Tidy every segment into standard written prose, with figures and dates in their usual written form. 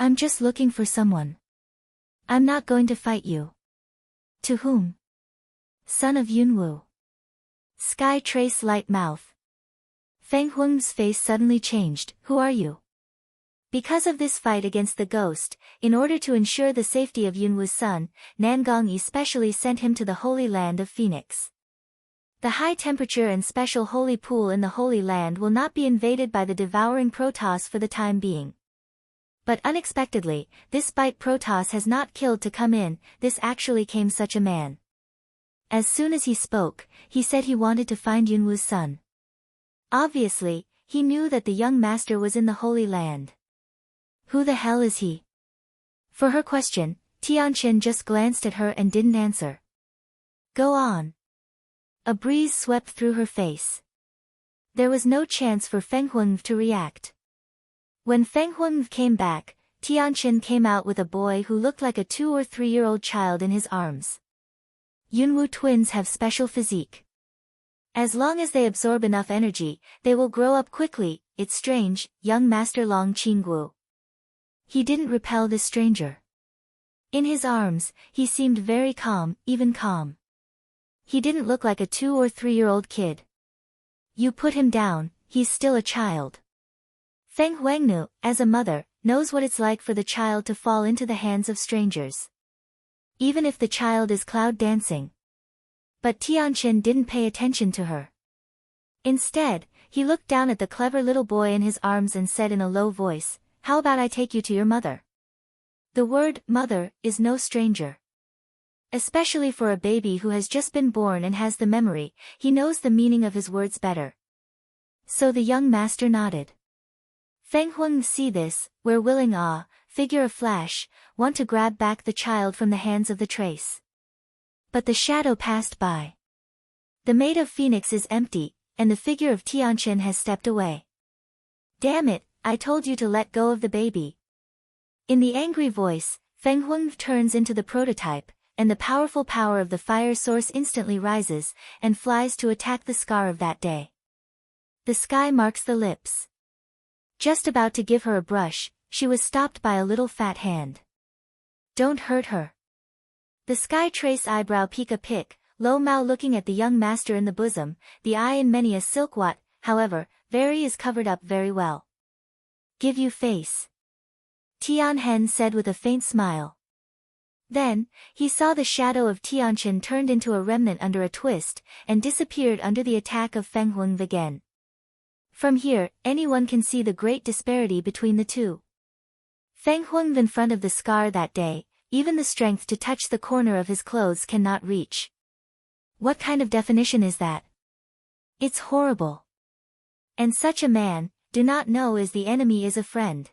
I'm just looking for someone. I'm not going to fight you. To whom? Son of Yunwu. Sky Trace light mouth. Feng Huang's face suddenly changed. Who are you? Because of this fight against the ghost, in order to ensure the safety of Yunwu's son, Nangong especially sent him to the Holy Land of Phoenix. The high temperature and special holy pool in the Holy Land will not be invaded by the devouring Protoss for the time being. But unexpectedly, this bite Protoss has not killed to come in, this actually came such a man. As soon as he spoke, he said he wanted to find Yunwu's son. Obviously, he knew that the young master was in the Holy Land. Who the hell is he? For her question, Tianqin just glanced at her and didn't answer. Go on. A breeze swept through her face. There was no chance for Feng Huang to react. When Feng Huang came back, Tianqin came out with a boy who looked like a 2 or 3-year-old child in his arms. Yunwu twins have special physique. As long as they absorb enough energy, they will grow up quickly. It's strange, young Master Long Qinggu. He didn't repel this stranger. In his arms, he seemed very calm, even calm. He didn't look like a 2 or 3-year-old kid. You put him down, he's still a child. Feng Huangnu, as a mother, knows what it's like for the child to fall into the hands of strangers. Even if the child is cloud dancing. But Tianqin didn't pay attention to her. Instead, he looked down at the clever little boy in his arms and said in a low voice, "How about I take you to your mother?" The word, mother, is no stranger. Especially for a baby who has just been born and has the memory, he knows the meaning of his words better. So the young master nodded. Feng Huang see this, where willing figure a flash, want to grab back the child from the hands of the trace. But the shadow passed by. The maid of Phoenix is empty, and the figure of Tianqin has stepped away. Damn it, I told you to let go of the baby. In the angry voice, Feng Huang turns into the prototype, and the powerful power of the fire source instantly rises, and flies to attack the scar of that day. The sky marks the lips. Just about to give her a brush, she was stopped by a little fat hand. Don't hurt her. The sky trace eyebrow peak a pick, Lo Mao looking at the young master in the bosom, the eye in many a silk wat, however, very is covered up very well. Give you face. Tian Hen said with a faint smile. Then, he saw the shadow of Tianqin turned into a remnant under a twist, and disappeared under the attack of Feng Huang again. From here, anyone can see the great disparity between the two. Feng Huang in front of the scar that day, even the strength to touch the corner of his clothes cannot reach. What kind of definition is that? It's horrible. And such a man, do not know is the enemy is a friend.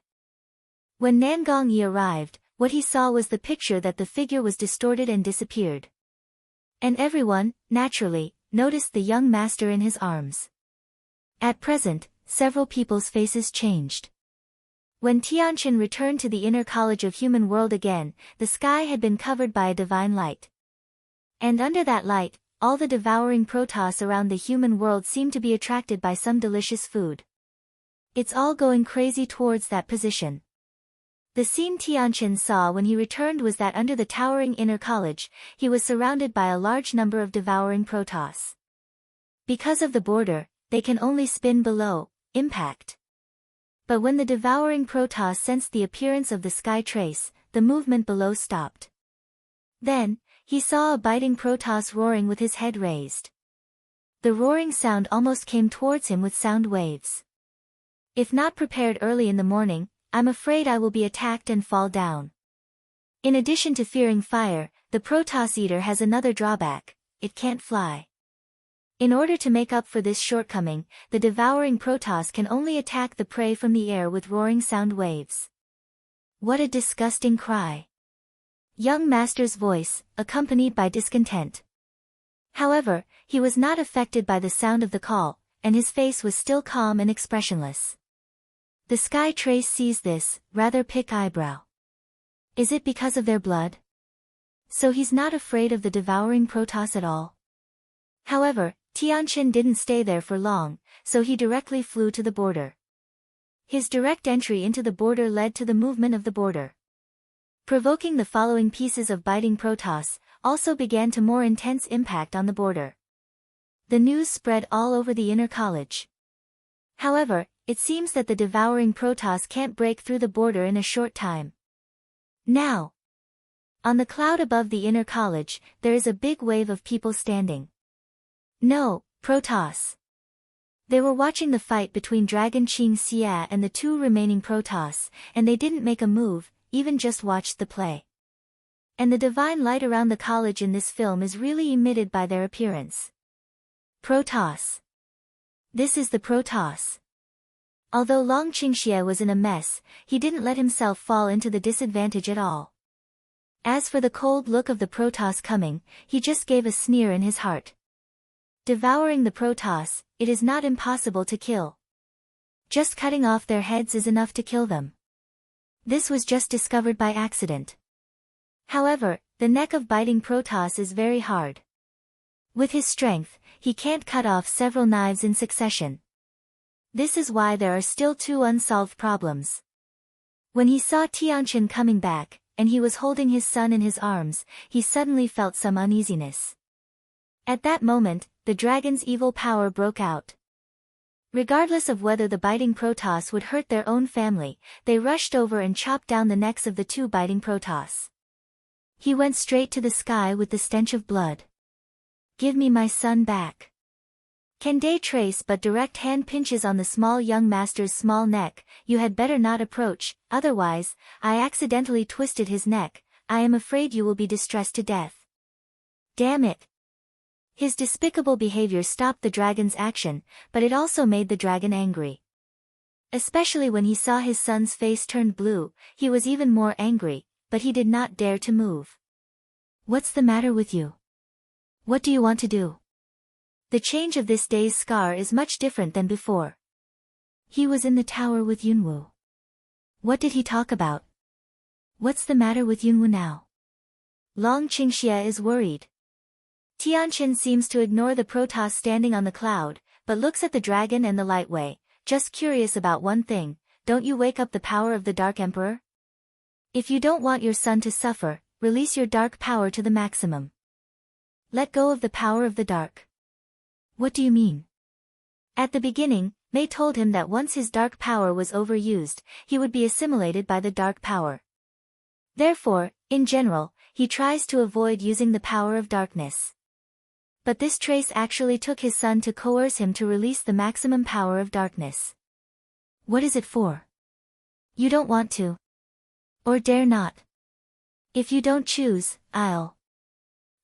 When Nangong Yi arrived, what he saw was the picture that the figure was distorted and disappeared. And everyone, naturally, noticed the young master in his arms. At present, several people's faces changed. When Tianqin returned to the inner college of human world again, the sky had been covered by a divine light. And under that light, all the devouring Protoss around the human world seemed to be attracted by some delicious food. It's all going crazy towards that position. The scene Tianqin saw when he returned was that under the towering inner college, he was surrounded by a large number of devouring Protoss. Because of the border, they can only spin below, impact. But when the devouring Protoss sensed the appearance of the sky trace, the movement below stopped. Then, he saw a biting Protoss roaring with his head raised. The roaring sound almost came towards him with sound waves. If not prepared early in the morning, I'm afraid I will be attacked and fall down. In addition to fearing fire, the Protoss eater has another drawback: it can't fly. In order to make up for this shortcoming, the devouring Protoss can only attack the prey from the air with roaring sound waves. What a disgusting cry! Young master's voice, accompanied by discontent. However, he was not affected by the sound of the call, and his face was still calm and expressionless. The sky trace sees this, rather pick eyebrow. Is it because of their blood? So he's not afraid of the devouring Protoss at all? However, Tianqin didn't stay there for long, so he directly flew to the border. His direct entry into the border led to the movement of the border. Provoking the following pieces of biting Protoss, also began to more intense impact on the border. The news spread all over the inner college. However, it seems that the devouring Protoss can't break through the border in a short time. Now, on the cloud above the inner college, there is a big wave of people standing. No, Protoss. They were watching the fight between Dragon Qing Xia and the two remaining Protoss, and they didn't make a move, even just watched the play. And the divine light around the college in this film is really emitted by their appearance. Protoss. This is the Protoss. Although Long Qingxie was in a mess, he didn't let himself fall into the disadvantage at all. As for the cold look of the Protoss coming, he just gave a sneer in his heart. Devouring the Protoss, it is not impossible to kill. Just cutting off their heads is enough to kill them. This was just discovered by accident. However, the neck of biting Protoss is very hard. With his strength, he can't cut off several knives in succession. This is why there are still 2 unsolved problems. When he saw Tianqian coming back, and he was holding his son in his arms, he suddenly felt some uneasiness. At that moment, the dragon's evil power broke out. Regardless of whether the biting Protoss would hurt their own family, they rushed over and chopped down the necks of the 2 biting Protoss. He went straight to the sky with the stench of blood. Give me my son back. Kende trace but direct hand pinches on the small young master's small neck. You had better not approach, otherwise, I accidentally twisted his neck. I am afraid you will be distressed to death. Damn it. His despicable behavior stopped the dragon's action, but it also made the dragon angry. Especially when he saw his son's face turned blue, he was even more angry, but he did not dare to move. What's the matter with you? What do you want to do? The change of this day's scar is much different than before. He was in the tower with Yunwu. What did he talk about? What's the matter with Yunwu now? Long Qingxie is worried. Tianqian seems to ignore the Protoss standing on the cloud, but looks at the dragon and the Lightway, just curious about one thing. Don't you wake up the power of the Dark Emperor? If you don't want your son to suffer, release your dark power to the maximum. Let go of the power of the dark. What do you mean? At the beginning, Mei told him that once his dark power was overused, he would be assimilated by the dark power. Therefore, in general, he tries to avoid using the power of darkness. But this trace actually took his son to coerce him to release the maximum power of darkness. What is it for? You don't want to. Or dare not. If you don't choose, I'll.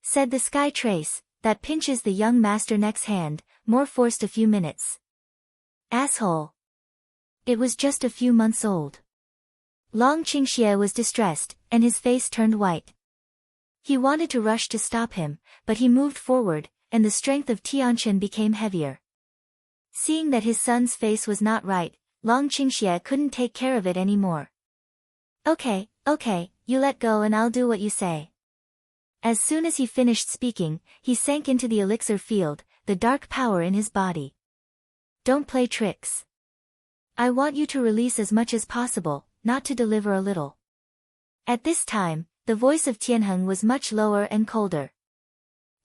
Said the sky trace, that pinches the young master neck's hand, more forced a few minutes. Asshole. It was just a few months old. Long Qingxie was distressed, and his face turned white. He wanted to rush to stop him, but he moved forward, and the strength of Tianqian became heavier. Seeing that his son's face was not right, Long Qingxie couldn't take care of it anymore. Okay, you let go and I'll do what you say. As soon as he finished speaking, he sank into the elixir field, the dark power in his body. Don't play tricks. I want you to release as much as possible, not to deliver a little. At this time, the voice of Tianheng was much lower and colder.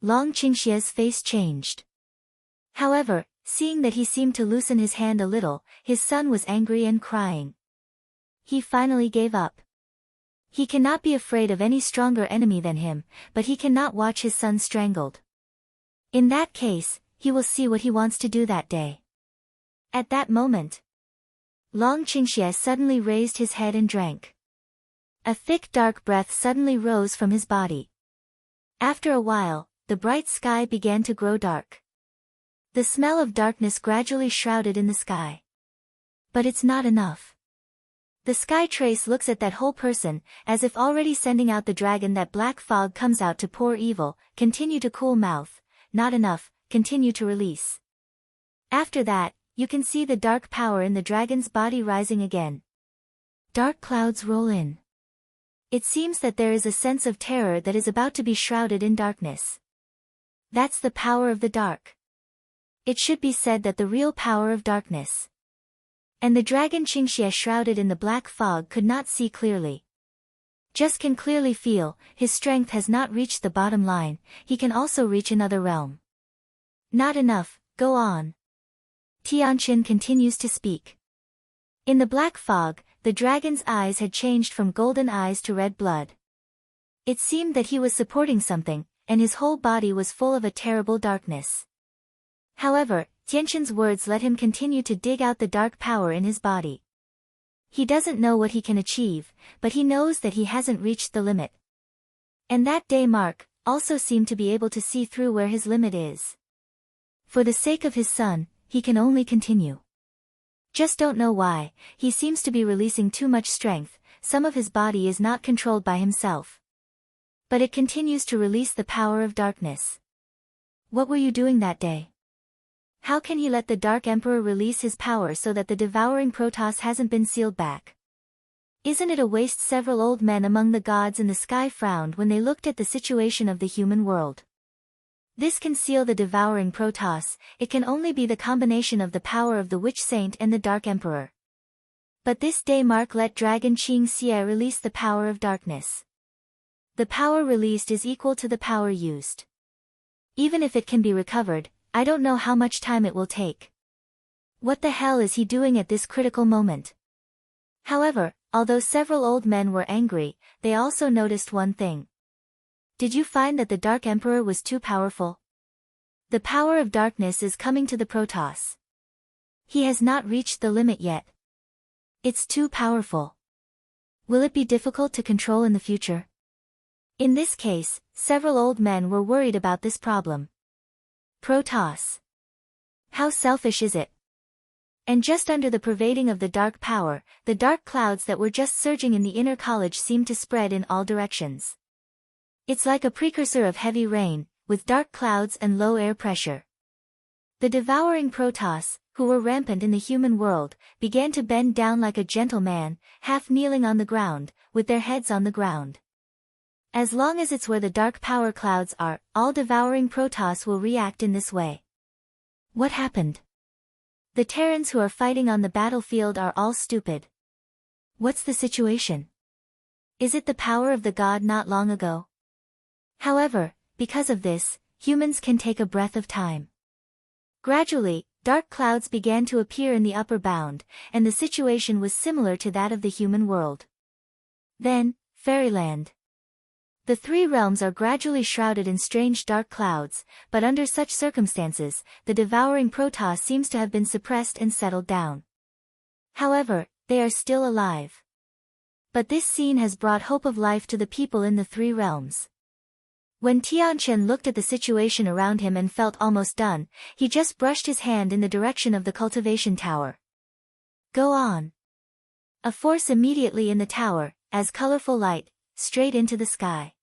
Long Qingxie's face changed. However, seeing that he seemed to loosen his hand a little, his son was angry and crying. He finally gave up. He cannot be afraid of any stronger enemy than him, but he cannot watch his son strangled. In that case, he will see what he wants to do that day. At that moment, Long Qingxie suddenly raised his head and drank. A thick dark breath suddenly rose from his body. After a while, the bright sky began to grow dark. The smell of darkness gradually shrouded in the sky. But it's not enough. The sky trace looks at that whole person, as if already sending out the dragon. That black fog comes out to pour evil. Continue to cool mouth. Not enough, continue to release. After that, you can see the dark power in the dragon's body rising again. Dark clouds roll in. It seems that there is a sense of terror that is about to be shrouded in darkness. That's the power of the dark. It should be said that the real power of darkness. And the dragon Qingxie shrouded in the black fog could not see clearly. Just can clearly feel, his strength has not reached the bottom line, he can also reach another realm. Not enough, go on. Tianqin continues to speak. In the black fog, the dragon's eyes had changed from golden eyes to red blood. It seemed that he was supporting something, and his whole body was full of a terrible darkness. However, Tianqin's words let him continue to dig out the dark power in his body. He doesn't know what he can achieve, but he knows that he hasn't reached the limit. And that day Mark also seemed to be able to see through where his limit is. For the sake of his son, he can only continue. Just don't know why, he seems to be releasing too much strength, some of his body is not controlled by himself. But it continues to release the power of darkness. What were you doing that day? How can he let the Dark Emperor release his power so that the devouring Protoss hasn't been sealed back? Isn't it a waste? Several old men among the gods in the sky frowned when they looked at the situation of the human world. This can seal the devouring Protoss, it can only be the combination of the power of the Witch Saint and the Dark Emperor. But this day Mark let Dragon Qingxie release the power of darkness. The power released is equal to the power used. Even if it can be recovered, I don't know how much time it will take. What the hell is he doing at this critical moment? However, although several old men were angry, they also noticed one thing. Did you find that the Dark Emperor was too powerful? The power of darkness is coming to the Protoss. He has not reached the limit yet. It's too powerful. Will it be difficult to control in the future? In this case, several old men were worried about this problem. Protoss. How selfish is it? And just under the pervading of the dark power, the dark clouds that were just surging in the inner college seemed to spread in all directions. It's like a precursor of heavy rain, with dark clouds and low air pressure. The devouring Protoss, who were rampant in the human world, began to bend down like a gentle man, half kneeling on the ground, with their heads on the ground. As long as it's where the dark power clouds are, all devouring Protoss will react in this way. What happened? The Terrans who are fighting on the battlefield are all stupid. What's the situation? Is it the power of the god not long ago? However, because of this, humans can take a breath of time. Gradually, dark clouds began to appear in the upper bound, and the situation was similar to that of the human world. Then, Fairyland. The three realms are gradually shrouded in strange dark clouds, but under such circumstances, the devouring Protoss seems to have been suppressed and settled down. However, they are still alive. But this scene has brought hope of life to the people in the three realms. When Tianqin looked at the situation around him and felt almost done, he just brushed his hand in the direction of the cultivation tower. Go on. A force immediately in the tower, as colorful light, straight into the sky.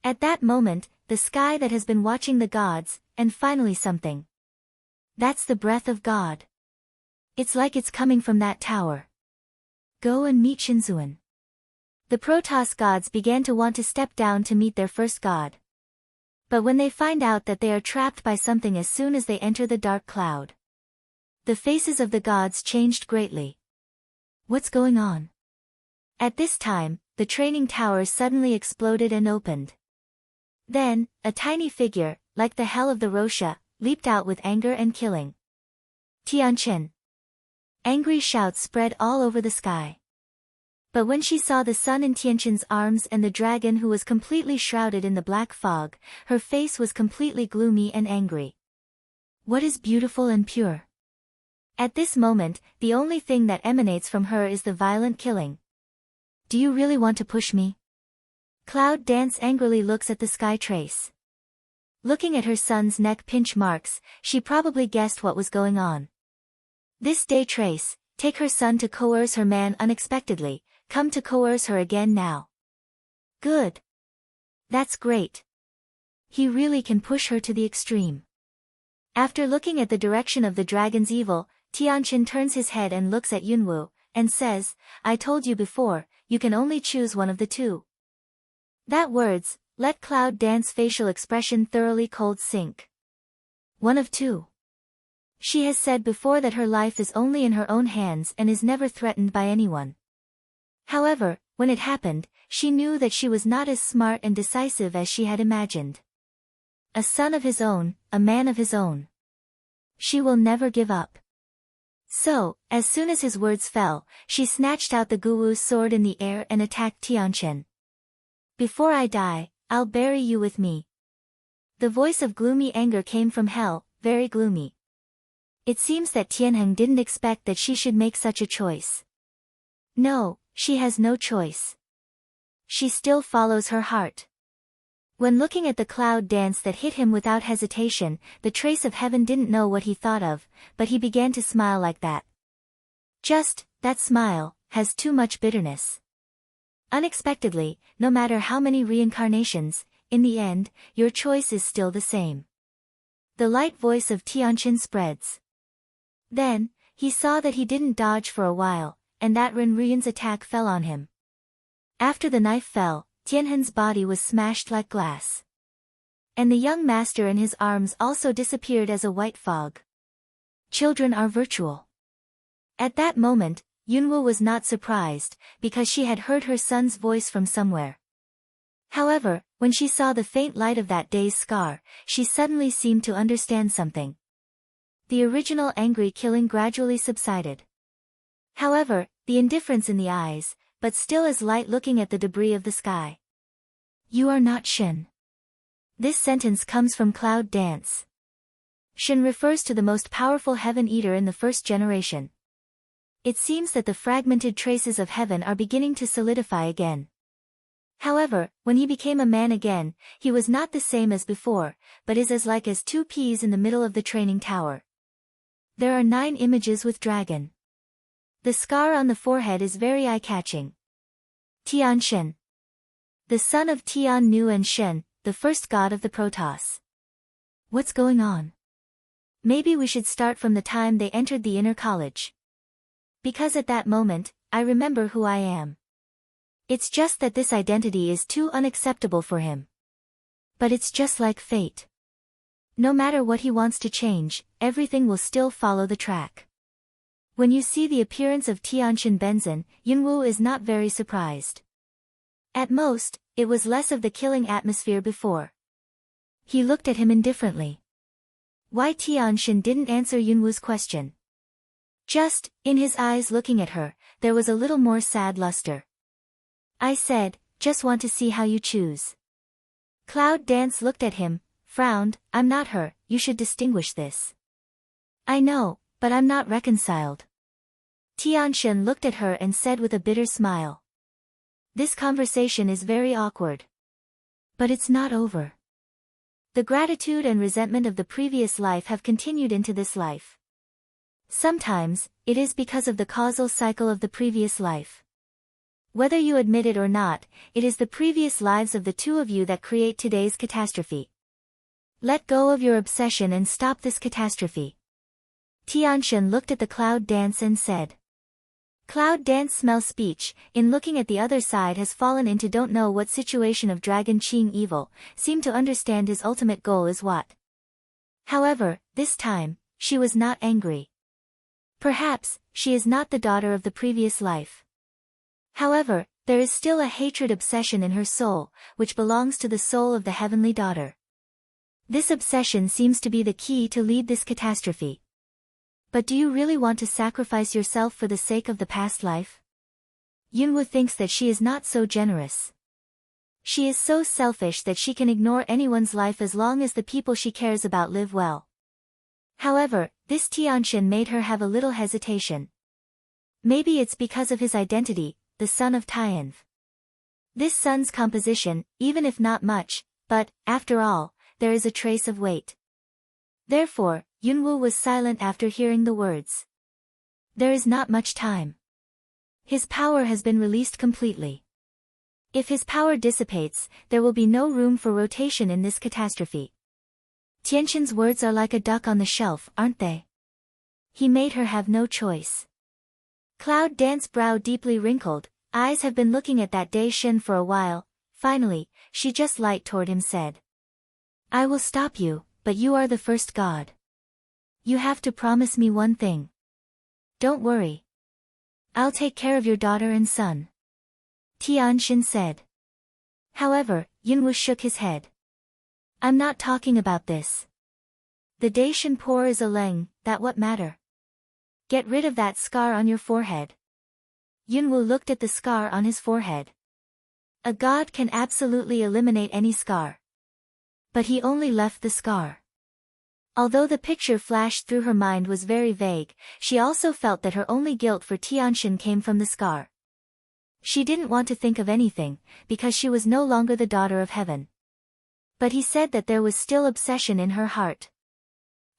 At that moment, the sky that has been watching the gods, and finally something. That's the breath of God. It's like it's coming from that tower. Go and meet Shinzuan. The Protoss gods began to want to step down to meet their first god. But when they find out that they are trapped by something as soon as they enter the dark cloud, the faces of the gods changed greatly. What's going on? At this time, the training tower suddenly exploded and opened. Then, a tiny figure, like the hell of the Rosha, leaped out with anger and killing. Tianqin. Angry shouts spread all over the sky. But when she saw the sun in Tianqin's arms and the dragon who was completely shrouded in the black fog, her face was completely gloomy and angry. What is beautiful and pure? At this moment, the only thing that emanates from her is the violent killing. Do you really want to push me? Cloud Dance angrily looks at the sky trace. Looking at her son's neck pinch marks, she probably guessed what was going on. This day Trace, take her son to coerce her man unexpectedly, come to coerce her again now. Good. That's great. He really can push her to the extreme. After looking at the direction of the dragon's evil, Tianqin turns his head and looks at Yunwu, and says, I told you before, you can only choose one of the two. That words, let Cloud Dance facial expression thoroughly cold sink. One of two. She has said before that her life is only in her own hands and is never threatened by anyone. However, when it happened, she knew that she was not as smart and decisive as she had imagined. A son of his own, a man of his own. She will never give up. So, as soon as his words fell, she snatched out the Guwu's sword in the air and attacked Tianchen. Before I die, I'll bury you with me. The voice of gloomy anger came from hell, very gloomy. It seems that Tianheng didn't expect that she should make such a choice. No, she has no choice. She still follows her heart. When looking at the cloud dance that hit him without hesitation, the trace of heaven didn't know what he thought of, but he began to smile like that. Just, that smile, has too much bitterness. Unexpectedly, no matter how many reincarnations, in the end, your choice is still the same. The light voice of Tianchen spreads. Then, he saw that he didn't dodge for a while, and that Renruyen's attack fell on him. After the knife fell, Tianhen's body was smashed like glass. And the young master in his arms also disappeared as a white fog. Children are virtual. At that moment, Yunwu was not surprised, because she had heard her son's voice from somewhere. However, when she saw the faint light of that day's scar, she suddenly seemed to understand something. The original angry killing gradually subsided. However, the indifference in the eyes, but still as light looking at the debris of the sky. You are not Shen. This sentence comes from Cloud Dance. Shen refers to the most powerful heaven eater in the first generation. It seems that the fragmented traces of heaven are beginning to solidify again. However, when he became a man again, he was not the same as before, but is as like as two peas in the middle of the training tower. There are 9 images with dragon. The scar on the forehead is very eye-catching. Tian Shen. The son of Tian Nu and Shen, the first god of the Protoss. What's going on? Maybe we should start from the time they entered the inner college. Because at that moment, I remember who I am. It's just that this identity is too unacceptable for him. But it's just like fate. No matter what he wants to change, everything will still follow the track. When you see the appearance of Tianchen Benzin, Yunwu is not very surprised. At most, it was less of the killing atmosphere before. He looked at him indifferently. Why Tianchen didn't answer Yunwu's question? Just, in his eyes looking at her, there was a little more sad luster. I said, just want to see how you choose. Cloud Dance looked at him, frowned, I'm not her, you should distinguish this. I know, but I'm not reconciled. Tianchen looked at her and said with a bitter smile. This conversation is very awkward. But it's not over. The gratitude and resentment of the previous life have continued into this life. Sometimes, it is because of the causal cycle of the previous life. Whether you admit it or not, it is the previous lives of the two of you that create today's catastrophe. Let go of your obsession and stop this catastrophe. Tianchen looked at the Cloud Dance and said. Cloud Dance smells speech, in looking at the other side has fallen into don't know what situation of Dragon Qing evil, seemed to understand his ultimate goal is what. However, this time, she was not angry. Perhaps, she is not the daughter of the previous life. However, there is still a hatred obsession in her soul, which belongs to the soul of the heavenly daughter. This obsession seems to be the key to lead this catastrophe. But do you really want to sacrifice yourself for the sake of the past life? Yunwu thinks that she is not so generous. She is so selfish that she can ignore anyone's life as long as the people she cares about live well. However, this Tianchen made her have a little hesitation. Maybe it's because of his identity, the son of Tianv. This son's composition, even if not much, but, after all, there is a trace of weight. Therefore, Yunwu was silent after hearing the words. There is not much time. His power has been released completely. If his power dissipates, there will be no room for rotation in this catastrophe. Tianchen's words are like a duck on the shelf, aren't they? He made her have no choice. Cloud Dance's brow deeply wrinkled, eyes have been looking at that day Shen for a while, finally, she just light toward him said. I will stop you, but you are the first god. You have to promise me one thing. Don't worry. I'll take care of your daughter and son. Tianxin said. However, Yunwu shook his head. I'm not talking about this. The Dacian poor is a leng, that what matter? Get rid of that scar on your forehead. Yunwu looked at the scar on his forehead. A god can absolutely eliminate any scar. But he only left the scar. Although the picture flashed through her mind was very vague, she also felt that her only guilt for Tianxin came from the scar. She didn't want to think of anything, because she was no longer the daughter of heaven. But he said that there was still obsession in her heart.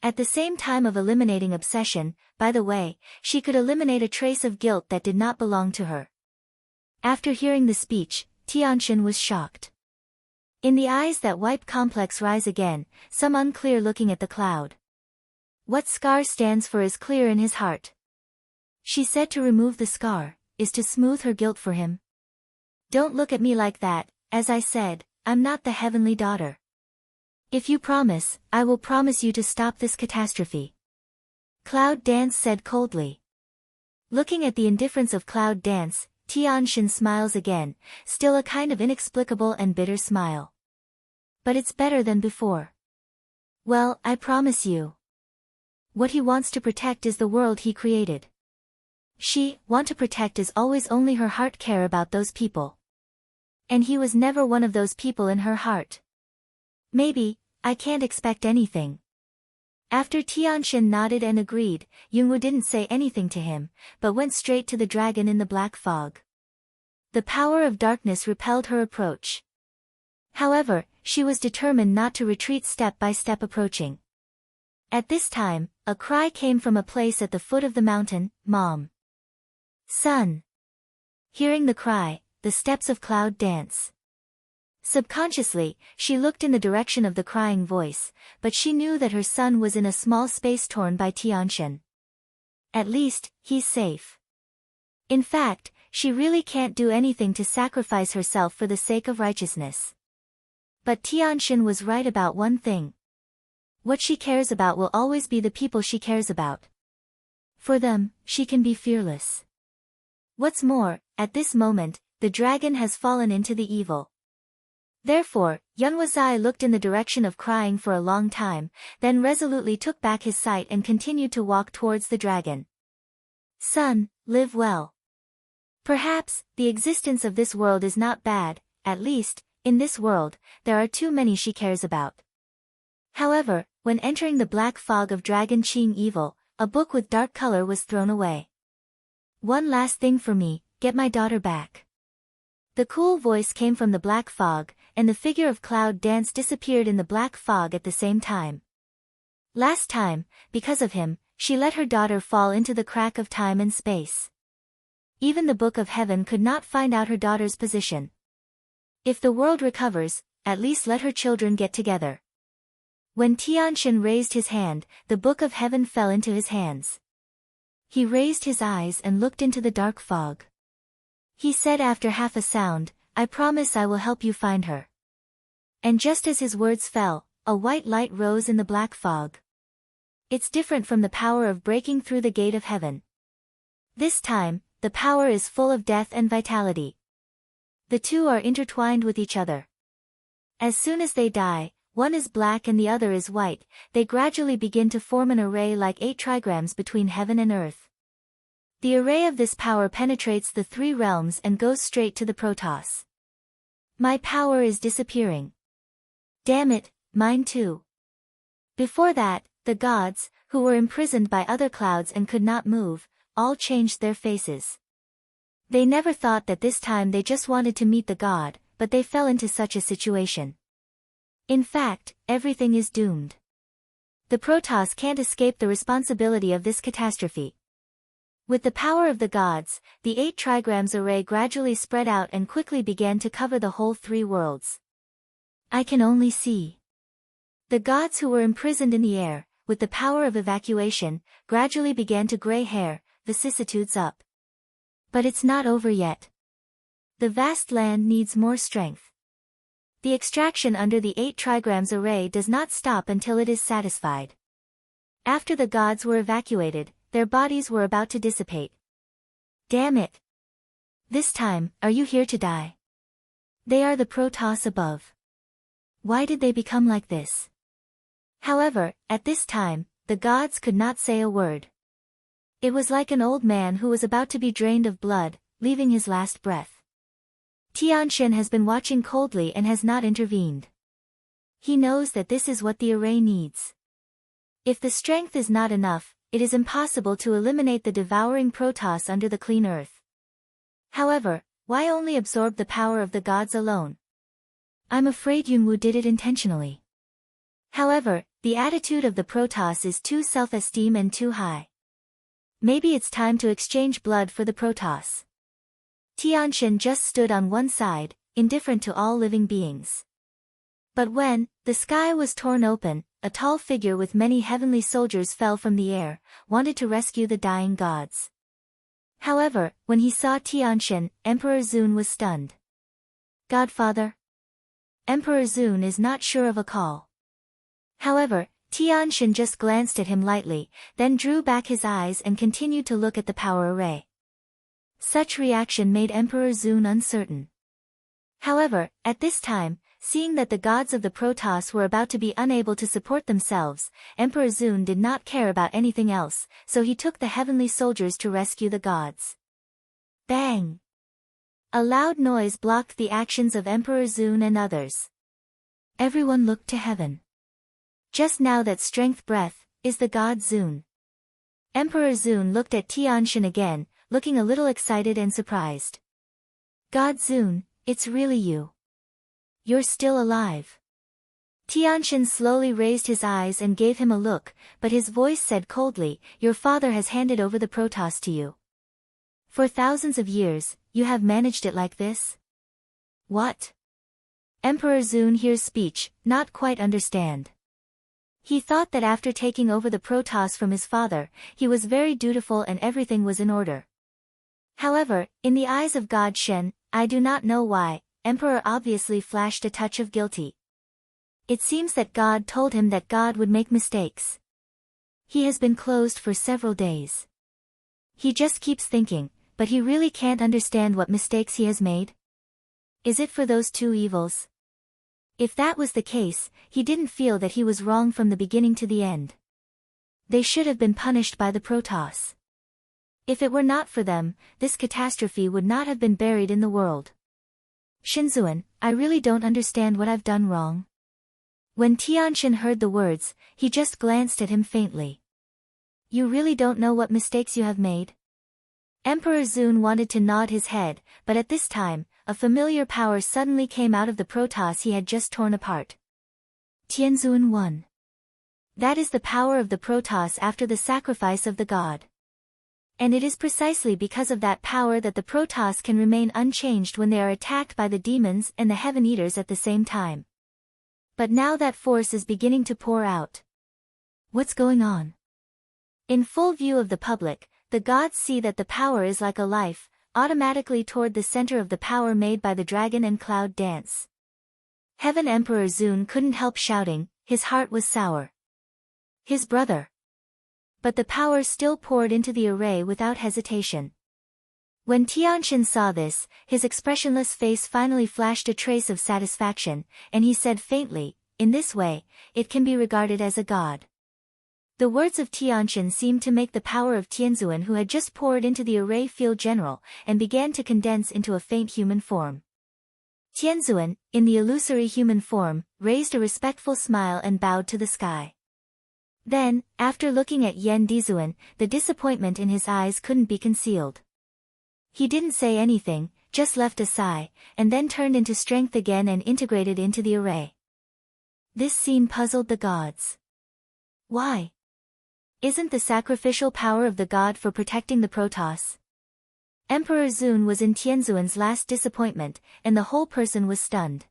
At the same time of eliminating obsession, by the way, she could eliminate a trace of guilt that did not belong to her. After hearing the speech, Tianxin was shocked. In the eyes that wipe complex rise again, some unclear looking at the cloud. What scar stands for is clear in his heart. She said to remove the scar, is to smooth her guilt for him. Don't look at me like that, as I said, I'm not the heavenly daughter. If you promise, I will promise you to stop this catastrophe. Cloud Dance said coldly. Looking at the indifference of Cloud Dance, Tianxin smiles again, still a kind of inexplicable and bitter smile. But it's better than before. Well, I promise you. What he wants to protect is the world he created. She, want to protect is always only her heart care about those people. And he was never one of those people in her heart. Maybe, I can't expect anything. After Tianxin nodded and agreed, Yunwu didn't say anything to him, but went straight to the dragon in the black fog. The power of darkness repelled her approach. However, she was determined not to retreat step by step approaching. At this time, a cry came from a place at the foot of the mountain, Mom. Son. Hearing the cry, the steps of Cloud Dance. Subconsciously, she looked in the direction of the crying voice, but she knew that her son was in a small space torn by Tianxin. At least, he's safe. In fact, she really can't do anything to sacrifice herself for the sake of righteousness. But Tianxin was right about one thing. What she cares about will always be the people she cares about. For them, she can be fearless. What's more, at this moment, the dragon has fallen into the evil. Therefore, Yunwuzai looked in the direction of crying for a long time, then resolutely took back his sight and continued to walk towards the dragon. Son, live well. Perhaps, the existence of this world is not bad, at least, in this world, there are too many she cares about. However, when entering the black fog of Dragon Qing evil, a book with dark color was thrown away. One last thing for me, get my daughter back. The cool voice came from the black fog, and the figure of Cloud Dance disappeared in the black fog at the same time. Last time, because of him, she let her daughter fall into the crack of time and space. Even the Book of Heaven could not find out her daughter's position. If the world recovers, at least let her children get together. When Tianxin raised his hand, the Book of Heaven fell into his hands. He raised his eyes and looked into the dark fog. He said after half a sound, I promise I will help you find her. And just as his words fell, a white light rose in the black fog. It's different from the power of breaking through the gate of heaven. This time, the power is full of death and vitality. The two are intertwined with each other. As soon as they die, one is black and the other is white, they gradually begin to form an array like 8 trigrams between heaven and earth. The array of this power penetrates the 3 realms and goes straight to the Protoss. My power is disappearing. Damn it, mine too. Before that, the gods, who were imprisoned by other clouds and could not move, all changed their faces. They never thought that this time they just wanted to meet the god, but they fell into such a situation. In fact, everything is doomed. The Protoss can't escape the responsibility of this catastrophe. With the power of the gods, the 8 trigrams array gradually spread out and quickly began to cover the whole 3 worlds. I can only see. The gods who were imprisoned in the air, with the power of evacuation, gradually began to gray hair, vicissitudes up. But it's not over yet. The vast land needs more strength. The extraction under the 8 trigrams array does not stop until it is satisfied. After the gods were evacuated, their bodies were about to dissipate. Damn it! This time, are you here to die? They are the Protoss above. Why did they become like this? However, at this time, the gods could not say a word. It was like an old man who was about to be drained of blood, leaving his last breath. Tianxin has been watching coldly and has not intervened. He knows that this is what the array needs. If the strength is not enough, it is impossible to eliminate the devouring Protoss under the clean earth. However, why only absorb the power of the gods alone? I'm afraid Yunwu did it intentionally. However, the attitude of the Protoss is too self-esteem and too high. Maybe it's time to exchange blood for the Protoss. Tianxin just stood on one side, indifferent to all living beings. But when the sky was torn open, a tall figure with many heavenly soldiers fell from the air, wanted to rescue the dying gods. However, when he saw Tianxin, Emperor Zun was stunned. Godfather? Emperor Zun is not sure of a call. However, Tianxin just glanced at him lightly, then drew back his eyes and continued to look at the power array. Such reaction made Emperor Zun uncertain. However, at this time, seeing that the gods of the Protoss were about to be unable to support themselves, Emperor Zun did not care about anything else, so he took the heavenly soldiers to rescue the gods. Bang! A loud noise blocked the actions of Emperor Zun and others. Everyone looked to heaven. Just now that strength breath, is the god Zun. Emperor Zun looked at Tianxin again, looking a little excited and surprised. God Zun, it's really you. You're still alive. Tianxin slowly raised his eyes and gave him a look, but his voice said coldly, your father has handed over the Protoss to you. For thousands of years, you have managed it like this? What? Emperor Zun hears speech, not quite understand. He thought that after taking over the Protoss from his father, he was very dutiful and everything was in order. However, in the eyes of God Shen, I do not know why, Emperor obviously flashed a touch of guilty. It seems that God told him that God would make mistakes. He has been closed for several days. He just keeps thinking, but he really can't understand what mistakes he has made. Is it for those two evils? If that was the case, he didn't feel that he was wrong from the beginning to the end. They should have been punished by the Protoss. If it were not for them, this catastrophe would not have been buried in the world. Shinzuan, I really don't understand what I've done wrong. When Tianxin heard the words, he just glanced at him faintly. You really don't know what mistakes you have made? Emperor Zun wanted to nod his head, but at this time, a familiar power suddenly came out of the Protoss he had just torn apart. Tianzuan 1. That is the power of the Protoss after the sacrifice of the god. And it is precisely because of that power that the Protoss can remain unchanged when they are attacked by the demons and the Heaven Eaters at the same time. But now that force is beginning to pour out. What's going on? In full view of the public, the gods see that the power is like a life, automatically toward the center of the power made by the dragon and cloud dance. Heaven Emperor Zun couldn't help shouting, his heart was sour. His brother. But the power still poured into the array without hesitation. When Tianxin saw this, his expressionless face finally flashed a trace of satisfaction, and he said faintly, in this way, it can be regarded as a god. The words of Tianxin seemed to make the power of Tianzuan who had just poured into the array feel general, and began to condense into a faint human form. Tianzuan, in the illusory human form, raised a respectful smile and bowed to the sky. Then, after looking at Yan Dizuan, the disappointment in his eyes couldn't be concealed. He didn't say anything, just left a sigh, and then turned into strength again and integrated into the array. This scene puzzled the gods. Why? Isn't the sacrificial power of the god for protecting the Protoss? Emperor Zun was in Tianzuan's last disappointment, and the whole person was stunned.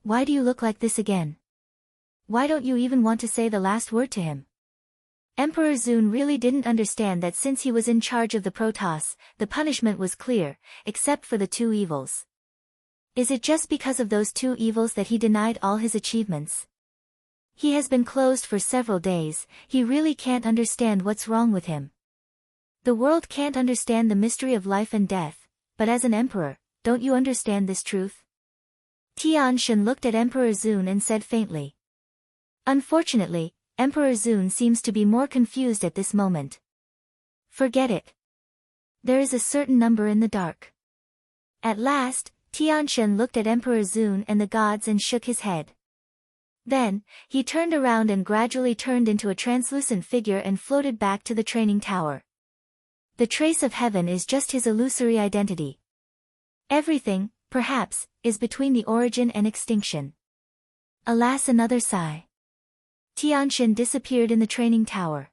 Why do you look like this again? Why don't you even want to say the last word to him? Emperor Zun really didn't understand that since he was in charge of the Protoss, the punishment was clear, except for the two evils. Is it just because of those two evils that he denied all his achievements? He has been closed for several days, he really can't understand what's wrong with him. The world can't understand the mystery of life and death, but as an emperor, don't you understand this truth? Tian Shan looked at Emperor Zun and said faintly. Unfortunately, Emperor Zun seems to be more confused at this moment. Forget it. There is a certain number in the dark. At last, Tian Shan looked at Emperor Zun and the gods and shook his head. Then, he turned around and gradually turned into a translucent figure and floated back to the training tower. The trace of heaven is just his illusory identity. Everything, perhaps, is between the origin and extinction. Alas, another sigh. Tianshan disappeared in the training tower.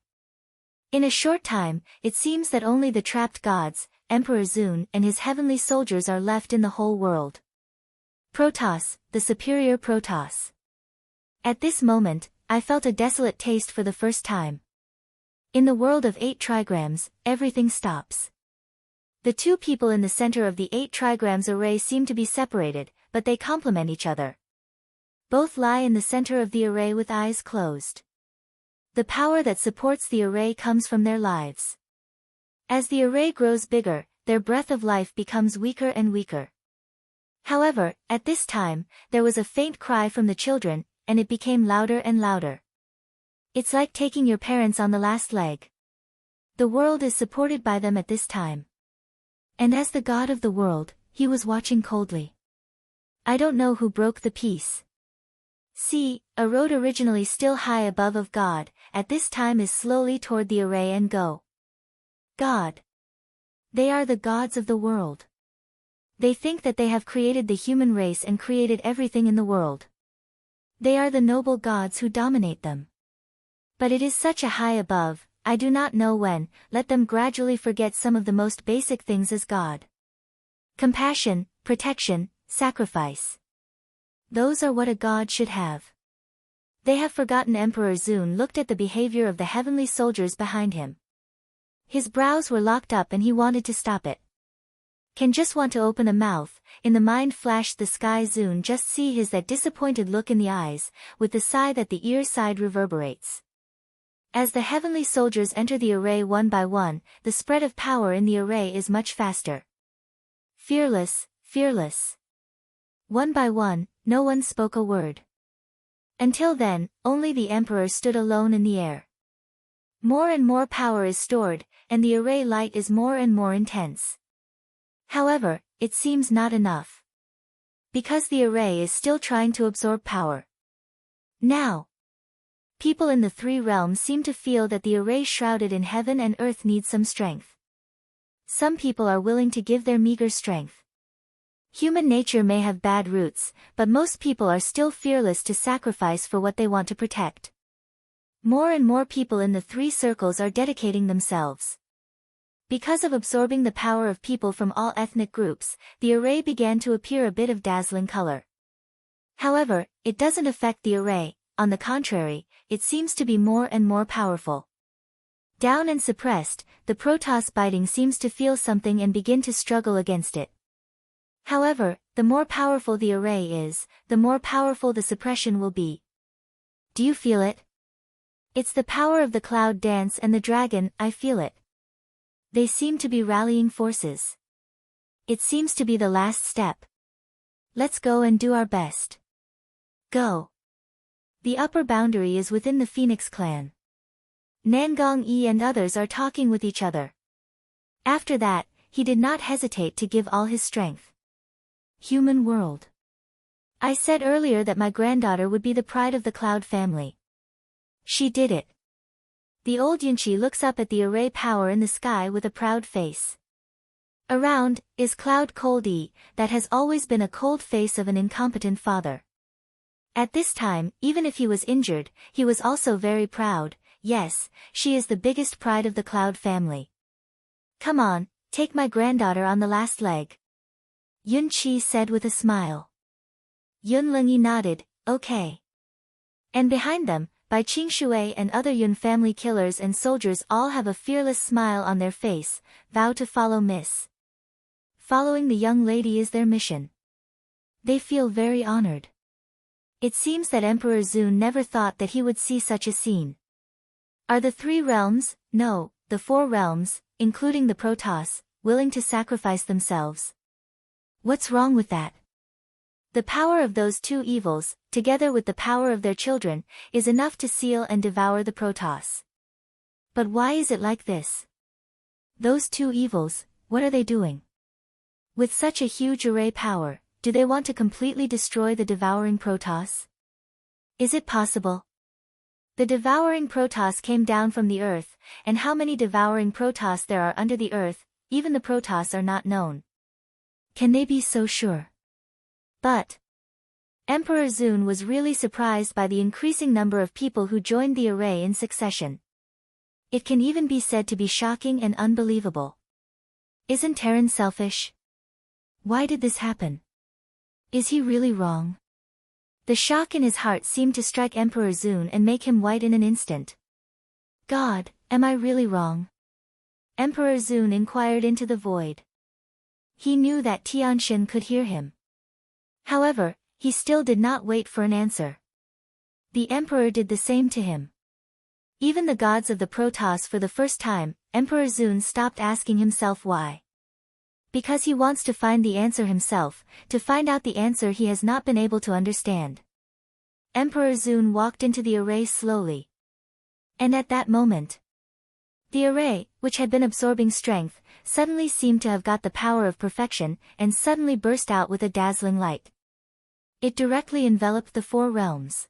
In a short time, it seems that only the trapped gods, Emperor Zun and his heavenly soldiers are left in the whole world. Protoss, the superior Protoss. At this moment, I felt a desolate taste for the first time. In the world of 8 trigrams, everything stops. The two people in the center of the 8 trigrams array seem to be separated, but they complement each other. Both lie in the center of the array with eyes closed. The power that supports the array comes from their lives. As the array grows bigger, their breath of life becomes weaker and weaker. However, at this time, there was a faint cry from the children, and it became louder and louder. It's like taking your parents on the last leg. The world is supported by them at this time. And as the god of the world, he was watching coldly. I don't know who broke the peace. See, a road originally still high above of God, at this time is slowly toward the array and go. God. They are the gods of the world. They think that they have created the human race and created everything in the world. They are the noble gods who dominate them. But it is such a high above, I do not know when, let them gradually forget some of the most basic things as God. Compassion, protection, sacrifice. Those are what a god should have. They have forgotten. Emperor Zun looked at the behavior of the heavenly soldiers behind him. His brows were locked up and he wanted to stop it. Can just want to open a mouth, in the mind flashed the sky. Zun just see his that disappointed look in the eyes, with the sigh that the ear side reverberates. As the heavenly soldiers enter the array one by one, the spread of power in the array is much faster. Fearless, fearless. One by one, no one spoke a word. Until then, only the emperor stood alone in the air. More and more power is stored, and the array light is more and more intense. However, it seems not enough. Because the array is still trying to absorb power. Now, people in the 3 realms seem to feel that the array shrouded in heaven and earth needs some strength. Some people are willing to give their meager strength. Human nature may have bad roots, but most people are still fearless to sacrifice for what they want to protect. More and more people in the 3 circles are dedicating themselves. Because of absorbing the power of people from all ethnic groups, the array began to appear a bit of dazzling color. However, it doesn't affect the array, on the contrary, it seems to be more and more powerful. Down and suppressed, the Protoss biting seems to feel something and begin to struggle against it. However, the more powerful the array is, the more powerful the suppression will be. Do you feel it? It's the power of the cloud dance and the dragon, I feel it. They seem to be rallying forces. It seems to be the last step. Let's go and do our best. Go. The upper boundary is within the Phoenix clan. Nangong Yi and others are talking with each other. After that, he did not hesitate to give all his strength. Human world. I said earlier that my granddaughter would be the pride of the Cloud family. She did it. The old Yunchi looks up at the array power in the sky with a proud face. Around, is Cloud Cold Yi, that has always been a cold face of an incompetent father. At this time, even if he was injured, he was also very proud. Yes, she is the biggest pride of the Cloud family. Come on, take my granddaughter on the last leg. Yun Chi said with a smile. Yun Lingyi nodded, okay. And behind them, Bai Qingshui and other Yun family killers and soldiers all have a fearless smile on their face, vow to follow Miss. Following the young lady is their mission. They feel very honored. It seems that Emperor Zun never thought that he would see such a scene. Are the 3 realms, no, the 4 realms, including the Protoss, willing to sacrifice themselves? What's wrong with that? The power of those 2 evils, together with the power of their children, is enough to seal and devour the Protoss. But why is it like this? Those 2 evils, what are they doing? With such a huge array power, do they want to completely destroy the devouring Protoss? Is it possible? The devouring Protoss came down from the earth, and how many devouring Protoss there are under the earth, even the Protoss are not known. Can they be so sure? But Emperor Zun was really surprised by the increasing number of people who joined the array in succession. It can even be said to be shocking and unbelievable. Isn't Terran selfish? Why did this happen? Is he really wrong? The shock in his heart seemed to strike Emperor Zun and make him white in an instant. God, am I really wrong? Emperor Zun inquired into the void. He knew that Tianxin could hear him. However, he still did not wait for an answer. The Emperor did the same to him. Even the gods of the Protoss, for the first time, Emperor Zun stopped asking himself why. Because he wants to find the answer himself, to find out the answer he has not been able to understand. Emperor Zun walked into the array slowly. And at that moment, the array, which had been absorbing strength, suddenly seemed to have got the power of perfection, and suddenly burst out with a dazzling light. It directly enveloped the 4 realms.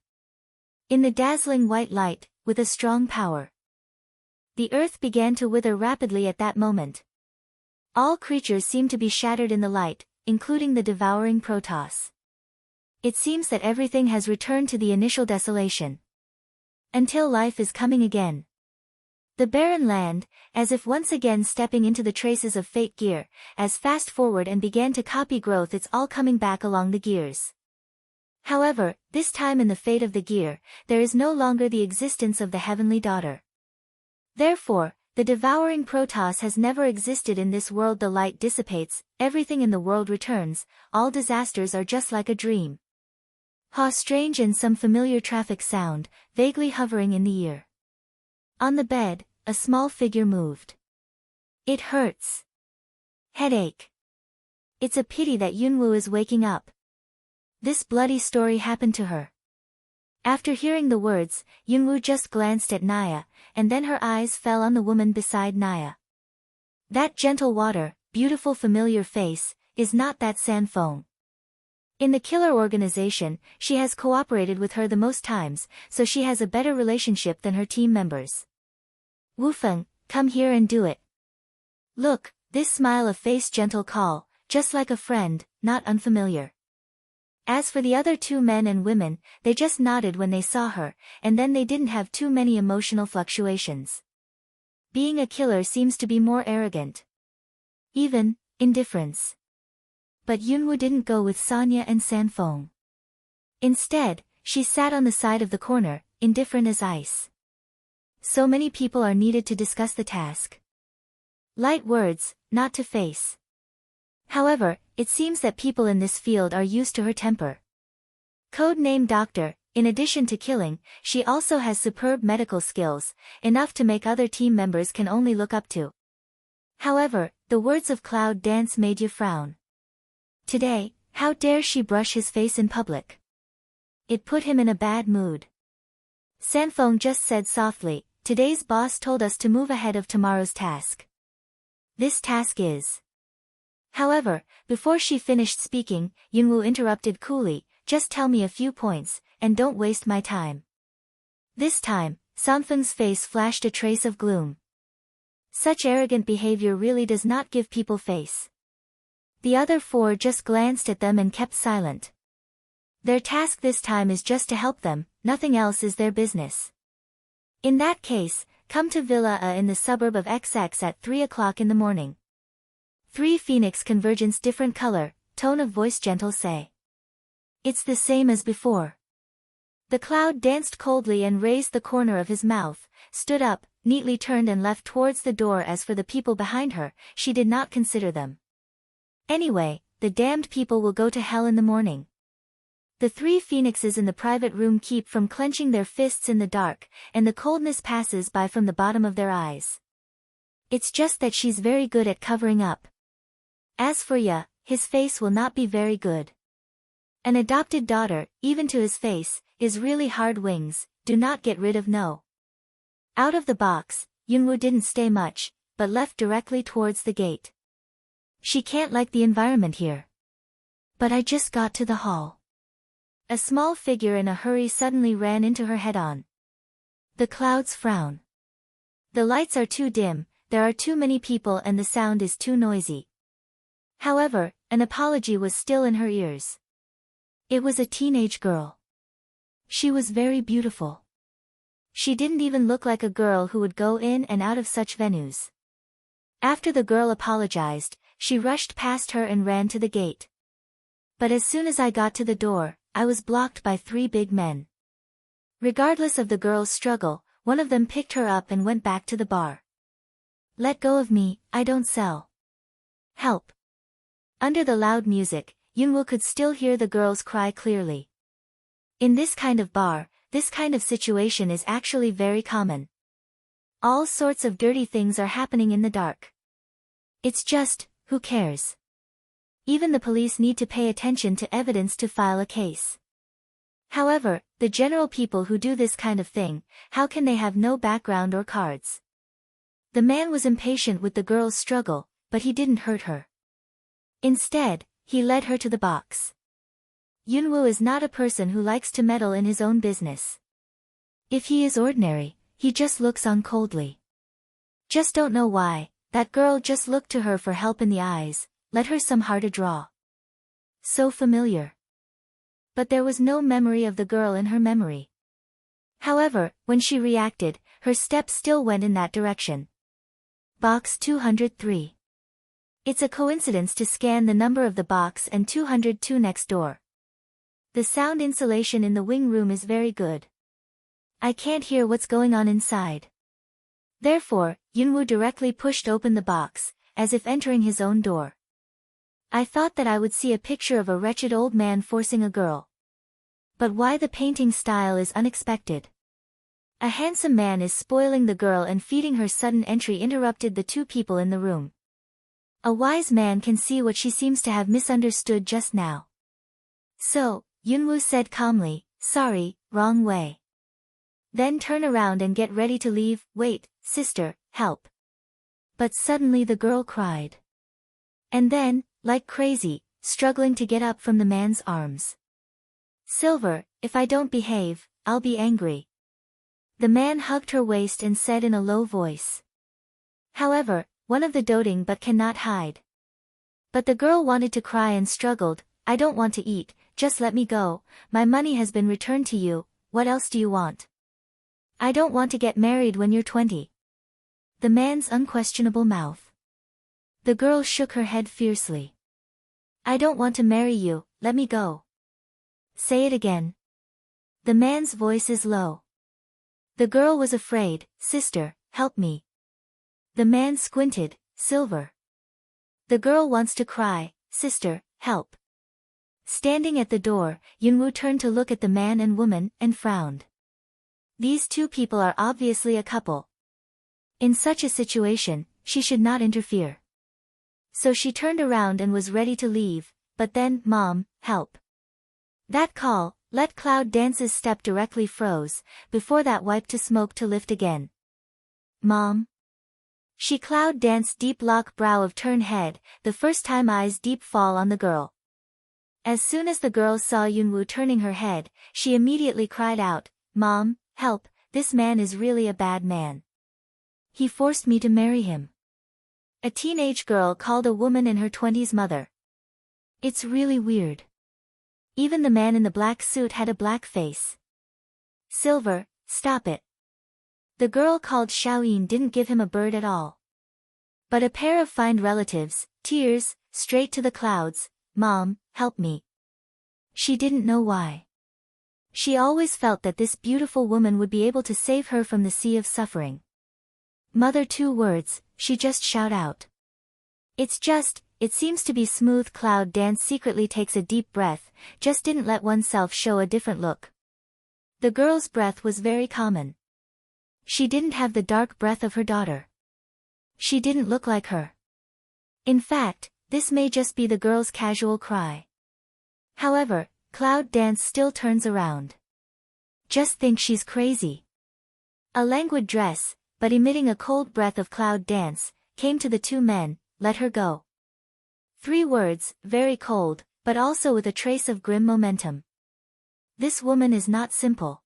In the dazzling white light, with a strong power, the earth began to wither rapidly at that moment. All creatures seemed to be shattered in the light, including the devouring Protoss. It seems that everything has returned to the initial desolation. Until life is coming again. The barren land, as if once again stepping into the traces of fate gear, as fast forward and began to copy growth, it's all coming back along the gears. However, this time in the fate of the gear, there is no longer the existence of the heavenly daughter. Therefore, the devouring Protoss has never existed in this world. The light dissipates, everything in the world returns, all disasters are just like a dream. How strange, and some familiar traffic sound, vaguely hovering in the ear. On the bed, a small figure moved. It hurts. Headache. It's a pity that Yunwu is waking up. This bloody story happened to her. After hearing the words, Yunwu just glanced at Naya, and then her eyes fell on the woman beside Naya. That gentle water, beautiful familiar face, is not that Sanfeng. In the killer organization, she has cooperated with her the most times, so she has a better relationship than her team members. Wufeng, come here and do it. Look, this smile of face, gentle call, just like a friend, not unfamiliar. As for the other 2 men and women, they just nodded when they saw her, and then they didn't have too many emotional fluctuations. Being a killer seems to be more arrogant. Even, indifference. But Yunwu didn't go with Sonya and Sanfeng. Instead, she sat on the side of the corner, indifferent as ice. So many people are needed to discuss the task. Light words, not to face. However, it seems that people in this field are used to her temper. Code name Doctor, in addition to killing, she also has superb medical skills, enough to make other team members can only look up to. However, the words of Cloud Dance made you frown. Today, how dare she brush his face in public? It put him in a bad mood. Sanfeng just said softly, today's boss told us to move ahead of tomorrow's task. This task is... However, before she finished speaking, Yunwu interrupted coolly, just tell me a few points, and don't waste my time. This time, Sanfeng's face flashed a trace of gloom. Such arrogant behavior really does not give people face. The other 4 just glanced at them and kept silent. Their task this time is just to help them, nothing else is their business. In that case, come to Villa A in the suburb of XX at 3 o'clock in the morning. 3 Phoenix Convergence, different color, tone of voice, gentle say. It's the same as before. The Cloud danced coldly and raised the corner of his mouth, stood up, neatly turned and left towards the door. As for the people behind her, she did not consider them. Anyway, the damned people will go to hell in the morning. The three phoenixes in the private room keep from clenching their fists in the dark, and the coldness passes by from the bottom of their eyes. It's just that she's very good at covering up. As for Ya, his face will not be very good. An adopted daughter, even to his face, is really hard wings, do not get rid of no. Out of the box, Yunwoo didn't stay much, but left directly towards the gate. She can't like the environment here. But I just got to the hall. A small figure in a hurry suddenly ran into her head-on. The clouds frown. The lights are too dim, there are too many people and the sound is too noisy. However, an apology was still in her ears. It was a teenage girl. She was very beautiful. She didn't even look like a girl who would go in and out of such venues. After the girl apologized, she rushed past her and ran to the gate. But as soon as I got to the door, I was blocked by three big men. Regardless of the girl's struggle, one of them picked her up and went back to the bar. Let go of me, I don't sell. Help. Under the loud music, Yunwoo could still hear the girl's cry clearly. In this kind of bar, this kind of situation is actually very common. All sorts of dirty things are happening in the dark. It's just, who cares? Even the police need to pay attention to evidence to file a case. However, the general people who do this kind of thing, how can they have no background or cards? The man was impatient with the girl's struggle, but he didn't hurt her. Instead, he led her to the box. Yunwoo is not a person who likes to meddle in his own business. If he is ordinary, he just looks on coldly. Just don't know why, that girl just looked to her for help in the eyes, let her somehow to draw. So familiar. But there was no memory of the girl in her memory. However, when she reacted, her steps still went in that direction. Box 203. It's a coincidence to scan the number of the box and 202 next door. The sound insulation in the wing room is very good. I can't hear what's going on inside. Therefore, Yunwoo directly pushed open the box, as if entering his own door. I thought that I would see a picture of a wretched old man forcing a girl. But why the painting style is unexpected. A handsome man is spoiling the girl and feeding her. Sudden entry interrupted the two people in the room. A wise man can see what she seems to have misunderstood just now. So, Yunwoo said calmly, sorry, wrong way. Then turn around and get ready to leave. Wait, sister, help. But suddenly the girl cried. And then, like crazy, struggling to get up from the man's arms. Silver, if I don't behave, I'll be angry. The man hugged her waist and said in a low voice. However, one of the doting but cannot hide. But the girl wanted to cry and struggled, I don't want to eat, just let me go, my money has been returned to you, what else do you want? I don't want to get married when you're 20. The man's unquestionable mouth. The girl shook her head fiercely. I don't want to marry you, let me go. Say it again. The man's voice is low. The girl was afraid, sister, help me. The man squinted, Silver. The girl wants to cry, sister, help. Standing at the door, Yunwoo turned to look at the man and woman, and frowned. These two people are obviously a couple. In such a situation, she should not interfere. So she turned around and was ready to leave, but then, Mom, help. That call, let Cloud Dance's step directly froze, before that wiped to smoke to lift again. Mom? She Cloud Dance deep lock brow of turn head, the first time eyes deep fall on the girl. As soon as the girl saw Yunwoo turning her head, she immediately cried out, Mom, help, this man is really a bad man. He forced me to marry him. A teenage girl called a woman in her 20s mother. It's really weird. Even the man in the black suit had a black face. Silver, stop it. The girl called Xiaoyin didn't give him a bird at all. But a pair of fine relatives, tears, straight to the clouds, Mom, help me. She didn't know why. She always felt that this beautiful woman would be able to save her from the sea of suffering. Mother, 2 words, she just shout out. It's just, it seems to be smooth. Cloud Dance secretly takes a deep breath, just didn't let oneself show a different look. The girl's breath was very common. She didn't have the dark breath of her daughter. She didn't look like her. In fact, this may just be the girl's casual cry. However, Cloud Dance still turns around. Just think she's crazy. A languid dress, but emitting a cold breath of Cloud Dance, came to the two men, let her go. 3 words, very cold, but also with a trace of grim momentum. This woman is not simple.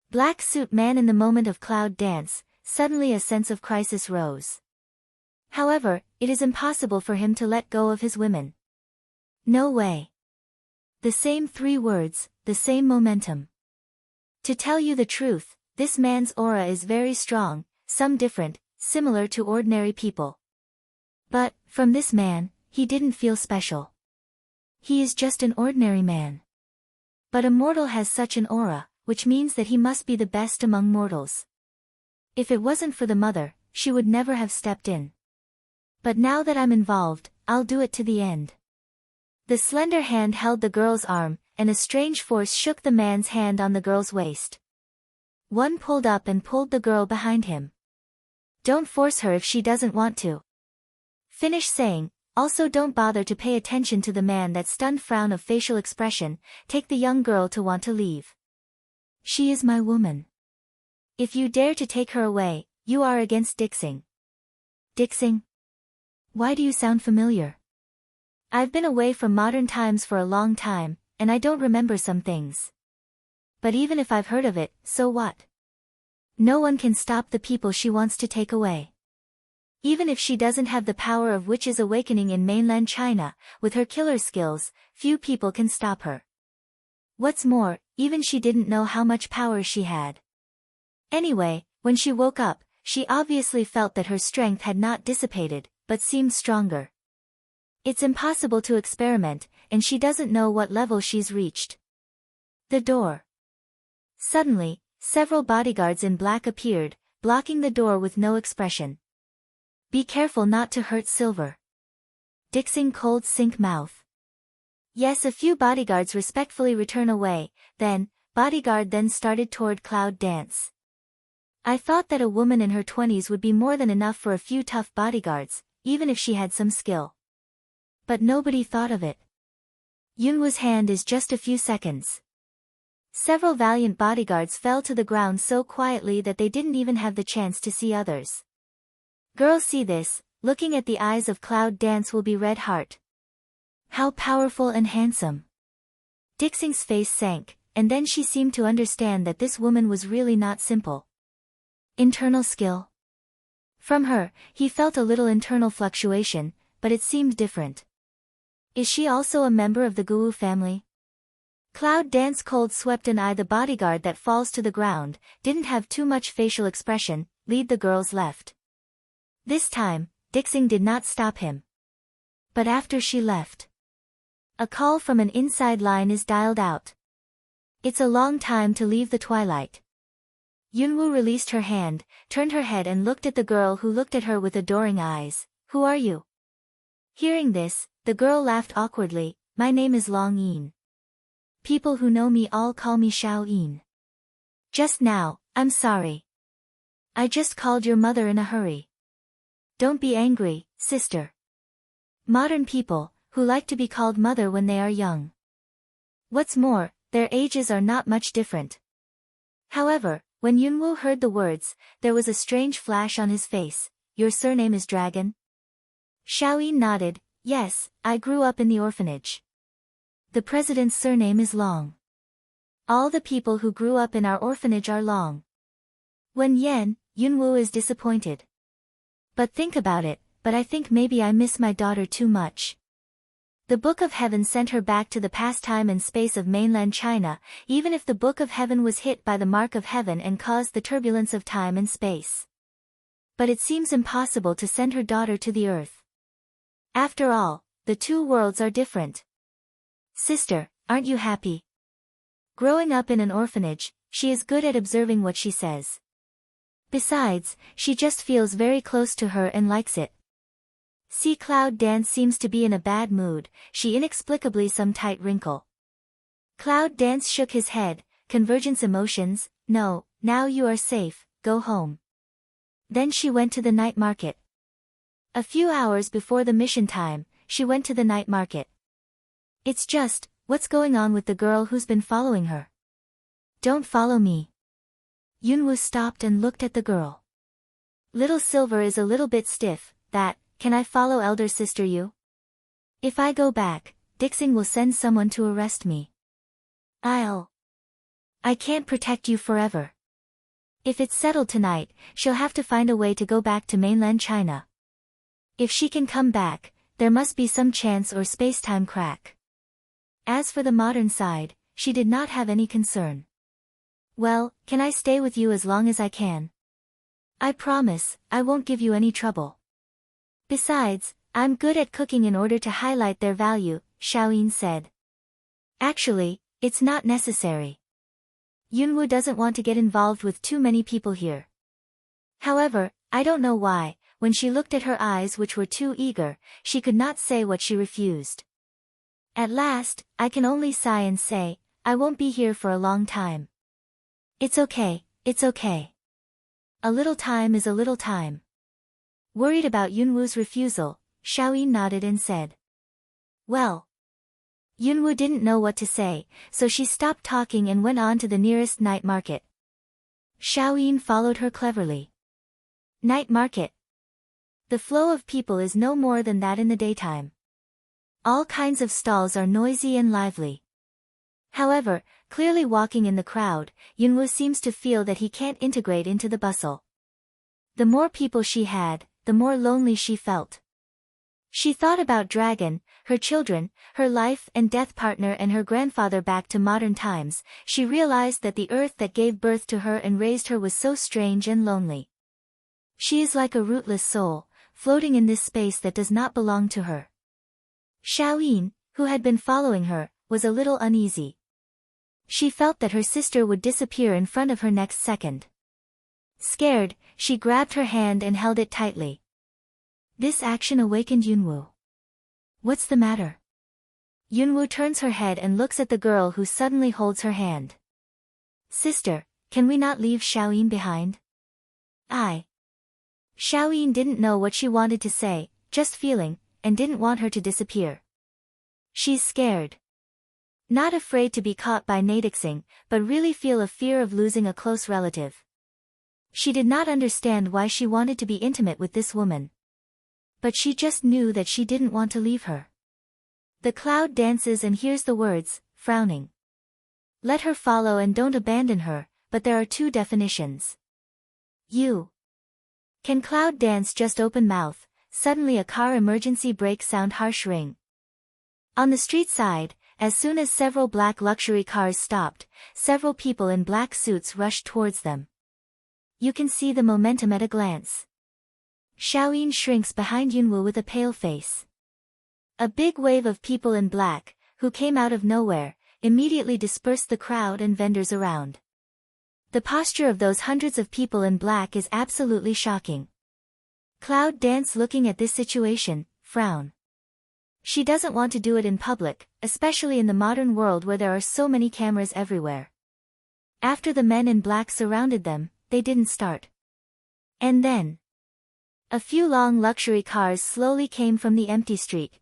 Black suit man. In the moment of Cloud Dance, suddenly a sense of crisis rose. However, it is impossible for him to let go of his women. No way. The same 3 words, the same momentum. To tell you the truth, this man's aura is very strong, some different, similar to ordinary people. But, from this man, he didn't feel special. He is just an ordinary man. But a mortal has such an aura, which means that he must be the best among mortals. If it wasn't for the mother, she would never have stepped in. But now that I'm involved, I'll do it to the end. The slender hand held the girl's arm, and a strange force shook the man's hand on the girl's waist. One pulled up and pulled the girl behind him. Don't force her if she doesn't want to. Finish saying, also don't bother to pay attention to the man. That stunned frown of facial expression, take the young girl to want to leave. She is my woman. If you dare to take her away, you are against Dixing. Dixing? Why do you sound familiar? I've been away from modern times for a long time, and I don't remember some things. But even if I've heard of it, so what? No one can stop the people she wants to take away. Even if she doesn't have the power of witches awakening in mainland China, with her killer skills, few people can stop her. What's more, even she didn't know how much power she had. Anyway, when she woke up, she obviously felt that her strength had not dissipated, but seemed stronger. It's impossible to experiment, and she doesn't know what level she's reached. The door. Suddenly, several bodyguards in black appeared, blocking the door with no expression. Be careful not to hurt Silver. Dixing cold sink mouth. Yes, a few bodyguards respectfully return away, bodyguard then started toward Cloud Dance. I thought that a woman in her 20s would be more than enough for a few tough bodyguards, even if she had some skill. But nobody thought of it. Yunwu's hand is just a few seconds. Several valiant bodyguards fell to the ground so quietly that they didn't even have the chance to see others. Girls see this, looking at the eyes of Cloud Dance will be red heart. How powerful and handsome. Dixing's face sank, and then she seemed to understand that this woman was really not simple. Internal skill. From her, he felt a little internal fluctuation, but it seemed different. Is she also a member of the Guwu family? Cloud Dance cold swept an eye. The bodyguard that falls to the ground, didn't have too much facial expression, lead the girls left. This time, Dixing did not stop him. But after she left, a call from an inside line is dialed out. It's a long time to leave the twilight. Yunwu released her hand, turned her head and looked at the girl, who looked at her with adoring eyes. Who are you? Hearing this, the girl laughed awkwardly. My name is Long Yin. People who know me all call me Xiao Yin. Just now, I'm sorry. I just called your mother in a hurry. Don't be angry, sister. Modern people, who like to be called mother when they are young. What's more, their ages are not much different. However, when Yunwu heard the words, there was a strange flash on his face. Your surname is Dragon? Xiaoyi nodded. Yes, I grew up in the orphanage. The president's surname is Long. All the people who grew up in our orphanage are Long. When Yunwu is disappointed. But think about it, but I think maybe I miss my daughter too much. The Book of Heaven sent her back to the past time and space of mainland China, even if the Book of Heaven was hit by the mark of heaven and caused the turbulence of time and space. But it seems impossible to send her daughter to the earth. After all, the two worlds are different. Sister, aren't you happy? Growing up in an orphanage, she is good at observing what she says. Besides, she just feels very close to her and likes it. See, Cloud Dance seems to be in a bad mood, she inexplicably some tight wrinkle. Cloud Dance shook his head, convergence emotions, no, now you are safe, go home. Then she went to the night market. A few hours before the mission time, she went to the night market. It's just, what's going on with the girl who's been following her? Don't follow me. Yunwoo stopped and looked at the girl. Little Silver is a little bit stiff, can I follow elder sister Yu? If I go back, Dixing will send someone to arrest me. I can't protect you forever. If it's settled tonight, she'll have to find a way to go back to mainland China. If she can come back, there must be some chance or space-time crack. As for the modern side, she did not have any concern. Well, can I stay with you as long as I can? I promise, I won't give you any trouble. Besides, I'm good at cooking in order to highlight their value, Xiaoyin said. Actually, it's not necessary. Yunwoo doesn't want to get involved with too many people here. However, I don't know why, when she looked at her eyes which were too eager, she could not say what she refused. At last, I can only sigh and say, I won't be here for a long time. It's okay, it's okay. A little time is a little time. Worried about Yunwoo's refusal, Xiaoyin nodded and said. Well. Yunwoo didn't know what to say, so she stopped talking and went on to the nearest night market. Xiaoyin followed her cleverly. Night market. The flow of people is no more than that in the daytime. All kinds of stalls are noisy and lively. However, clearly walking in the crowd, Yunwoo seems to feel that he can't integrate into the bustle. The more people she had, the more lonely she felt. She thought about Dragon, her children, her life and death partner and her grandfather back to modern times. She realized that the earth that gave birth to her and raised her was so strange and lonely. She is like a rootless soul, floating in this space that does not belong to her. Xiaoyin, who had been following her, was a little uneasy. She felt that her sister would disappear in front of her next second. Scared, she grabbed her hand and held it tightly. This action awakened Yunwoo. What's the matter? Yunwoo turns her head and looks at the girl who suddenly holds her hand. Sister, can we not leave Xiaoyin behind? Xiaoyin didn't know what she wanted to say, just feeling, and didn't want her to disappear. She's scared. Not afraid to be caught by Nadixing, but really feel a fear of losing a close relative. She did not understand why she wanted to be intimate with this woman. But she just knew that she didn't want to leave her. The cloud dances and hears the words, frowning. Let her follow and don't abandon her, but there are two definitions. Can cloud dance just open mouth? Suddenly a car emergency brake sound harsh ring. On the street side, as soon as several black luxury cars stopped, several people in black suits rushed towards them. You can see the momentum at a glance. Xiaoyin shrinks behind Yunwoo with a pale face. A big wave of people in black, who came out of nowhere, immediately dispersed the crowd and vendors around. The posture of those hundreds of people in black is absolutely shocking. Cloud Dance, looking at this situation, frown. She doesn't want to do it in public, especially in the modern world where there are so many cameras everywhere. After the men in black surrounded them, they didn't start. And then a few long luxury cars slowly came from the empty street.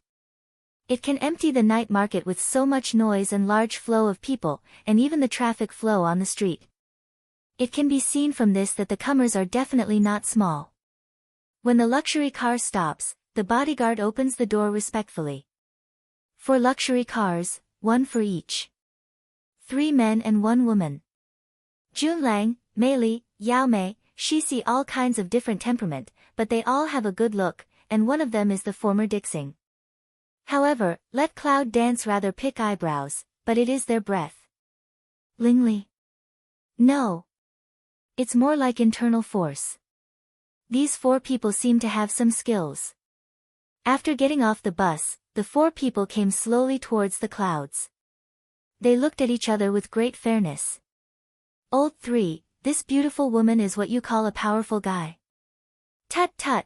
It can empty the night market with so much noise and large flow of people, and even the traffic flow on the street. It can be seen from this that the comers are definitely not small. When the luxury car stops, the bodyguard opens the door respectfully. 4 luxury cars, 1 for each. 3 men and 1 woman. Junlang, Meili, Yaomei, she see all kinds of different temperament, but they all have a good look, and one of them is the former Dixing. However, let Cloud Dance rather pick eyebrows, but it is their breath. Lingli. No. It's more like internal force. These 4 people seem to have some skills. After getting off the bus, the 4 people came slowly towards the clouds. They looked at each other with great fairness. Old 3, this beautiful woman is what you call a powerful guy. Tut tut,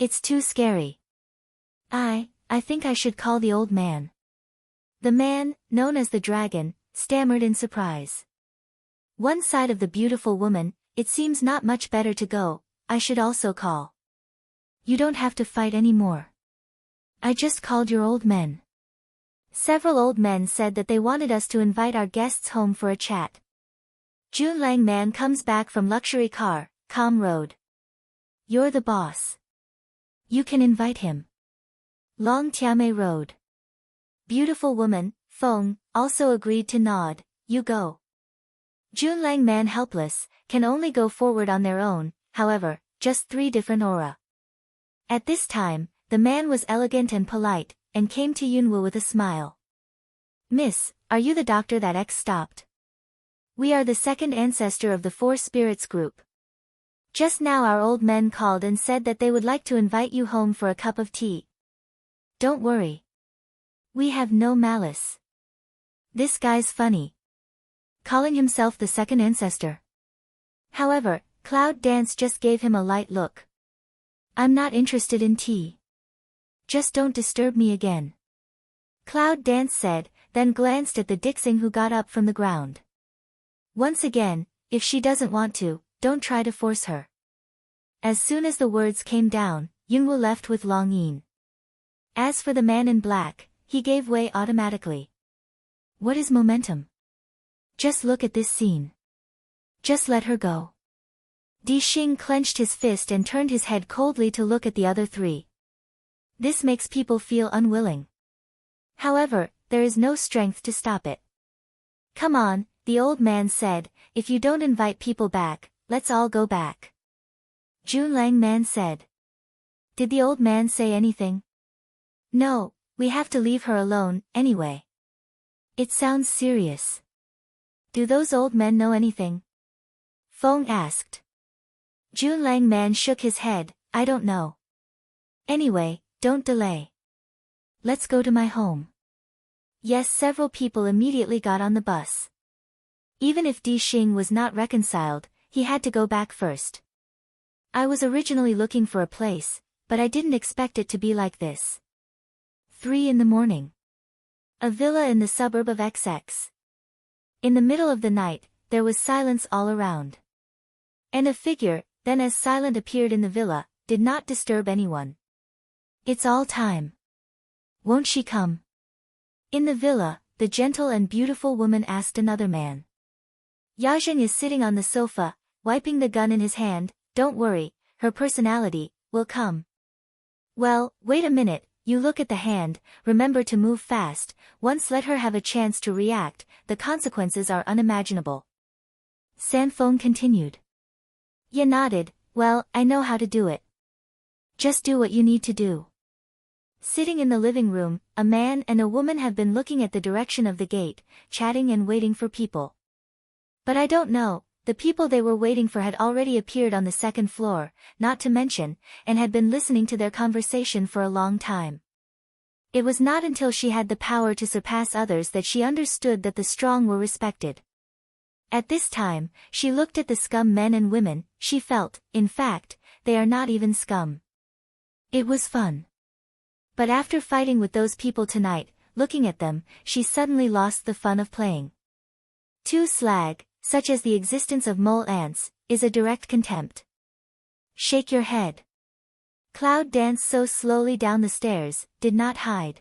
It's too scary. I think I should call the old man. The man, known as the dragon, stammered in surprise. One side of the beautiful woman, it seems not much better to go, I should also call. You don't have to fight anymore. I just called your old men. Several old men said that they wanted us to invite our guests home for a chat. Junlang man comes back from luxury car, calm road. You're the boss. You can invite him. Long Tiame road. Beautiful woman, Feng, also agreed to nod, you go. Junlang man helpless, can only go forward on their own, however, just 3 different aura. At this time, the man was elegant and polite, and came to Yunwu with a smile. Miss, are you the doctor that X stopped? We are the second ancestor of the 4 spirits group. Just now our old men called and said that they would like to invite you home for a cup of tea. Don't worry. We have no malice. This guy's funny. Calling himself the second ancestor. However, Cloud Dance just gave him a light look. I'm not interested in tea. Just don't disturb me again. Cloud Dance said, then glanced at the Dixing who got up from the ground. Once again, if she doesn't want to, don't try to force her. As soon as the words came down, Yunwu left with Long Yin. As for the man in black, he gave way automatically. What is momentum? Just look at this scene. Just let her go. Di Xing clenched his fist and turned his head coldly to look at the other 3. This makes people feel unwilling. However, there is no strength to stop it. Come on, the old man said, if you don't invite people back, let's all go back. Junlang man said. Did the old man say anything? No, we have to leave her alone, anyway. It sounds serious. Do those old men know anything? Feng asked. Junlang man shook his head, I don't know. Anyway, don't delay. Let's go to my home. Yes, several people immediately got on the bus. Even if Di Xing was not reconciled, he had to go back first. I was originally looking for a place, but I didn't expect it to be like this. 3 in the morning. A villa in the suburb of XX. In the middle of the night, there was silence all around. And a figure, then as silent appeared in the villa, did not disturb anyone. It's all time. Won't she come? In the villa, the gentle and beautiful woman asked another man. Yajing is sitting on the sofa, wiping the gun in his hand, don't worry, her personality will come. Well, wait a minute, you look at the hand, remember to move fast, once let her have a chance to react, the consequences are unimaginable. Sanfeng continued. Ye nodded, well, I know how to do it. Just do what you need to do. Sitting in the living room, a man and a woman have been looking at the direction of the gate, chatting and waiting for people. But I don't know, the people they were waiting for had already appeared on the 2nd floor, not to mention, and had been listening to their conversation for a long time. It was not until she had the power to surpass others that she understood that the strong were respected. At this time, she looked at the scum men and women, she felt, in fact, they are not even scum. It was fun. But after fighting with those people tonight, looking at them, she suddenly lost the fun of playing. Too slag, such as the existence of mole ants, is a direct contempt. Shake your head. Cloud danced so slowly down the stairs, did not hide.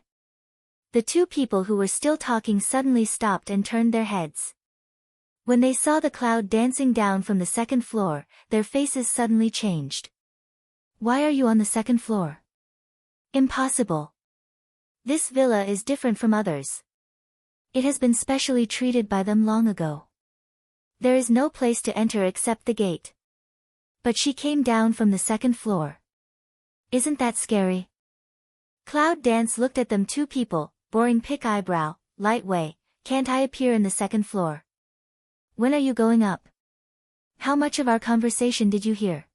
The 2 people who were still talking suddenly stopped and turned their heads. When they saw the cloud dancing down from the 2nd floor, their faces suddenly changed. Why are you on the 2nd floor? Impossible. This villa is different from others. It has been specially treated by them long ago. There is no place to enter except the gate. But she came down from the 2nd floor. Isn't that scary? Cloud Dance looked at them 2 people, boring pick eyebrow, light way, can't I appear in the 2nd floor? When are you going up? How much of our conversation did you hear?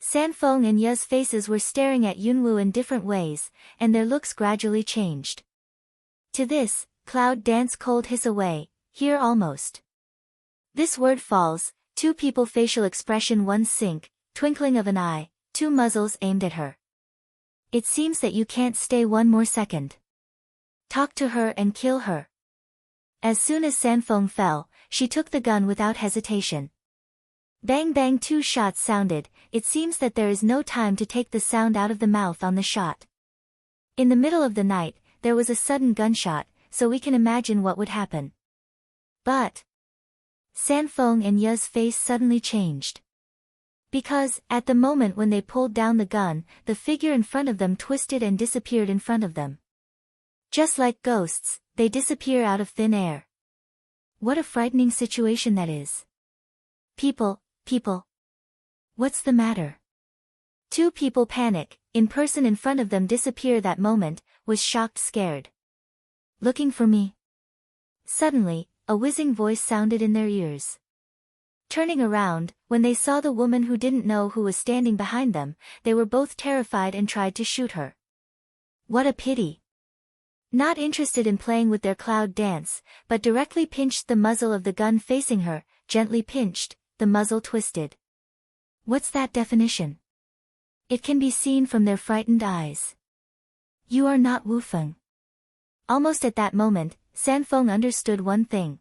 Sanfeng and Ye's faces were staring at Yunwu in different ways, and their looks gradually changed. To this, Cloud Dance cold hiss away, here almost. This word falls, 2 people facial expression 1 sink, twinkling of an eye, 2 muzzles aimed at her. It seems that you can't stay one more second. Talk to her and kill her. As soon as Sanfeng fell, she took the gun without hesitation. Bang bang, 2 shots sounded. It seems that there is no time to take the sound out of the mouth on the shot. In the middle of the night, there was a sudden gunshot, so we can imagine what would happen. But Sanfeng and Ye's face suddenly changed. Because, at the moment when they pulled down the gun, the figure in front of them twisted and disappeared in front of them. Just like ghosts, they disappear out of thin air. What a frightening situation that is. People. What's the matter? 2 people panic, in person in front of them disappear that moment, was shocked, scared. Looking for me? Suddenly, a whizzing voice sounded in their ears. Turning around, when they saw the woman who didn't know who was standing behind them, they were both terrified and tried to shoot her. What a pity. Not interested in playing with their cloud dance, but directly pinched the muzzle of the gun facing her, gently pinched, the muzzle twisted. What's that definition? It can be seen from their frightened eyes. You are not Wu Feng. Almost at that moment, Sanfeng understood one thing.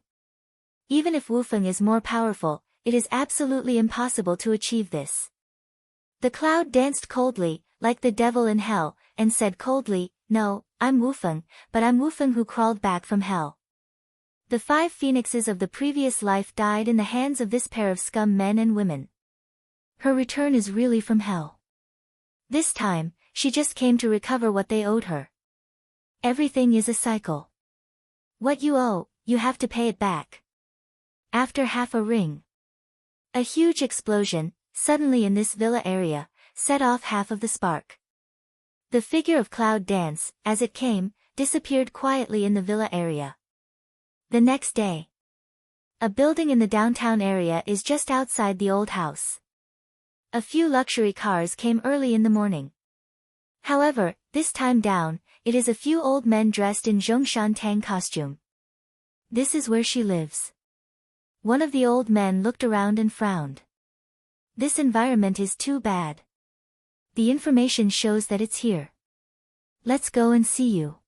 Even if Wu Feng is more powerful, it is absolutely impossible to achieve this. The cloud danced coldly, like the devil in hell, and said coldly, "No, I'm Wu Feng, but I'm Wu Feng who crawled back from hell." The 5 phoenixes of the previous life died in the hands of this pair of scum men and women. Her return is really from hell. This time, she just came to recover what they owed her. Everything is a cycle. What you owe, you have to pay it back. After half a ring. A huge explosion, suddenly in this villa area, set off half of the spark. The figure of Cloud Dance, as it came, disappeared quietly in the villa area. The next day. A building in the downtown area is just outside the old house. A few luxury cars came early in the morning. However, this time down, it is a few old men dressed in Zhongshan Tang costume. This is where she lives. One of the old men looked around and frowned. This environment is too bad. The information shows that it's here. Let's go and see you,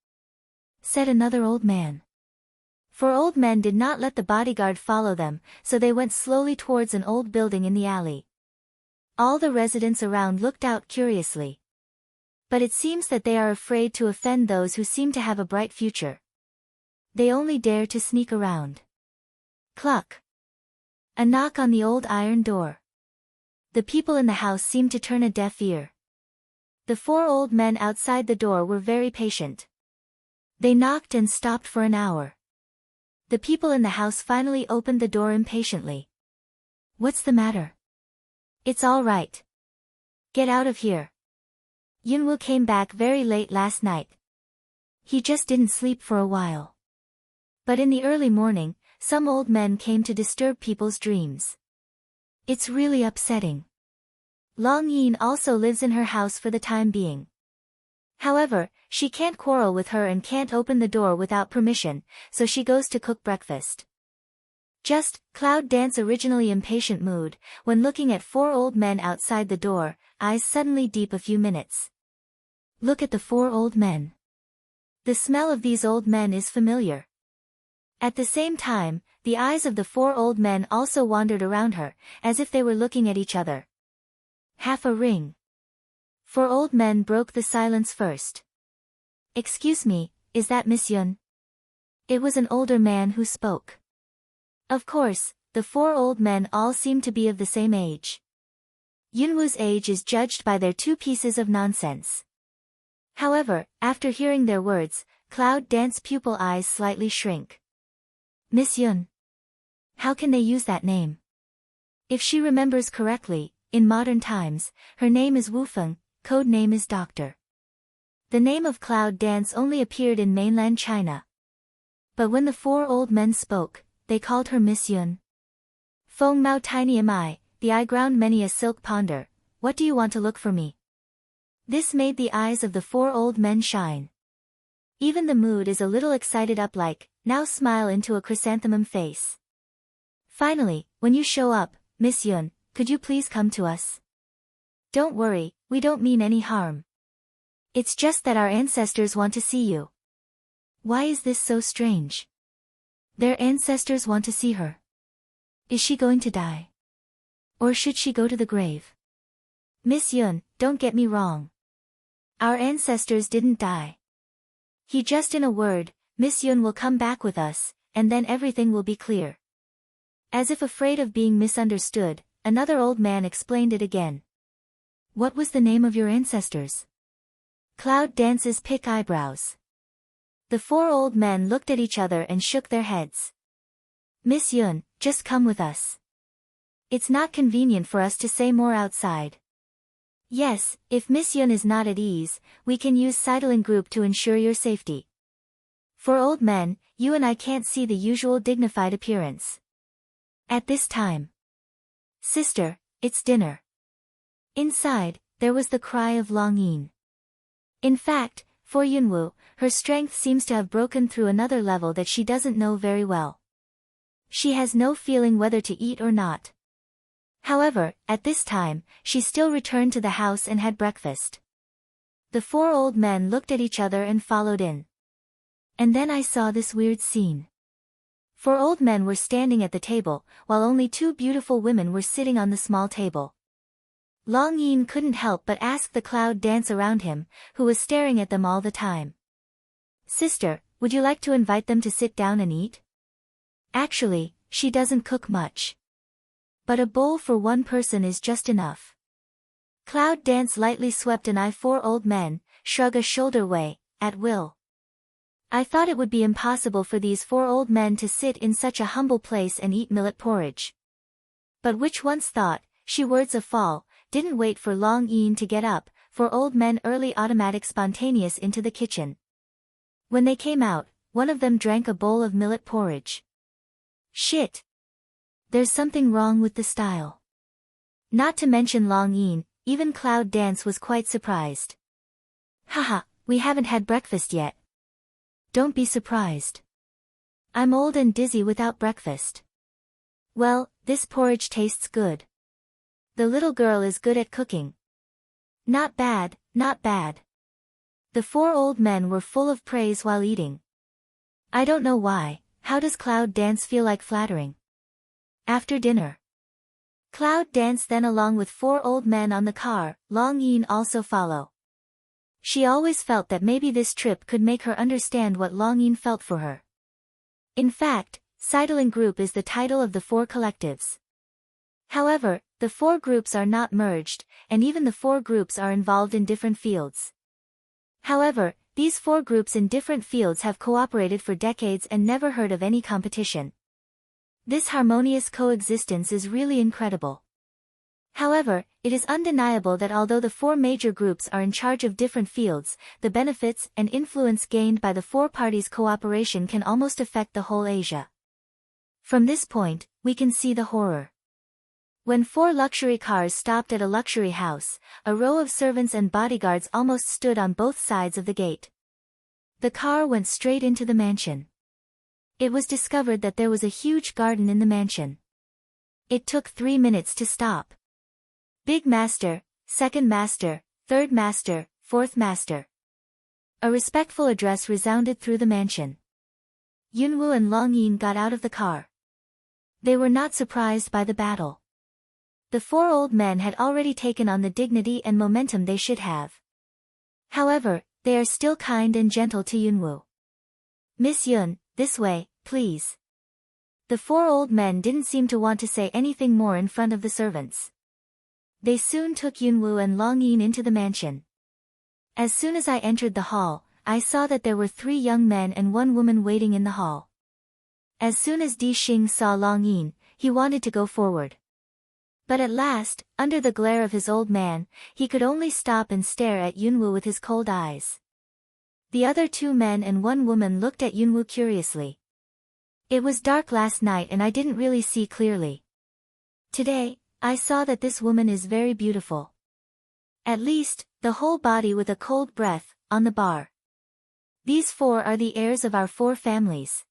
said another old man. 4 old men did not let the bodyguard follow them, so they went slowly towards an old building in the alley. All the residents around looked out curiously. But it seems that they are afraid to offend those who seem to have a bright future. They only dare to sneak around. Cluck. A knock on the old iron door. The people in the house seemed to turn a deaf ear. The 4 old men outside the door were very patient. They knocked and stopped for an hour. The people in the house finally opened the door impatiently. What's the matter? It's all right. Get out of here. Yunwu came back very late last night. He just didn't sleep for a while. But in the early morning, some old men came to disturb people's dreams. It's really upsetting. Long Yin also lives in her house for the time being. However, she can't quarrel with her and can't open the door without permission, so she goes to cook breakfast. Just, Cloud Dance originally impatient mood, when looking at 4 old men outside the door, eyes suddenly deep a few minutes. Look at the 4 old men. The smell of these old men is familiar. At the same time, the eyes of the 4 old men also wandered around her, as if they were looking at each other. Half a ring. 4 old men broke the silence first. Excuse me, is that Miss Yun? It was an older man who spoke. Of course, the 4 old men all seemed to be of the same age. Yunwu's age is judged by their 2 pieces of nonsense. However, after hearing their words, Cloud Dance pupil eyes slightly shrink. Miss Yun. How can they use that name? If she remembers correctly, in modern times, her name is Wu Feng, code name is Doctor. The name of Cloud Dance only appeared in mainland China. But when the 4 old men spoke, they called her Miss Yun. Feng Mao tiny am I, the eye ground many a silk ponder, what do you want to look for me? This made the eyes of the 4 old men shine. Even the mood is a little excited up like, now smile into a chrysanthemum face. Finally, when you show up, Miss Yun, could you please come to us? Don't worry, we don't mean any harm. It's just that our ancestors want to see you. Why is this so strange? Their ancestors want to see her. Is she going to die? Or should she go to the grave? Miss Yun, don't get me wrong. Our ancestors didn't die. He just in a word, Miss Yun will come back with us, and then everything will be clear. As if afraid of being misunderstood, another old man explained it again. What was the name of your ancestors? Cloud Dance's pick eyebrows. The four old men looked at each other and shook their heads. Miss Yun, just come with us. It's not convenient for us to say more outside. Yes, if Miss Yun is not at ease, we can use sidling group to ensure your safety. For old men, you and I can't see the usual dignified appearance. At this time. Sister, it's dinner. Inside, there was the cry of longing. In fact, for Yunwoo, her strength seems to have broken through another level that she doesn't know very well. She has no feeling whether to eat or not. However, at this time, she still returned to the house and had breakfast. The four old men looked at each other and followed in. And then I saw this weird scene. Four old men were standing at the table, while only two beautiful women were sitting on the small table. Long Yin couldn't help but ask the cloud dance around him, who was staring at them all the time. Sister, would you like to invite them to sit down and eat? Actually, she doesn't cook much. But a bowl for one person is just enough. Cloud Dance lightly swept an eye four old men, shrug a shoulder way, at will. I thought it would be impossible for these four old men to sit in such a humble place and eat millet porridge. But which once thought, she words of fall, didn't wait for Long Yin to get up, for old men early automatic spontaneous into the kitchen. When they came out, one of them drank a bowl of millet porridge. Shit! There's something wrong with the style. Not to mention Long Yin, even Cloud Dance was quite surprised. Haha, we haven't had breakfast yet. Don't be surprised. I'm old and dizzy without breakfast. Well, this porridge tastes good. The little girl is good at cooking. Not bad, not bad. The four old men were full of praise while eating. I don't know why, how does Cloud Dance feel like flattering? After dinner. Cloud Dance then along with four old men on the car, Long Yin also follow. She always felt that maybe this trip could make her understand what Long Yin felt for her. In fact, Sidling Group is the title of the four collectives. However, the four groups are not merged, and even the four groups are involved in different fields. However, these four groups in different fields have cooperated for decades and never heard of any competition. This harmonious coexistence is really incredible. However, it is undeniable that although the four major groups are in charge of different fields, the benefits and influence gained by the four parties' cooperation can almost affect the whole Asia. From this point, we can see the horror. When four luxury cars stopped at a luxury house, a row of servants and bodyguards almost stood on both sides of the gate. The car went straight into the mansion. It was discovered that there was a huge garden in the mansion. It took 3 minutes to stop. Big Master, Second Master, Third Master, Fourth Master. A respectful address resounded through the mansion. Yunwoo and Long Yin got out of the car. They were not surprised by the battle. The four old men had already taken on the dignity and momentum they should have. However, they are still kind and gentle to Yunwoo. Miss Yun, this way, please. The four old men didn't seem to want to say anything more in front of the servants. They soon took Yunwoo and Long Yin into the mansion. As soon as I entered the hall, I saw that there were 3 young men and 1 woman waiting in the hall. As soon as Di Xing saw Long Yin, he wanted to go forward. But at last, under the glare of his old man, he could only stop and stare at Yunwoo with his cold eyes. The other 2 men and 1 woman looked at Yunwoo curiously. It was dark last night and I didn't really see clearly. Today, I saw that this woman is very beautiful. At least, the whole body with a cold breath, on the bar. These 4 are the heirs of our 4 families.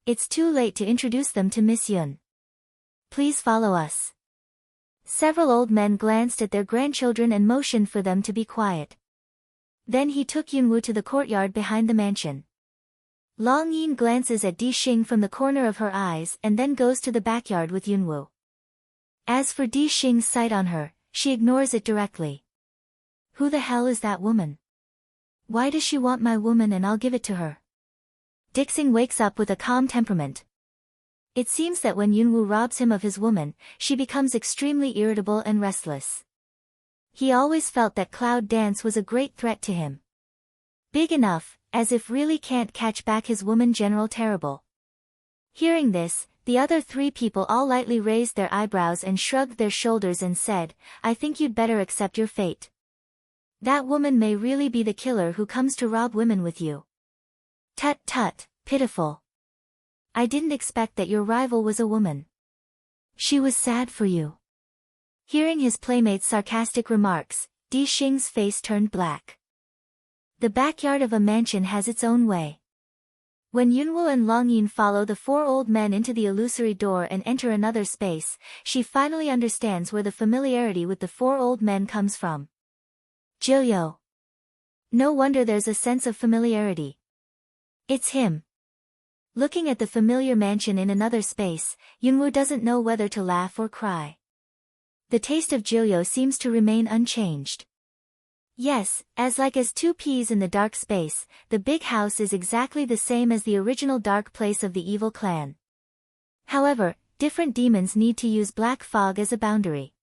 It's too late to introduce them to Miss Yun. Please follow us. Several old men glanced at their grandchildren and motioned for them to be quiet. Then he took Yunwu to the courtyard behind the mansion. Long Yin glances at Di Xing from the corner of her eyes and then goes to the backyard with Yunwu. As for Di Xing's sight on her, she ignores it directly. Who the hell is that woman? Why does she want my woman and I'll give it to her? Di Xing wakes up with a calm temperament. It seems that when Yunwu robs him of his woman, she becomes extremely irritable and restless. He always felt that Cloud Dance was a great threat to him. Big enough, as if really can't catch back his woman General Terrible. Hearing this, the other three people all lightly raised their eyebrows and shrugged their shoulders and said, I think you'd better accept your fate. That woman may really be the killer who comes to rob women with you. Tut tut, pitiful. I didn't expect that your rival was a woman. She was sad for you. Hearing his playmate's sarcastic remarks, Di Xing's face turned black. The backyard of a mansion has its own way. When Yunwu and Long Yin follow the four old men into the illusory door and enter another space, she finally understands where the familiarity with the four old men comes from. Jilyo. No wonder there's a sense of familiarity. It's him. Looking at the familiar mansion in another space, Yunwu doesn't know whether to laugh or cry. The taste of Jilyo seems to remain unchanged. Yes, as like as two peas in the dark space, the big house is exactly the same as the original dark place of the evil clan. However, different demons need to use black fog as a boundary.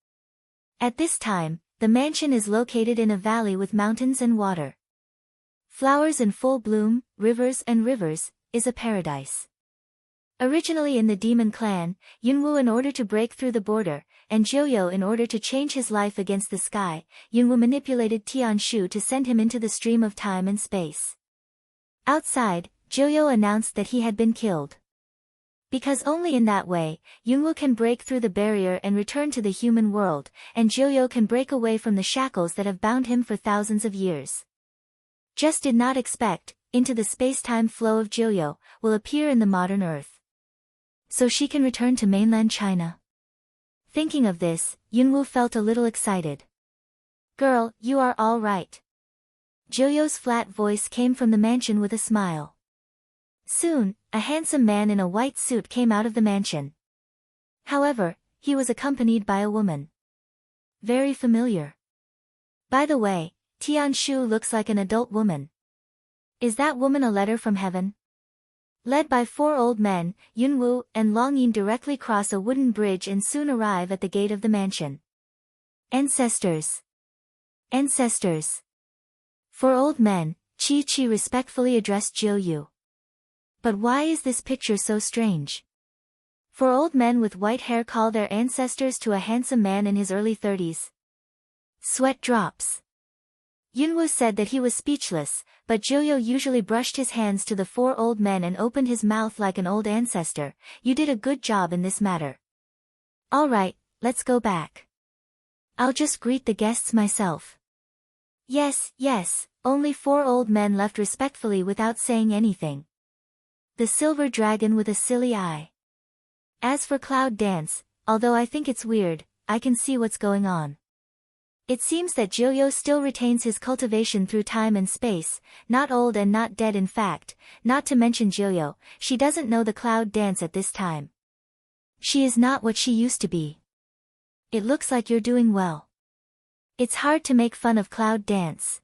At this time, the mansion is located in a valley with mountains and water. Flowers in full bloom, rivers, is a paradise. Originally in the demon clan, Yunwu in order to break through the border, and Jilyo in order to change his life against the sky, Yunwu manipulated Tianshu to send him into the stream of time and space. Outside, Jilyo announced that he had been killed. Because only in that way, Yunwu can break through the barrier and return to the human world, and Jilyo can break away from the shackles that have bound him for thousands of years. Just did not expect, into the space-time flow of Jilyo, will appear in the modern Earth. So she can return to mainland China. Thinking of this, Yunwu felt a little excited. Girl, you are all right. Jilyo's flat voice came from the mansion with a smile. Soon, a handsome man in a white suit came out of the mansion. However, he was accompanied by a woman. Very familiar. By the way, Tianshu looks like an adult woman. Is that woman a letter from heaven? Led by four old men, Yunwu and Long Yin directly cross a wooden bridge and soon arrive at the gate of the mansion. Ancestors. Ancestors. Four old men, Chi respectfully addressed Jilyu. But why is this picture so strange? Four old men with white hair call their ancestors to a handsome man in his early 30s. Sweat drops. Yunwu said that he was speechless, but Jilyo usually brushed his hands to the four old men and opened his mouth like an old ancestor. You did a good job in this matter. All right, let's go back. I'll just greet the guests myself. Yes, only four old men left respectfully without saying anything. The silver dragon with a silly eye. As for Cloud Dance, although I think it's weird, I can see what's going on. It seems that Jilyo still retains his cultivation through time and space, not old and not dead in fact, not to mention Jilyo, she doesn't know the Cloud Dance at this time. She is not what she used to be. It looks like you're doing well. It's hard to make fun of Cloud Dance.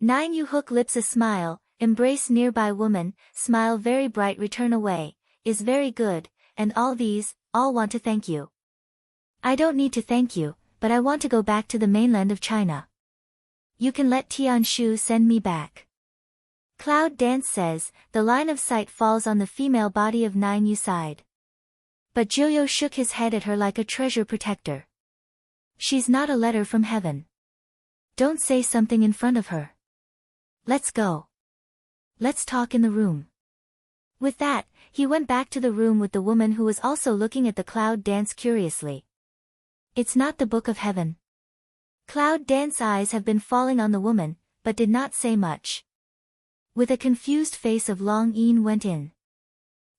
Nine you hook lips a smile, embrace nearby woman, smile very bright return away, is very good, and all want to thank you. I don't need to thank you, but I want to go back to the mainland of China. You can let Tianshu send me back. Cloud Dance says, the line of sight falls on the female body of Nine Yu side. But Jilyo shook his head at her like a treasure protector. She's not a letter from heaven. Don't say something in front of her. Let's go. Let's talk in the room. With that, he went back to the room with the woman who was also looking at the Cloud Dance curiously. It's not the Book of Heaven. Cloud Dance's eyes have been falling on the woman, but did not say much. With a confused face of Long Yin went in.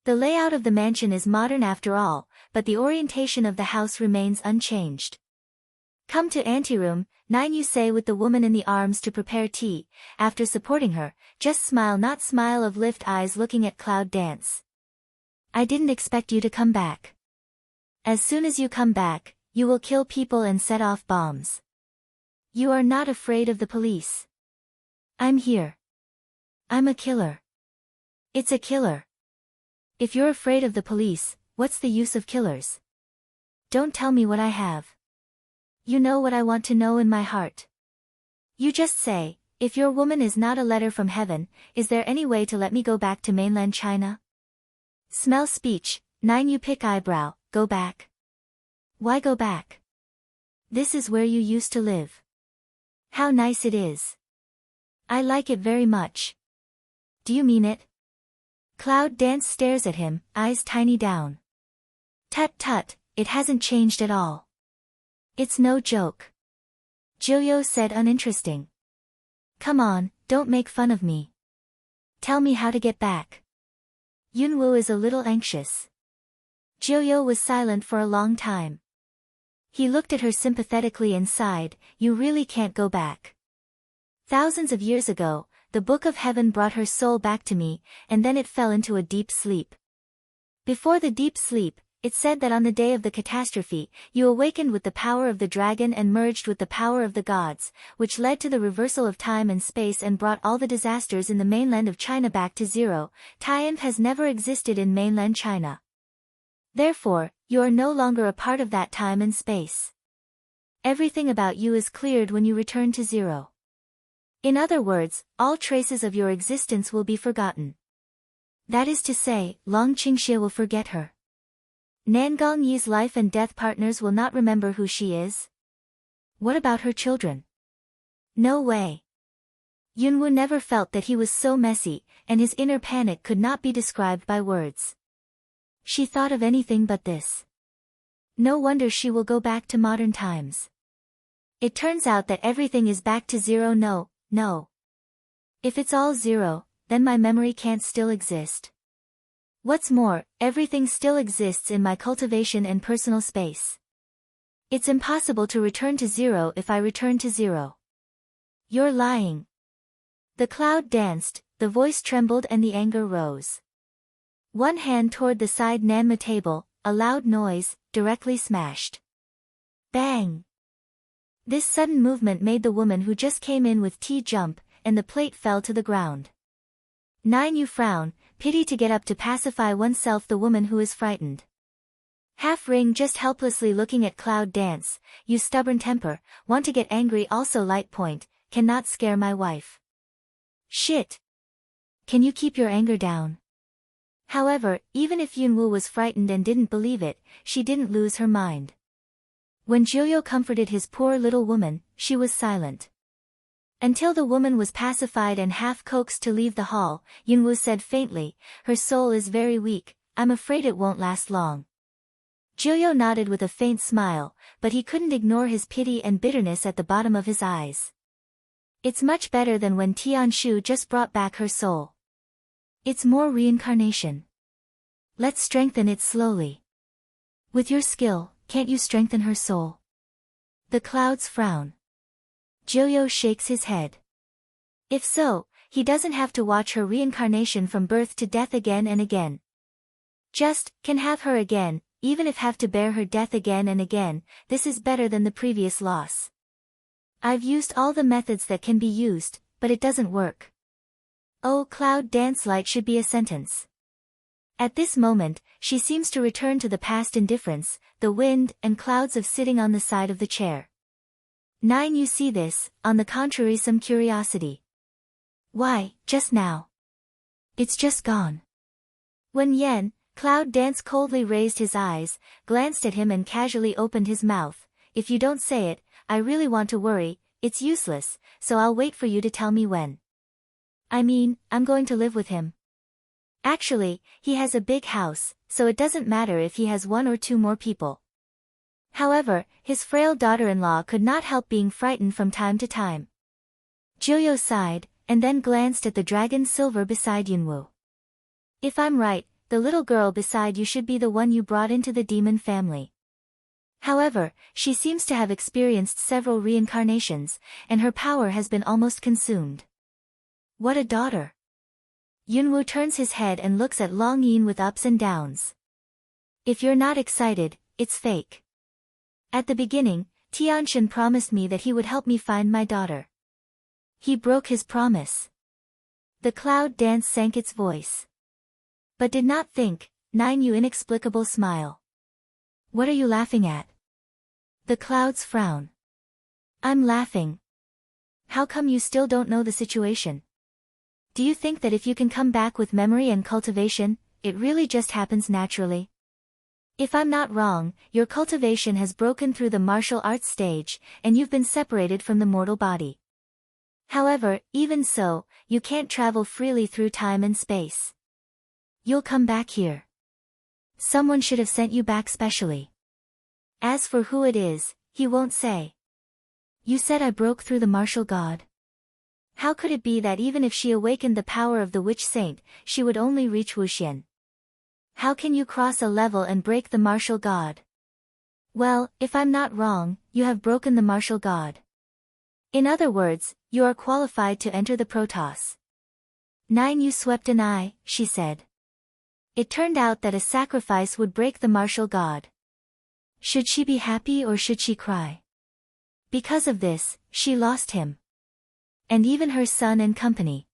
The layout of the mansion is modern after all, but the orientation of the house remains unchanged. Come to anteroom, 9 you say with the woman in the arms to prepare tea, after supporting her, just smile not smile of lift eyes looking at Cloud dance. I didn't expect you to come back. As soon as you come back, you will kill people and set off bombs. You are not afraid of the police. I'm here. I'm a killer. It's a killer. If you're afraid of the police, what's the use of killers? Don't tell me what I have. You know what I want to know in my heart. You just say, if your woman is not a letter from heaven, is there any way to let me go back to mainland China? Smell speech, 9 you pick eyebrow, go back. Why go back? This is where you used to live. How nice it is. I like it very much. Do you mean it? Cloud dance stares at him, eyes tiny down. Tut tut, it hasn't changed at all. It's no joke. Jiuyo said uninteresting. Come on, don't make fun of me. Tell me how to get back. Yunwoo is a little anxious. Jiuyo was silent for a long time. He looked at her sympathetically and sighed, you really can't go back. Thousands of years ago, the Book of Heaven brought her soul back to me, and then it fell into a deep sleep. Before the deep sleep, it said that on the day of the catastrophe, you awakened with the power of the dragon and merged with the power of the gods, which led to the reversal of time and space and brought all the disasters in the mainland of China back to zero. Triumph has never existed in mainland China. Therefore, you are no longer a part of that time and space. Everything about you is cleared when you return to zero. In other words, all traces of your existence will be forgotten. That is to say, Long Qingxie will forget her. Nangong Yi's life and death partners will not remember who she is. What about her children? No way. Yunwoo never felt that he was so messy, and his inner panic could not be described by words. She thought of anything but this. No wonder she will go back to modern times. It turns out that everything is back to zero. No. If it's all zero, then my memory can't still exist. What's more, everything still exists in my cultivation and personal space. It's impossible to return to zero if I return to zero. You're lying. The cloud danced, the voice trembled and the anger rose. One hand toward the side Nanma table, a loud noise, directly smashed. Bang! This sudden movement made the woman who just came in with tea jump, and the plate fell to the ground. 9 you frown, pity to get up to pacify oneself the woman who is frightened. Half ring just helplessly looking at Cloud dance, you stubborn temper, want to get angry also light point, cannot scare my wife. Shit! Can you keep your anger down? However, even if Yunwoo was frightened and didn't believe it, she didn't lose her mind. When Jiuyo comforted his poor little woman, she was silent. Until the woman was pacified and half coaxed to leave the hall, Yunwoo said faintly, her soul is very weak, I'm afraid it won't last long. Jiuyo nodded with a faint smile, but he couldn't ignore his pity and bitterness at the bottom of his eyes. It's much better than when Tianshu just brought back her soul. It's more reincarnation. Let's strengthen it slowly. With your skill, can't you strengthen her soul? The clouds frown. Jiuyo shakes his head. If so, he doesn't have to watch her reincarnation from birth to death again and again. Just, can have her again, even if have to bear her death again and again, this is better than the previous loss. I've used all the methods that can be used, but it doesn't work. Oh, Cloud dance light should be a sentence. At this moment, she seems to return to the past indifference, the wind and clouds of sitting on the side of the chair. 9 you see this, on the contrary some curiosity. Why, just now? It's just gone. When Yen, Cloud dance coldly raised his eyes, glanced at him and casually opened his mouth, if you don't say it, I really want to worry, it's useless, so I'll wait for you to tell me when. I mean, I'm going to live with him. Actually, he has a big house, so it doesn't matter if he has 1 or 2 more people. However, his frail daughter-in-law could not help being frightened from time to time. Jiuyo sighed, and then glanced at the dragon silver beside Yunwoo. If I'm right, the little girl beside you should be the one you brought into the demon family. However, she seems to have experienced several reincarnations, and her power has been almost consumed. What a daughter! Yunwoo turns his head and looks at Long Yin with ups and downs. If you're not excited, it's fake. At the beginning, Tianshan promised me that he would help me find my daughter. He broke his promise. The cloud dance sank its voice. But did not think, Nine you inexplicable smile. What are you laughing at? The clouds frown. I'm laughing. How come you still don't know the situation? Do you think that if you can come back with memory and cultivation, it really just happens naturally? If I'm not wrong, your cultivation has broken through the martial arts stage, and you've been separated from the mortal body. However, even so, you can't travel freely through time and space. You'll come back here. Someone should have sent you back specially. As for who it is, he won't say. You said I broke through the martial god. How could it be that even if she awakened the power of the witch saint, she would only reach Wuxian? How can you cross a level and break the martial god? Well, if I'm not wrong, you have broken the martial god. In other words, you are qualified to enter the Protoss. Nine you swept an eye, she said. It turned out that a sacrifice would break the martial god. Should she be happy or should she cry? Because of this, she lost him. And even her son and company.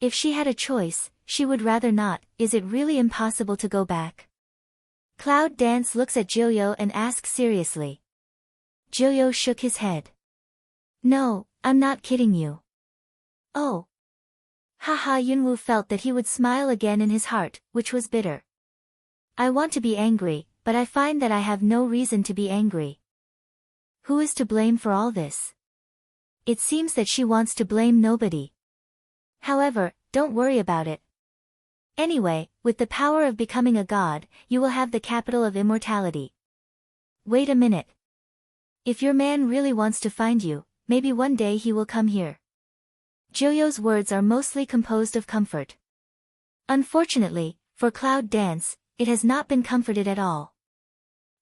If she had a choice, she would rather not. Is it really impossible to go back? Cloud Dance looks at Jilyo and asks seriously. Jilyo shook his head. No, I'm not kidding you. Oh. Haha. Yunwoo felt that he would smile again in his heart, which was bitter. I want to be angry, but I find that I have no reason to be angry. Who is to blame for all this? It seems that she wants to blame nobody. However, don't worry about it. Anyway, with the power of becoming a god, you will have the capital of immortality. Wait a minute. If your man really wants to find you, maybe one day he will come here. Jilyo's words are mostly composed of comfort. Unfortunately, for Cloud Dance, it has not been comforted at all.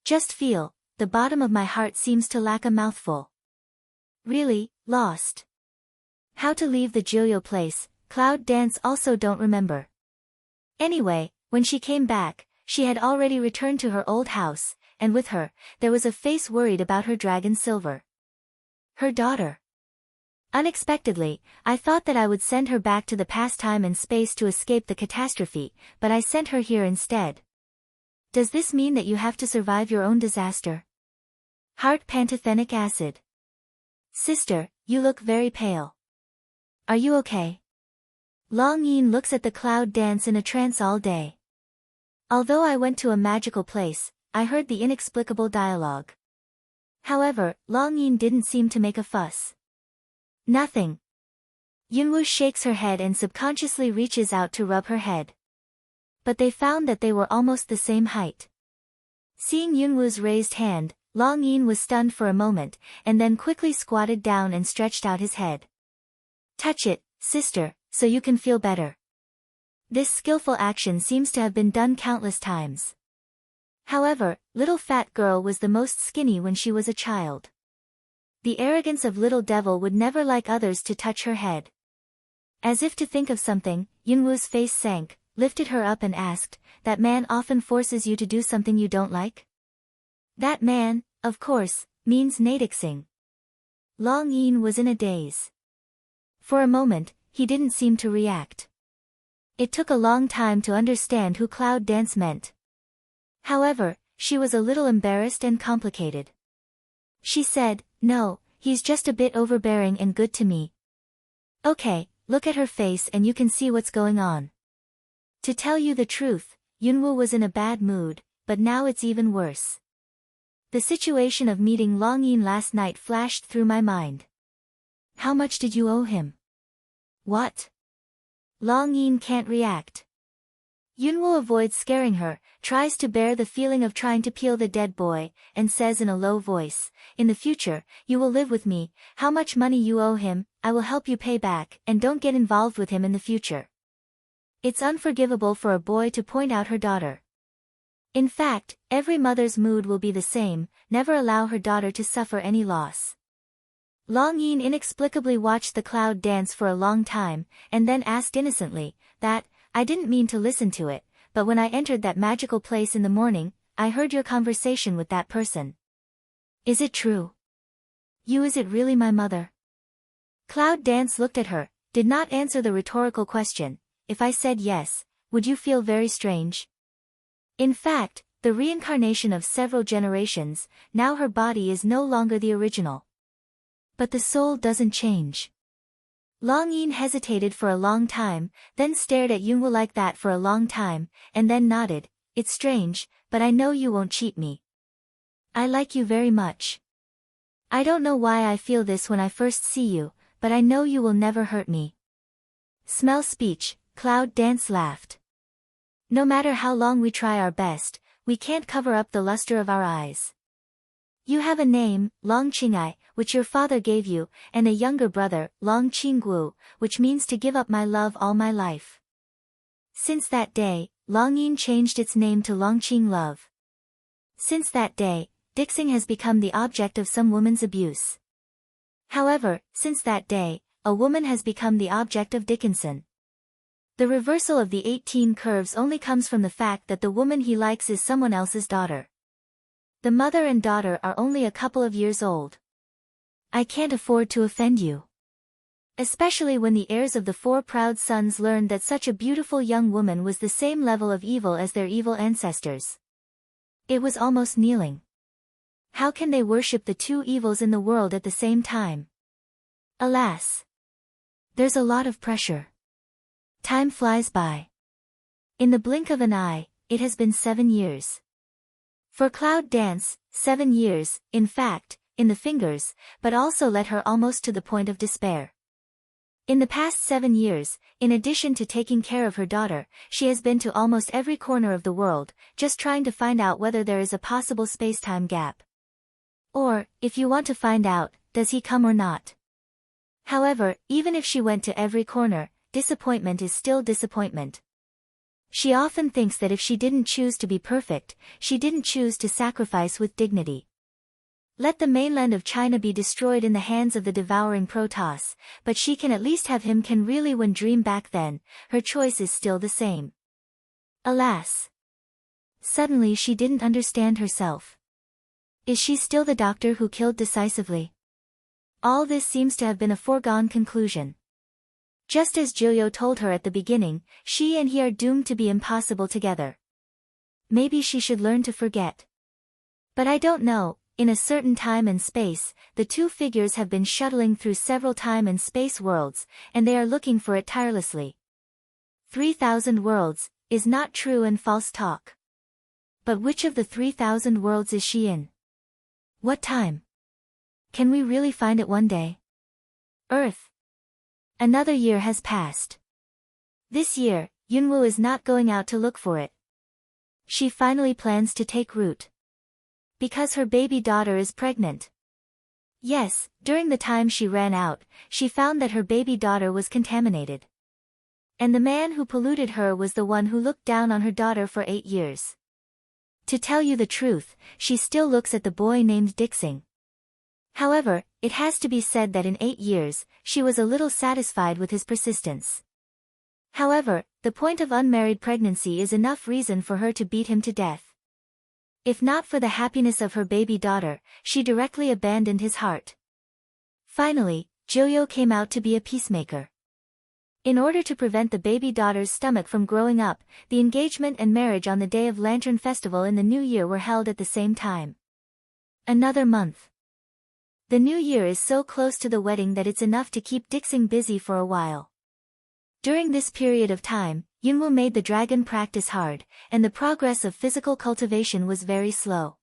Just feel, the bottom of my heart seems to lack a mouthful. Really, lost. How to leave the Jilyo place, Cloud Dance also don't remember. Anyway, when she came back, she had already returned to her old house, and with her, there was a face worried about her dragon Silver. Her daughter. Unexpectedly, I thought that I would send her back to the past time and space to escape the catastrophe, but I sent her here instead. Does this mean that you have to survive your own disaster? Heart pantothenic acid. Sister, you look very pale. Are you okay? Long Yin looks at the Cloud Dance in a trance all day. Although I went to a magical place, I heard the inexplicable dialogue. However, Long Yin didn't seem to make a fuss. Nothing. Yunwoo shakes her head and subconsciously reaches out to rub her head. But they found that they were almost the same height. Seeing Yunwoo's raised hand, Long Yin was stunned for a moment, and then quickly squatted down and stretched out his head. Touch it, sister, so you can feel better. This skillful action seems to have been done countless times. However, little fat girl was the most skinny when she was a child. The arrogance of little devil would never like others to touch her head. As if to think of something, Yunwoo's face sank, lifted her up and asked, that man often forces you to do something you don't like? That man, of course, means Nadixing. Long Yin was in a daze. For a moment, he didn't seem to react. It took a long time to understand who Cloud Dance meant. However, she was a little embarrassed and complicated. She said, no, he's just a bit overbearing and good to me. Okay, look at her face and you can see what's going on. To tell you the truth, Yunwoo was in a bad mood, but now it's even worse. The situation of meeting Long Yin last night flashed through my mind. How much did you owe him? What? Long Yin can't react. Yunwoo avoids scaring her, tries to bear the feeling of trying to peel the dead boy, and says in a low voice, in the future, you will live with me, how much money you owe him, I will help you pay back, and don't get involved with him in the future. It's unforgivable for a boy to point out her daughter. In fact, every mother's mood will be the same, never allow her daughter to suffer any loss. Long Yin inexplicably watched the cloud dance for a long time, and then asked innocently, I didn't mean to listen to it, but when I entered that magical place in the morning, I heard your conversation with that person. Is it true? Is it really my mother? Cloud Dance looked at her, did not answer the rhetorical question. If I said yes, would you feel very strange? In fact, the reincarnation of several generations, now her body is no longer the original. But the soul doesn't change. Long Yin hesitated for a long time, then stared at Yunwu like that for a long time, and then nodded. It's strange, but I know you won't cheat me. I like you very much. I don't know why I feel this when I first see you, but I know you will never hurt me. Smell speech, Cloud Dance laughed. No matter how long we try our best, we can't cover up the luster of our eyes. You have a name, Long Qingai, which your father gave you, and a younger brother, Long Qinggu, which means to give up my love all my life. Since that day, Long Yin changed its name to Longqing Love. Since that day, Dixing has become the object of some woman's abuse. However, since that day, a woman has become the object of Dickinson. The reversal of the 18 curves only comes from the fact that the woman he likes is someone else's daughter. The mother and daughter are only a couple of years old. I can't afford to offend you. Especially when the heirs of the 4 proud sons learned that such a beautiful young woman was the same level of evil as their evil ancestors. It was almost kneeling. How can they worship the 2 evils in the world at the same time? Alas! There's a lot of pressure. Time flies by. In the blink of an eye, it has been 7 years. For Cloud Dance, 7 years, in fact, in the fingers, but also led her almost to the point of despair. In the past 7 years, in addition to taking care of her daughter, she has been to almost every corner of the world, just trying to find out whether there is a possible space-time gap. Or, if you want to find out, does he come or not? However, even if she went to every corner, disappointment is still disappointment. She often thinks that if she didn't choose to be perfect, she didn't choose to sacrifice with dignity. Let the mainland of China be destroyed in the hands of the devouring Protoss, but she can at least have him can really when dream back then, her choice is still the same. Alas! Suddenly she didn't understand herself. Is she still the doctor who killed decisively? All this seems to have been a foregone conclusion. Just as Joyo told her at the beginning, she and he are doomed to be impossible together. Maybe she should learn to forget. But I don't know, in a certain time and space, the 2 figures have been shuttling through several time and space worlds, and they are looking for it tirelessly. 3,000 worlds, is not true and false talk. But which of the 3,000 worlds is she in? What time? Can we really find it one day? Earth. Another year has passed. This year, Yunwu is not going out to look for it. She finally plans to take root. Because her baby daughter is pregnant. Yes, during the time she ran out, she found that her baby daughter was contaminated. And the man who polluted her was the one who looked down on her daughter for 8 years. To tell you the truth, she still looks at the boy named Dixing. However, it has to be said that in 8 years, she was a little satisfied with his persistence. However, the point of unmarried pregnancy is enough reason for her to beat him to death. If not for the happiness of her baby daughter, she directly abandoned his heart. Finally, Joyo came out to be a peacemaker. In order to prevent the baby daughter's stomach from growing up, the engagement and marriage on the day of Lantern Festival in the New Year were held at the same time. Another month. The New Year is so close to the wedding that it's enough to keep Dixing busy for a while. During this period of time, Yunwu made the dragon practice hard, and the progress of physical cultivation was very slow.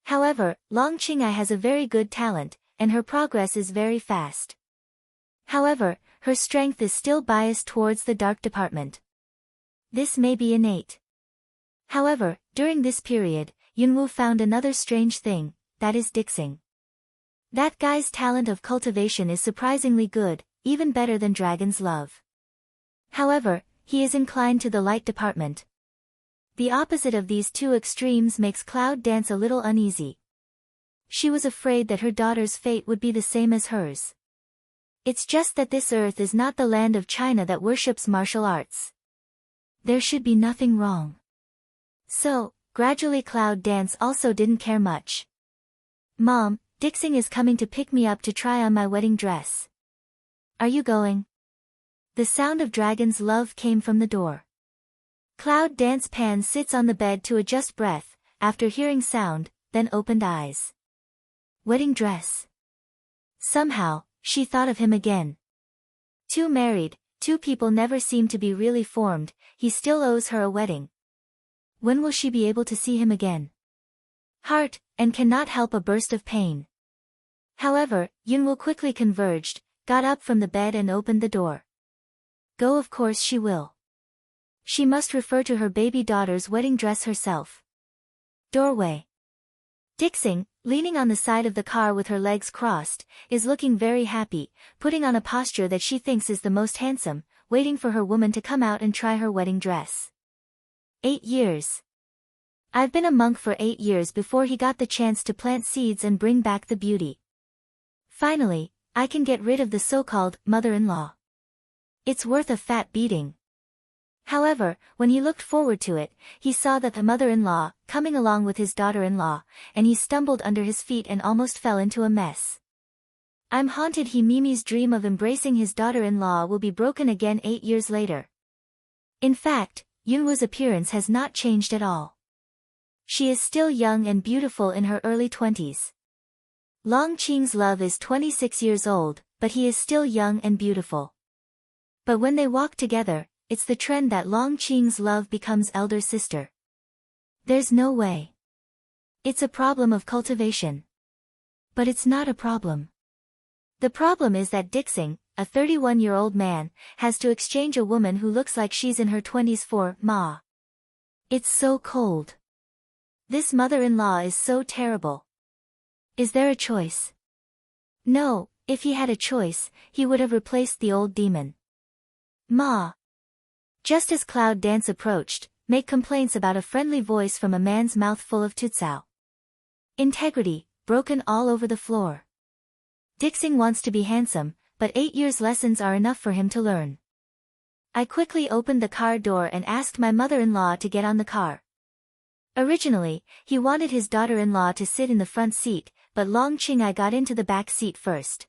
However, Long Qingai has a very good talent, and her progress is very fast. However, her strength is still biased towards the dark department. This may be innate. However, during this period, Yunwu found another strange thing, that is Dixing. That guy's talent of cultivation is surprisingly good, even better than Dragon's love. However, he is inclined to the light department. The opposite of these two extremes makes Cloud Dance a little uneasy. She was afraid that her daughter's fate would be the same as hers. It's just that this earth is not the land of China that worships martial arts. There should be nothing wrong. So, gradually Cloud Dance also didn't care much. Mom, Dixing is coming to pick me up to try on my wedding dress. Are you going? The sound of Dragon's love came from the door. Cloud Dance Pan sits on the bed to adjust breath, after hearing sound, then opened eyes. Wedding dress. Somehow, she thought of him again. Two married, two people never seem to be really formed, he still owes her a wedding. When will she be able to see him again? Heart, and cannot help a burst of pain. However, Yunwoo quickly converged, got up from the bed and opened the door. Go, of course she will. She must refer to her baby daughter's wedding dress herself. Doorway. Dixing, leaning on the side of the car with her legs crossed, is looking very happy, putting on a posture that she thinks is the most handsome, waiting for her woman to come out and try her wedding dress. 8 years. I've been a monk for 8 years before he got the chance to plant seeds and bring back the beauty. Finally, I can get rid of the so-called mother-in-law. It's worth a fat beating. However, when he looked forward to it, he saw that the mother-in-law, coming along with his daughter-in-law, and he stumbled under his feet and almost fell into a mess. I'm haunted. Mimi's dream of embracing his daughter-in-law will be broken again 8 years later. In fact, Yunwoo's appearance has not changed at all. She is still young and beautiful in her early 20s. Long Qing's love is 26 years old, but he is still young and beautiful. But when they walk together, it's the trend that Long Qing's love becomes elder sister. There's no way. It's a problem of cultivation. But it's not a problem. The problem is that Dixing, a 31-year-old man, has to exchange a woman who looks like she's in her 20s for Ma. It's so cold. This mother-in-law is so terrible. Is there a choice? No, if he had a choice, he would have replaced the old demon. Ma. Just as Cloud Dance approached, make complaints about a friendly voice from a man's mouth full of tutsao. Integrity, broken all over the floor. Dixing wants to be handsome, but 8 years lessons are enough for him to learn. I quickly opened the car door and asked my mother-in-law to get on the car. Originally, he wanted his daughter-in-law to sit in the front seat, but Long Qing got into the back seat first.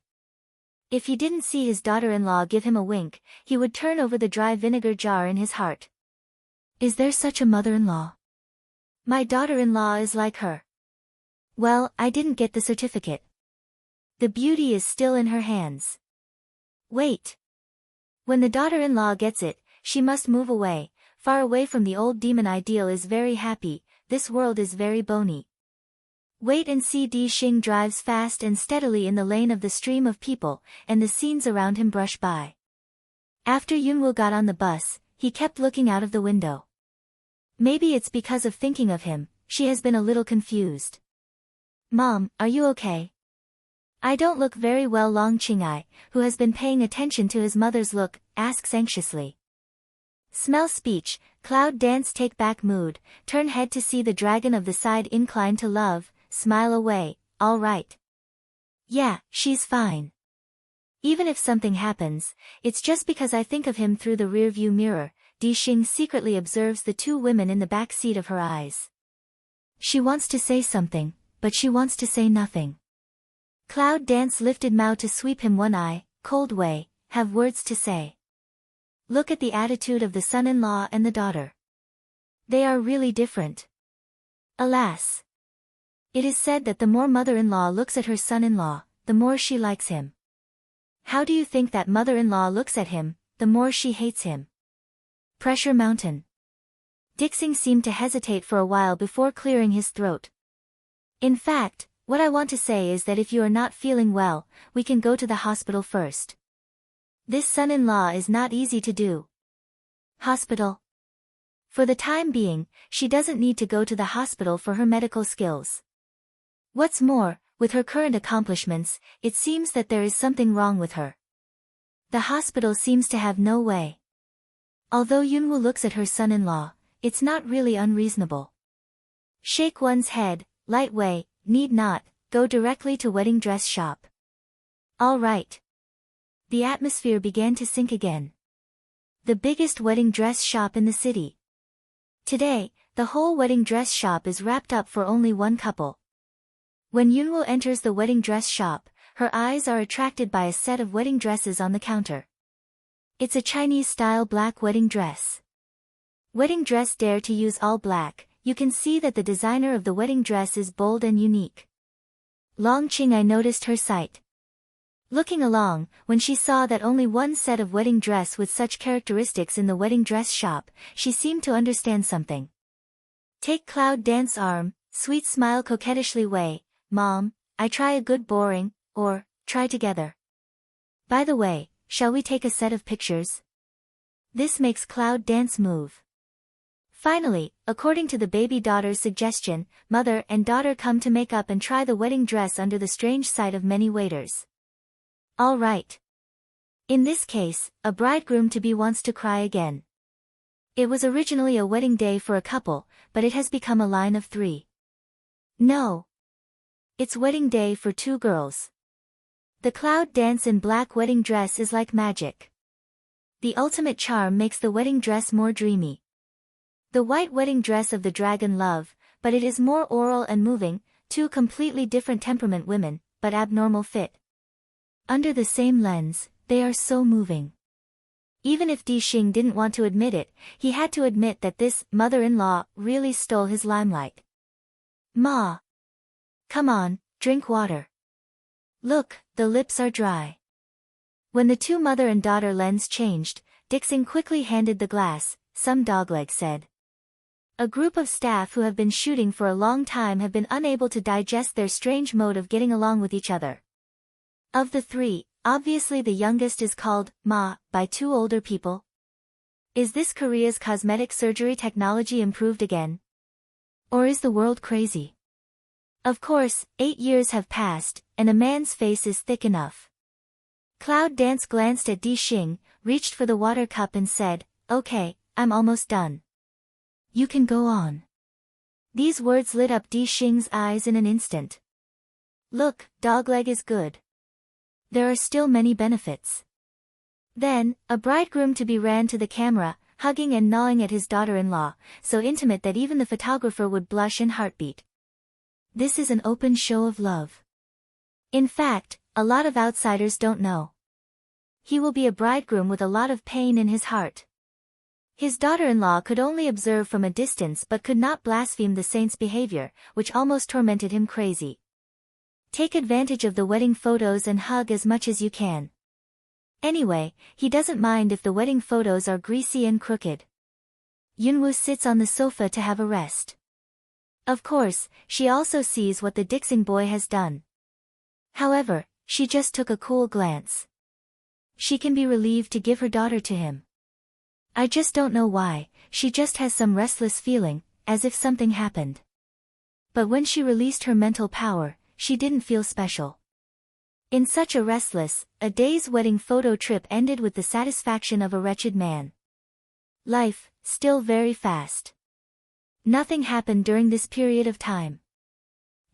If he didn't see his daughter-in-law give him a wink, he would turn over the dry vinegar jar in his heart. Is there such a mother-in-law? My daughter-in-law is like her. Well, I didn't get the certificate. The beauty is still in her hands. Wait. When the daughter-in-law gets it, she must move away, far away from the old demon. Ideal is very happy, this world is very bony. Wait and see. Di Xing drives fast and steadily in the lane of the stream of people, and the scenes around him brush by. After Yunwoo got on the bus, he kept looking out of the window. Maybe it's because of thinking of him, she has been a little confused. Mom, are you okay? I don't look very well. Long Qing, who has been paying attention to his mother's look, asks anxiously. Smell speech, Cloud Dance take back mood, turn head to see the dragon of the side incline to love, smile away, all right. Yeah, she's fine. Even if something happens, it's just because I think of him through the rearview mirror. Di Xing secretly observes the two women in the back seat of her eyes. She wants to say something, but she wants to say nothing. Cloud Dance lifted Mao to sweep him one eye, cold way, have words to say. Look at the attitude of the son-in-law and the daughter. They are really different. Alas. It is said that the more mother-in-law looks at her son-in-law, the more she likes him. How do you think that mother-in-law looks at him, the more she hates him? Pressure mountain. Dixing seemed to hesitate for a while before clearing his throat. In fact, what I want to say is that if you are not feeling well, we can go to the hospital first. This son-in-law is not easy to do. Hospital? For the time being, she doesn't need to go to the hospital for her medical skills. What's more, with her current accomplishments, it seems that there is something wrong with her. The hospital seems to have no way. Although Yunwoo looks at her son-in-law, it's not really unreasonable. Shake one's head, light way, need not, go directly to wedding dress shop. All right. The atmosphere began to sink again. The biggest wedding dress shop in the city. Today, the whole wedding dress shop is wrapped up for only one couple. When Yunwoo enters the wedding dress shop, her eyes are attracted by a set of wedding dresses on the counter. It's a Chinese-style black wedding dress. Wedding dress dare to use all black, you can see that the designer of the wedding dress is bold and unique. Long Qing I noticed her sight. Looking along, when she saw that only one set of wedding dress with such characteristics in the wedding dress shop, she seemed to understand something. Take Cloud Dance arm, sweet smile coquettishly way, Mom, I try a good boring, or, try together. By the way, shall we take a set of pictures? This makes Cloud Dance move. Finally, according to the baby daughter's suggestion, mother and daughter come to make up and try the wedding dress under the strange sight of many waiters. All right. In this case, a bridegroom-to-be wants to cry again. It was originally a wedding day for a couple, but it has become a line of 3. No. It's wedding day for 2 girls. The Cloud Dance in black wedding dress is like magic. The ultimate charm makes the wedding dress more dreamy. The white wedding dress of the dragon love, but it is more oral and moving, 2 completely different temperament women, but abnormal fit. Under the same lens, they are so moving. Even if Di Xing didn't want to admit it, he had to admit that this mother-in-law really stole his limelight. Ma! Come on, drink water. Look, the lips are dry. When the 2 mother and daughter lens changed, Dixing quickly handed the glass, some dogleg said. A group of staff who have been shooting for a long time have been unable to digest their strange mode of getting along with each other. Of the 3, obviously the youngest is called Ma by 2 older people. Is this Korea's cosmetic surgery technology improved again? Or is the world crazy? Of course, 8 years have passed, and a man's face is thick enough. Cloud Dance glanced at Di Xing, reached for the water cup and said, Okay, I'm almost done. You can go on. These words lit up Di Xing's eyes in an instant. Look, dogleg is good. There are still many benefits. Then, a bridegroom-to-be ran to the camera, hugging and gnawing at his daughter-in-law, so intimate that even the photographer would blush and heartbeat. This is an open show of love. In fact, a lot of outsiders don't know. He will be a bridegroom with a lot of pain in his heart. His daughter-in-law could only observe from a distance but could not blaspheme the saint's behavior, which almost tormented him crazy. Take advantage of the wedding photos and hug as much as you can. Anyway, he doesn't mind if the wedding photos are greasy and crooked. Yunwoo sits on the sofa to have a rest. Of course, she also sees what the Dixing boy has done. However, she just took a cool glance. She can be relieved to give her daughter to him. I just don't know why, she just has some restless feeling, as if something happened. But when she released her mental power, she didn't feel special. In such a restless, a day's wedding photo trip ended with the satisfaction of a wretched man. Life, still very fast. Nothing happened during this period of time.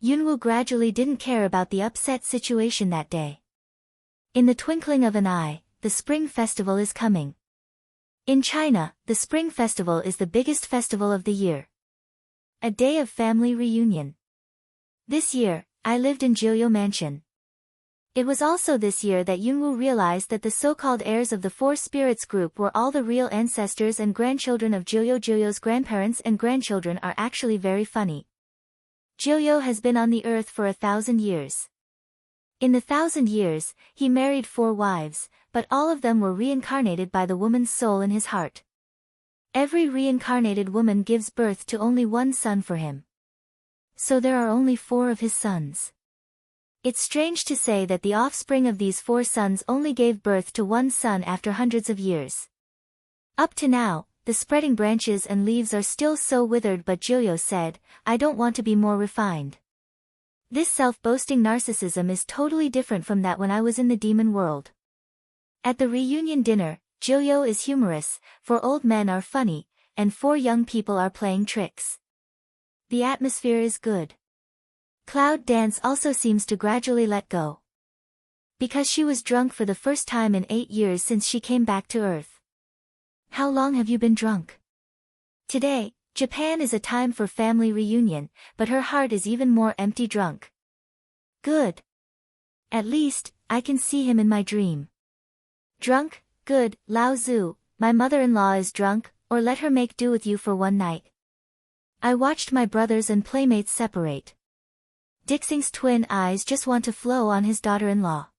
Yunwoo gradually didn't care about the upset situation that day. In the twinkling of an eye, the Spring Festival is coming. In China, the Spring Festival is the biggest festival of the year. A day of family reunion. This year, I lived in Joyo Mansion. It was also this year that Yunwoo realized that the so-called heirs of the 4 spirits group were all the real ancestors and grandchildren of Joyo. Joyo's grandparents and grandchildren are actually very funny. Joyo has been on the earth for 1,000 years. In the 1,000 years, he married 4 wives, but all of them were reincarnated by the woman's soul in his heart. Every reincarnated woman gives birth to only 1 son for him. So there are only 4 of his sons. It's strange to say that the offspring of these 4 sons only gave birth to 1 son after hundreds of years. Up to now, the spreading branches and leaves are still so withered, but Joyo said, I don't want to be more refined. This self-boasting narcissism is totally different from that when I was in the demon world. At the reunion dinner, Joyo is humorous, for old men are funny, and 4 young people are playing tricks. The atmosphere is good. Cloud Dance also seems to gradually let go. Because she was drunk for the first time in 8 years since she came back to Earth. How long have you been drunk? Today, Japan is a time for family reunion, but her heart is even more empty drunk. Good. At least, I can see him in my dream. Drunk, good, Lao Tzu, my mother-in-law is drunk, or let her make do with you for one night. I watched my brothers and playmates separate. Dixing's twin eyes just want to flow on his daughter-in-law.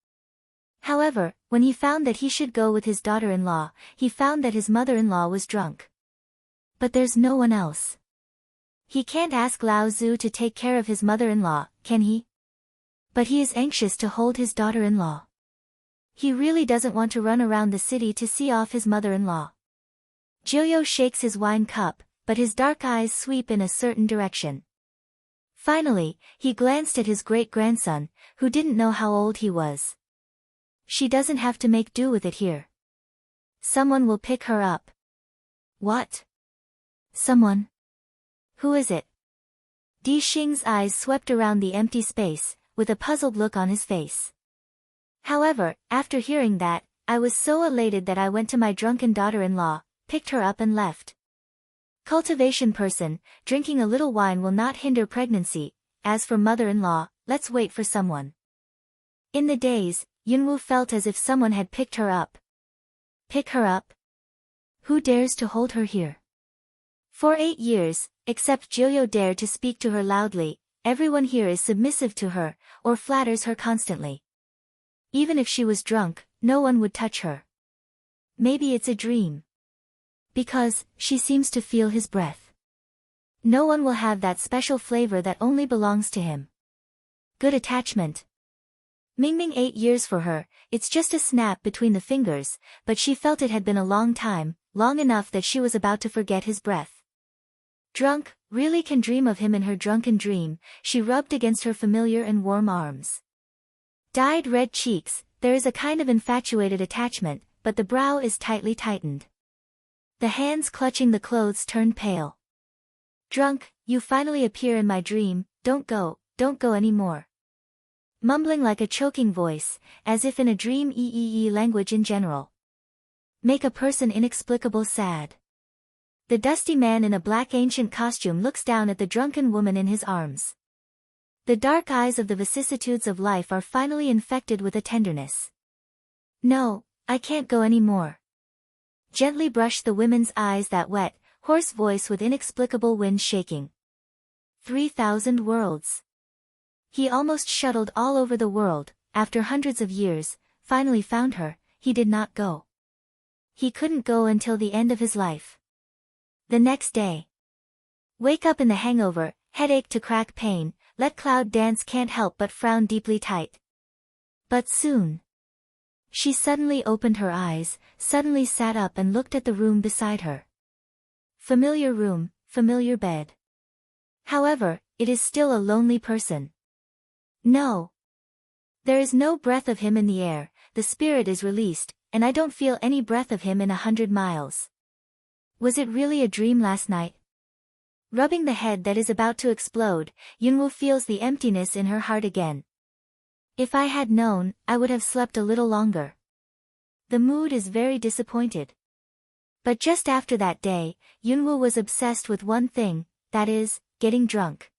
However, when he found that he should go with his daughter-in-law, he found that his mother-in-law was drunk. But there's no one else. He can't ask Lao Tzu to take care of his mother-in-law, can he? But he is anxious to hold his daughter-in-law. He really doesn't want to run around the city to see off his mother-in-law. Jiuyo shakes his wine cup, but his dark eyes sweep in a certain direction. Finally, he glanced at his great-grandson, who didn't know how old he was. She doesn't have to make do with it here. Someone will pick her up. What? Someone? Who is it? Di Xing's eyes swept around the empty space, with a puzzled look on his face. However, after hearing that, I was so elated that I went to my drunken daughter-in-law, picked her up and left. Cultivation person, drinking a little wine will not hinder pregnancy. As for mother-in-law, let's wait for someone. In the days, Yunwoo felt as if someone had picked her up. Pick her up? Who dares to hold her here? For 8 years, except Jiuyo dared to speak to her loudly, everyone here is submissive to her, or flatters her constantly. Even if she was drunk, no one would touch her. Maybe it's a dream. Because, she seems to feel his breath. No one will have that special flavor that only belongs to him. Good attachment. Mingming 8 years for her, it's just a snap between the fingers, but she felt it had been a long time, long enough that she was about to forget his breath. Drunk, really can dream of him in her drunken dream, she rubbed against her familiar and warm arms. Dyed red cheeks, there is a kind of infatuated attachment, but the brow is tightly tightened. The hands clutching the clothes turned pale. Drunk, you finally appear in my dream, don't go anymore. Mumbling like a choking voice, as if in a dream language in general. Make a person inexplicable sad. The dusty man in a black ancient costume looks down at the drunken woman in his arms. The dark eyes of the vicissitudes of life are finally infected with a tenderness. No, I can't go anymore. Gently brush the women's eyes that wet, hoarse voice with inexplicable wind shaking. 3,000 worlds. He almost shuttled all over the world, after hundreds of years, finally found her, he did not go. He couldn't go until the end of his life. The next day. Wake up in the hangover, headache to crack pain, let Cloud Dance can't help but frown deeply tight. But soon. She suddenly opened her eyes, suddenly sat up and looked at the room beside her. Familiar room, familiar bed. However, it is still a lonely person. No. There is no breath of him in the air, the spirit is released, and I don't feel any breath of him in 100 miles. Was it really a dream last night? Rubbing the head that is about to explode, Yunwoo feels the emptiness in her heart again. If I had known, I would have slept a little longer. The mood is very disappointed. But just after that day, Yunwoo was obsessed with one thing, that is, getting drunk.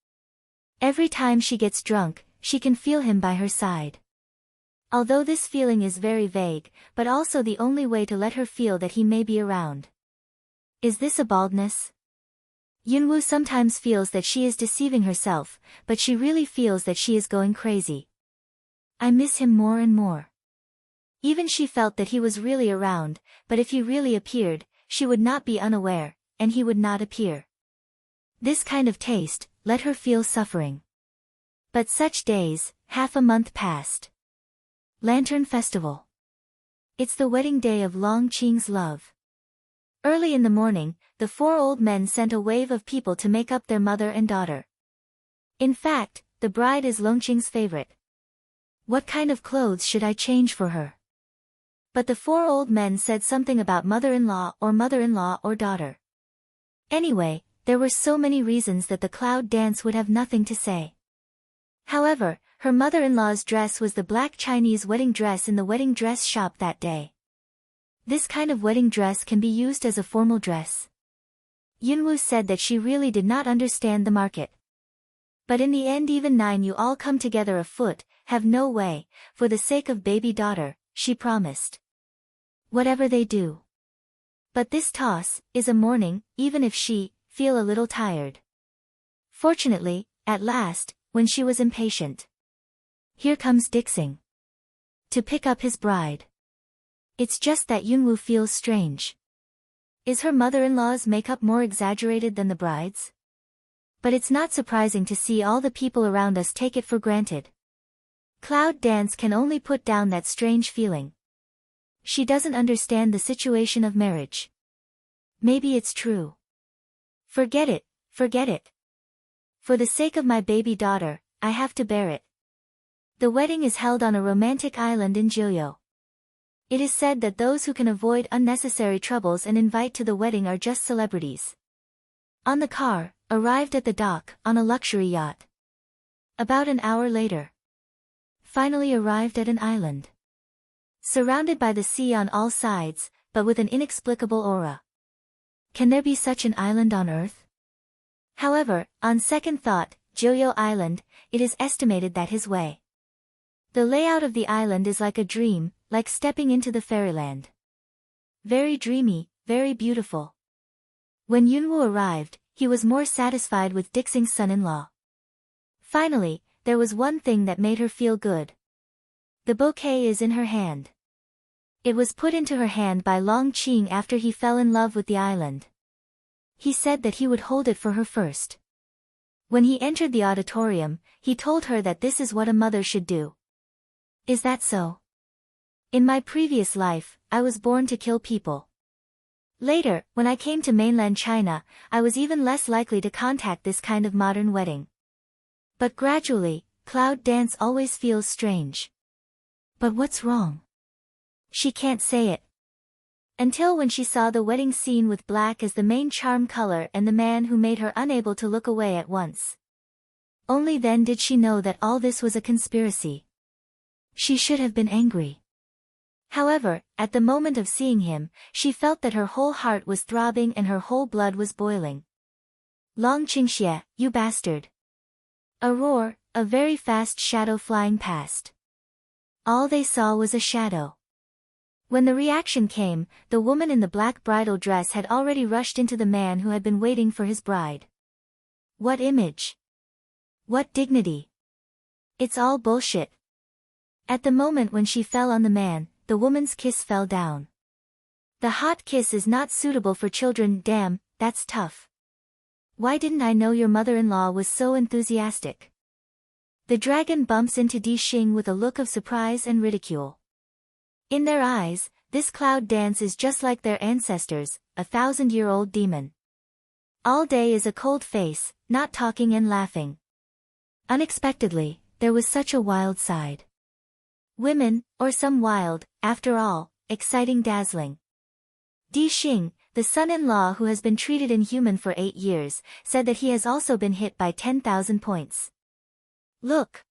Every time she gets drunk, she can feel him by her side. Although this feeling is very vague, but also the only way to let her feel that he may be around. Is this a baldness? Yunwoo sometimes feels that she is deceiving herself, but she really feels that she is going crazy. I miss him more and more. Even she felt that he was really around, but if he really appeared, she would not be unaware, and he would not appear. This kind of taste, let her feel suffering. But such days, half a month passed. Lantern Festival. It's the wedding day of Long Qing's love. Early in the morning, the 4 old men sent a wave of people to make up their mother and daughter. In fact, the bride is Longqing's favorite. What kind of clothes should I change for her? But the 4 old men said something about mother-in-law or daughter. Anyway, there were so many reasons that the cloud dance would have nothing to say. However, her mother-in-law's dress was the black Chinese wedding dress in the wedding dress shop that day. This kind of wedding dress can be used as a formal dress. Yunwoo said that she really did not understand the market. But in the end even nine you all come together afoot, have no way, for the sake of baby daughter, she promised. Whatever they do. But this toss, is a morning, even if she, feel a little tired. Fortunately, at last, when she was impatient. Here comes Dixing. To pick up his bride. It's just that Yunwoo feels strange. Is her mother-in-law's makeup more exaggerated than the bride's? But it's not surprising to see all the people around us take it for granted. Cloud dance can only put down that strange feeling. She doesn't understand the situation of marriage. Maybe it's true. Forget it, forget it. For the sake of my baby daughter, I have to bear it. The wedding is held on a romantic island in Jeoyo. It is said that those who can avoid unnecessary troubles and invite to the wedding are just celebrities. On the car, arrived at the dock, on a luxury yacht. About an hour later. Finally arrived at an island. Surrounded by the sea on all sides, but with an inexplicable aura. Can there be such an island on Earth? However, on second thought, Jeoyo Island, it is estimated that his way. The layout of the island is like a dream, like stepping into the fairyland. Very dreamy, very beautiful. When Yunwoo arrived, he was more satisfied with Dixing's son-in-law. Finally, there was one thing that made her feel good. The bouquet is in her hand. It was put into her hand by Long Qing after he fell in love with the island. He said that he would hold it for her first. When he entered the auditorium, he told her that this is what a mother should do. Is that so? In my previous life, I was born to kill people. Later, when I came to mainland China, I was even less likely to contact this kind of modern wedding. But gradually, cloud dance always feels strange. But what's wrong? She can't say it. Until when she saw the wedding scene with black as the main charm color and the man who made her unable to look away at once. Only then did she know that all this was a conspiracy. She should have been angry. However, at the moment of seeing him, she felt that her whole heart was throbbing and her whole blood was boiling. Long Qingxie, you bastard. A roar, a very fast shadow flying past. All they saw was a shadow. When the reaction came, the woman in the black bridal dress had already rushed into the man who had been waiting for his bride. What image? What dignity? It's all bullshit. At the moment when she fell on the man, the woman's kiss fell down. The hot kiss is not suitable for children. Damn, that's tough. Why didn't I know your mother-in-law was so enthusiastic? The dragon bumps into Di Xing with a look of surprise and ridicule. In their eyes, this cloud dance is just like their ancestors, a 1,000-year-old demon. All day is a cold face, not talking and laughing. Unexpectedly, there was such a wild side. Women, or some wild, after all, exciting, dazzling. Di Xing, the son-in-law who has been treated inhuman for 8 years, said that he has also been hit by 10,000 points. Look.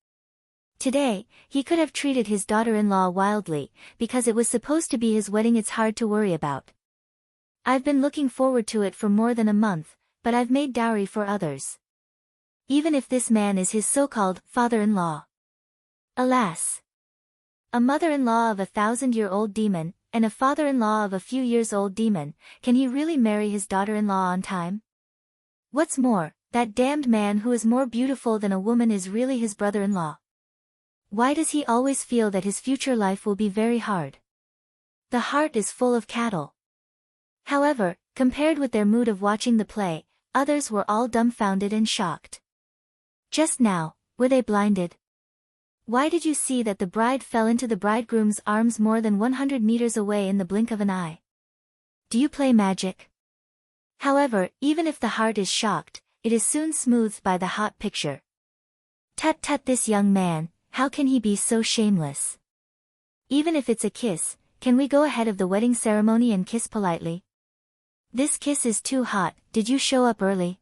Today, he could have treated his daughter-in-law wildly, because it was supposed to be his wedding. It's hard to worry about. I've been looking forward to it for more than a month, but I've made dowry for others. Even if this man is his so-called father-in-law. Alas. A mother-in-law of a 1,000-year-old demon, and a father-in-law of a few years old demon, can he really marry his daughter-in-law on time? What's more, that damned man who is more beautiful than a woman is really his brother-in-law. Why does he always feel that his future life will be very hard? The heart is full of cattle. However, compared with their mood of watching the play, others were all dumbfounded and shocked. Just now, were they blinded? Why did you see that the bride fell into the bridegroom's arms more than 100 meters away in the blink of an eye? Do you play magic? However, even if the heart is shocked, it is soon smoothed by the hot picture. Tut tut, this young man, how can he be so shameless? Even if it's a kiss, can we go ahead of the wedding ceremony and kiss politely? This kiss is too hot, did you show up early?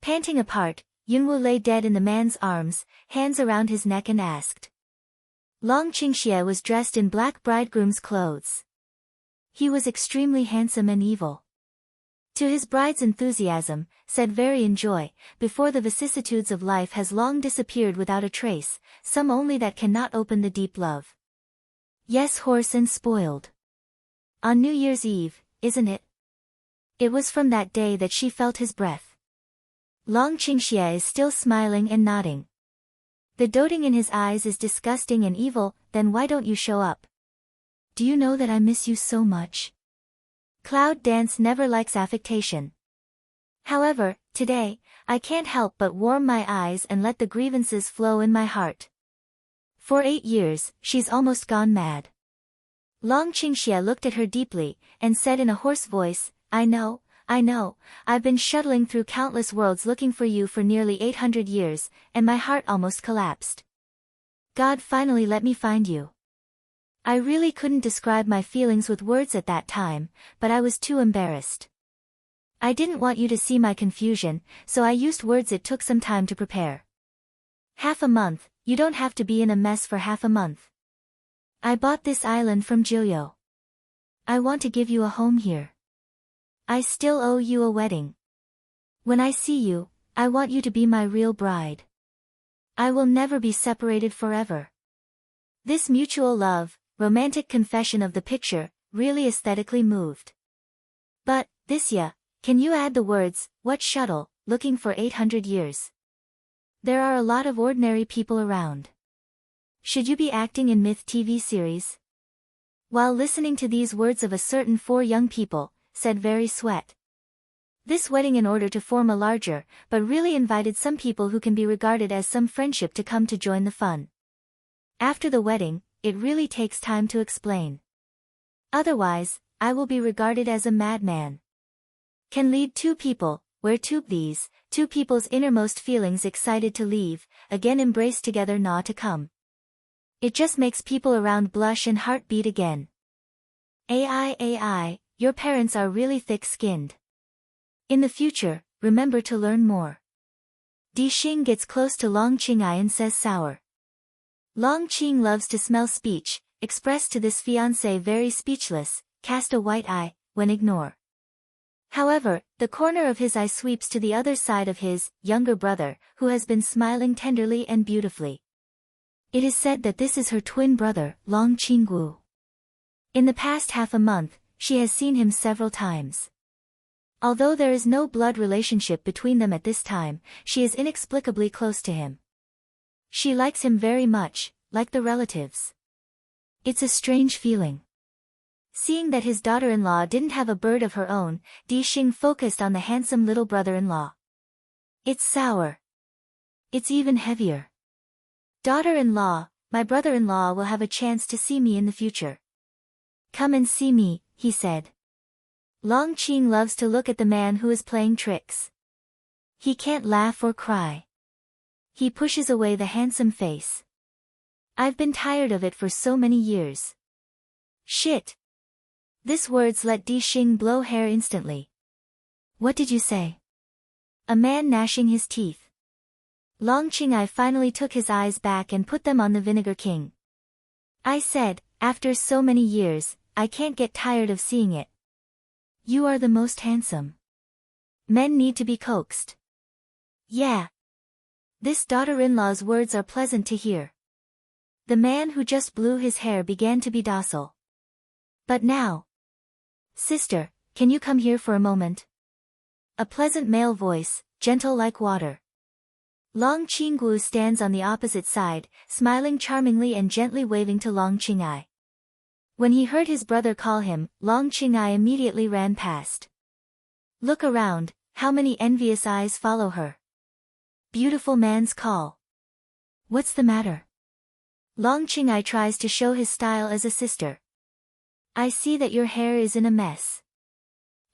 Panting apart, Yunwu lay dead in the man's arms, hands around his neck and asked. Long Qingxie was dressed in black bridegroom's clothes. He was extremely handsome and evil. To his bride's enthusiasm, said very in joy, before the vicissitudes of life has long disappeared without a trace, some only that cannot open the deep love. Yes, hoarse and spoiled. On New Year's Eve, isn't it? It was from that day that she felt his breath. Long Qingxie is still smiling and nodding. The doting in his eyes is disgusting and evil, then why don't you show up? Do you know that I miss you so much? Cloud dance never likes affectation. However, today, I can't help but warm my eyes and let the grievances flow in my heart. For 8 years, she's almost gone mad. Long Qingxie looked at her deeply, and said in a hoarse voice, I know, I've been shuttling through countless worlds looking for you for nearly 800 years, and my heart almost collapsed. God finally let me find you. I really couldn't describe my feelings with words at that time, but I was too embarrassed. I didn't want you to see my confusion, so I used words it took some time to prepare. Half a month, you don't have to be in a mess for half a month. I bought this island from Jilyo. I want to give you a home here. I still owe you a wedding. When I see you, I want you to be my real bride. I will never be separated forever. This mutual love, romantic confession of the picture, really aesthetically moved. But, Visya, can you add the words, what shuttle, looking for 800 years? There are a lot of ordinary people around. Should you be acting in myth TV series? While listening to these words of a certain 4 young people, said Very Sweat. This wedding in order to form a larger, but really invited some people who can be regarded as some friendship to come to join the fun. After the wedding, it really takes time to explain. Otherwise, I will be regarded as a madman. Can lead 2 people, where these 2 people's innermost feelings excited to leave, again embrace together not to come. It just makes people around blush and heart beat again. AI, your parents are really thick-skinned. In the future, remember to learn more. Di Xing gets close to Long Qing'ai and says sour. Long Qing loves to smell speech, expressed to this fiancé very speechless, cast a white eye, when ignore. However, the corner of his eye sweeps to the other side of his younger brother, who has been smiling tenderly and beautifully. It is said that this is her twin brother, Long Qinggu. In the past half a month, she has seen him several times. Although there is no blood relationship between them at this time, she is inexplicably close to him. She likes him very much, like the relatives. It's a strange feeling. Seeing that his daughter-in-law didn't have a bird of her own, Di Xing focused on the handsome little brother-in-law. It's sour. It's even heavier. Daughter-in-law, my brother-in-law will have a chance to see me in the future. Come and see me, he said. Long Qing loves to look at the man who is playing tricks. He can't laugh or cry. He pushes away the handsome face. I've been tired of it for so many years. Shit. These words let Di Xing blow hair instantly. What did you say? A man gnashing his teeth. Long Qing'ai finally took his eyes back and put them on the Vinegar King. I said, after so many years, I can't get tired of seeing it. You are the most handsome. Men need to be coaxed. Yeah. This daughter-in-law's words are pleasant to hear. The man who just blew his hair began to be docile. But now. Sister, can you come here for a moment? A pleasant male voice, gentle like water. Long Qinggu stands on the opposite side, smiling charmingly and gently waving to Long Qing'ai. When he heard his brother call him, Long Qing'ai immediately ran past. Look around, how many envious eyes follow her. Beautiful man's call. What's the matter? Long Qing'ai tries to show his style as a sister. I see that your hair is in a mess.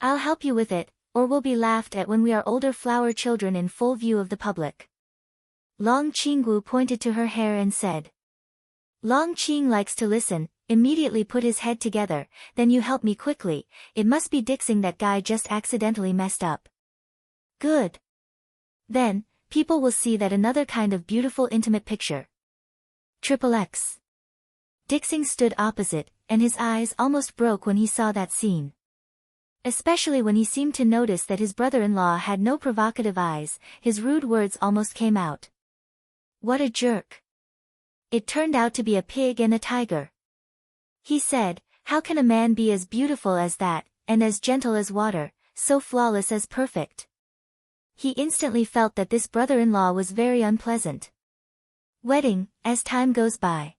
I'll help you with it, or we'll be laughed at when we are older flower children in full view of the public. Long Qinggu pointed to her hair and said. Long Qing likes to listen, immediately put his head together. Then you help me quickly, it must be Dixing that guy just accidentally messed up. Good. Then, people will see that another kind of beautiful intimate picture. XXX. Dixing stood opposite, and his eyes almost broke when he saw that scene. Especially when he seemed to notice that his brother-in-law had no provocative eyes, his rude words almost came out. What a jerk. It turned out to be a pig and a tiger. He said, how can a man be as beautiful as that, and as gentle as water, so flawless as perfect? He instantly felt that this brother-in-law was very unpleasant. Wedding, as time goes by.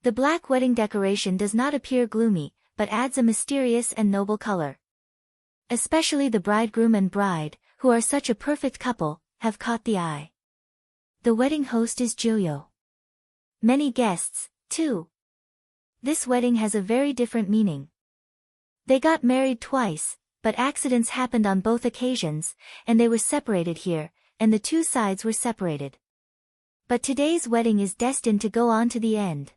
The black wedding decoration does not appear gloomy, but adds a mysterious and noble color. Especially the bridegroom and bride, who are such a perfect couple, have caught the eye. The wedding host is Joyo. Many guests, too. This wedding has a very different meaning. They got married twice, but accidents happened on both occasions, and they were separated here, and the two sides were separated. But today's wedding is destined to go on to the end.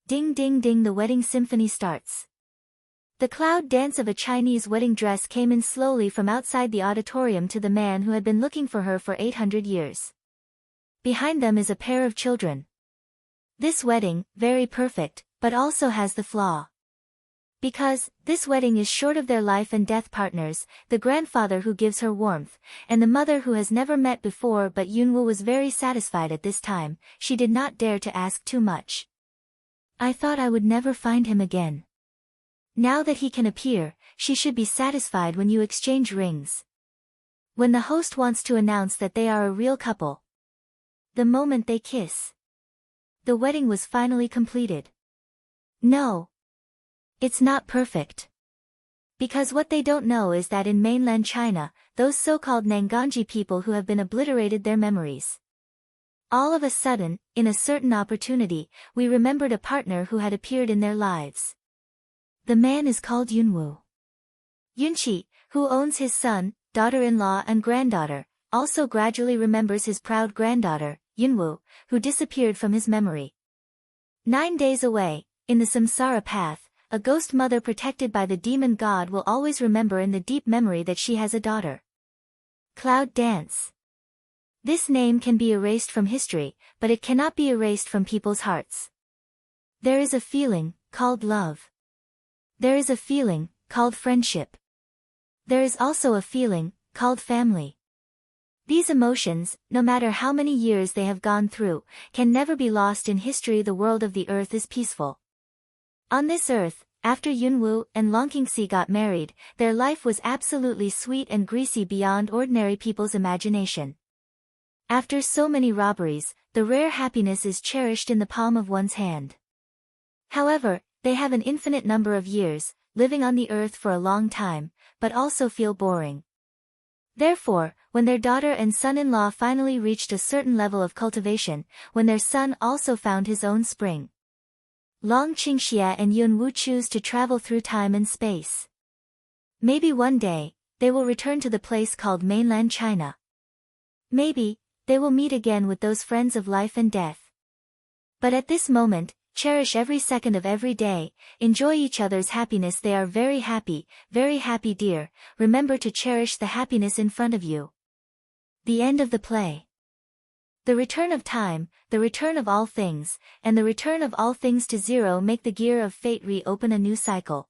Ding ding ding, the wedding symphony starts. The cloud dance of a Chinese wedding dress came in slowly from outside the auditorium to the man who had been looking for her for 800 years. Behind them is a pair of children. This wedding, very perfect, but also has the flaw. Because, this wedding is short of their life and death partners, the grandfather who gives her warmth, and the mother who has never met before, but Yunwu was very satisfied at this time, she did not dare to ask too much. I thought I would never find him again. Now that he can appear, she should be satisfied when you exchange rings. When the host wants to announce that they are a real couple. The moment they kiss. The wedding was finally completed. No. It's not perfect. Because what they don't know is that in mainland China, those so-called Nanganji people who have been obliterated their memories. All of a sudden, in a certain opportunity, we remembered a partner who had appeared in their lives. The man is called Yunwu. Yunqi, who owns his son, daughter-in-law and granddaughter, also gradually remembers his proud granddaughter, Yunwu, who disappeared from his memory. 9 days away, in the samsara path, a ghost mother protected by the demon god will always remember in the deep memory that she has a daughter. Cloud dance. This name can be erased from history, but it cannot be erased from people's hearts. There is a feeling, called love. There is a feeling, called friendship. There is also a feeling, called family. These emotions, no matter how many years they have gone through, can never be lost in history. The world of the earth is peaceful. On this earth, after Yunwu and Longqingxi got married, their life was absolutely sweet and greasy beyond ordinary people's imagination. After so many robberies, the rare happiness is cherished in the palm of one's hand. However, they have an infinite number of years, living on the earth for a long time, but also feel boring. Therefore, when their daughter and son-in-law finally reached a certain level of cultivation, when their son also found his own spring, Long Qingxia and Yunwu choose to travel through time and space. Maybe one day, they will return to the place called mainland China. Maybe, they will meet again with those friends of life and death. But at this moment, cherish every second of every day, enjoy each other's happiness. They are very happy dear, remember to cherish the happiness in front of you. The end of the play. The return of time, the return of all things, and the return of all things to zero make the gear of fate reopen a new cycle.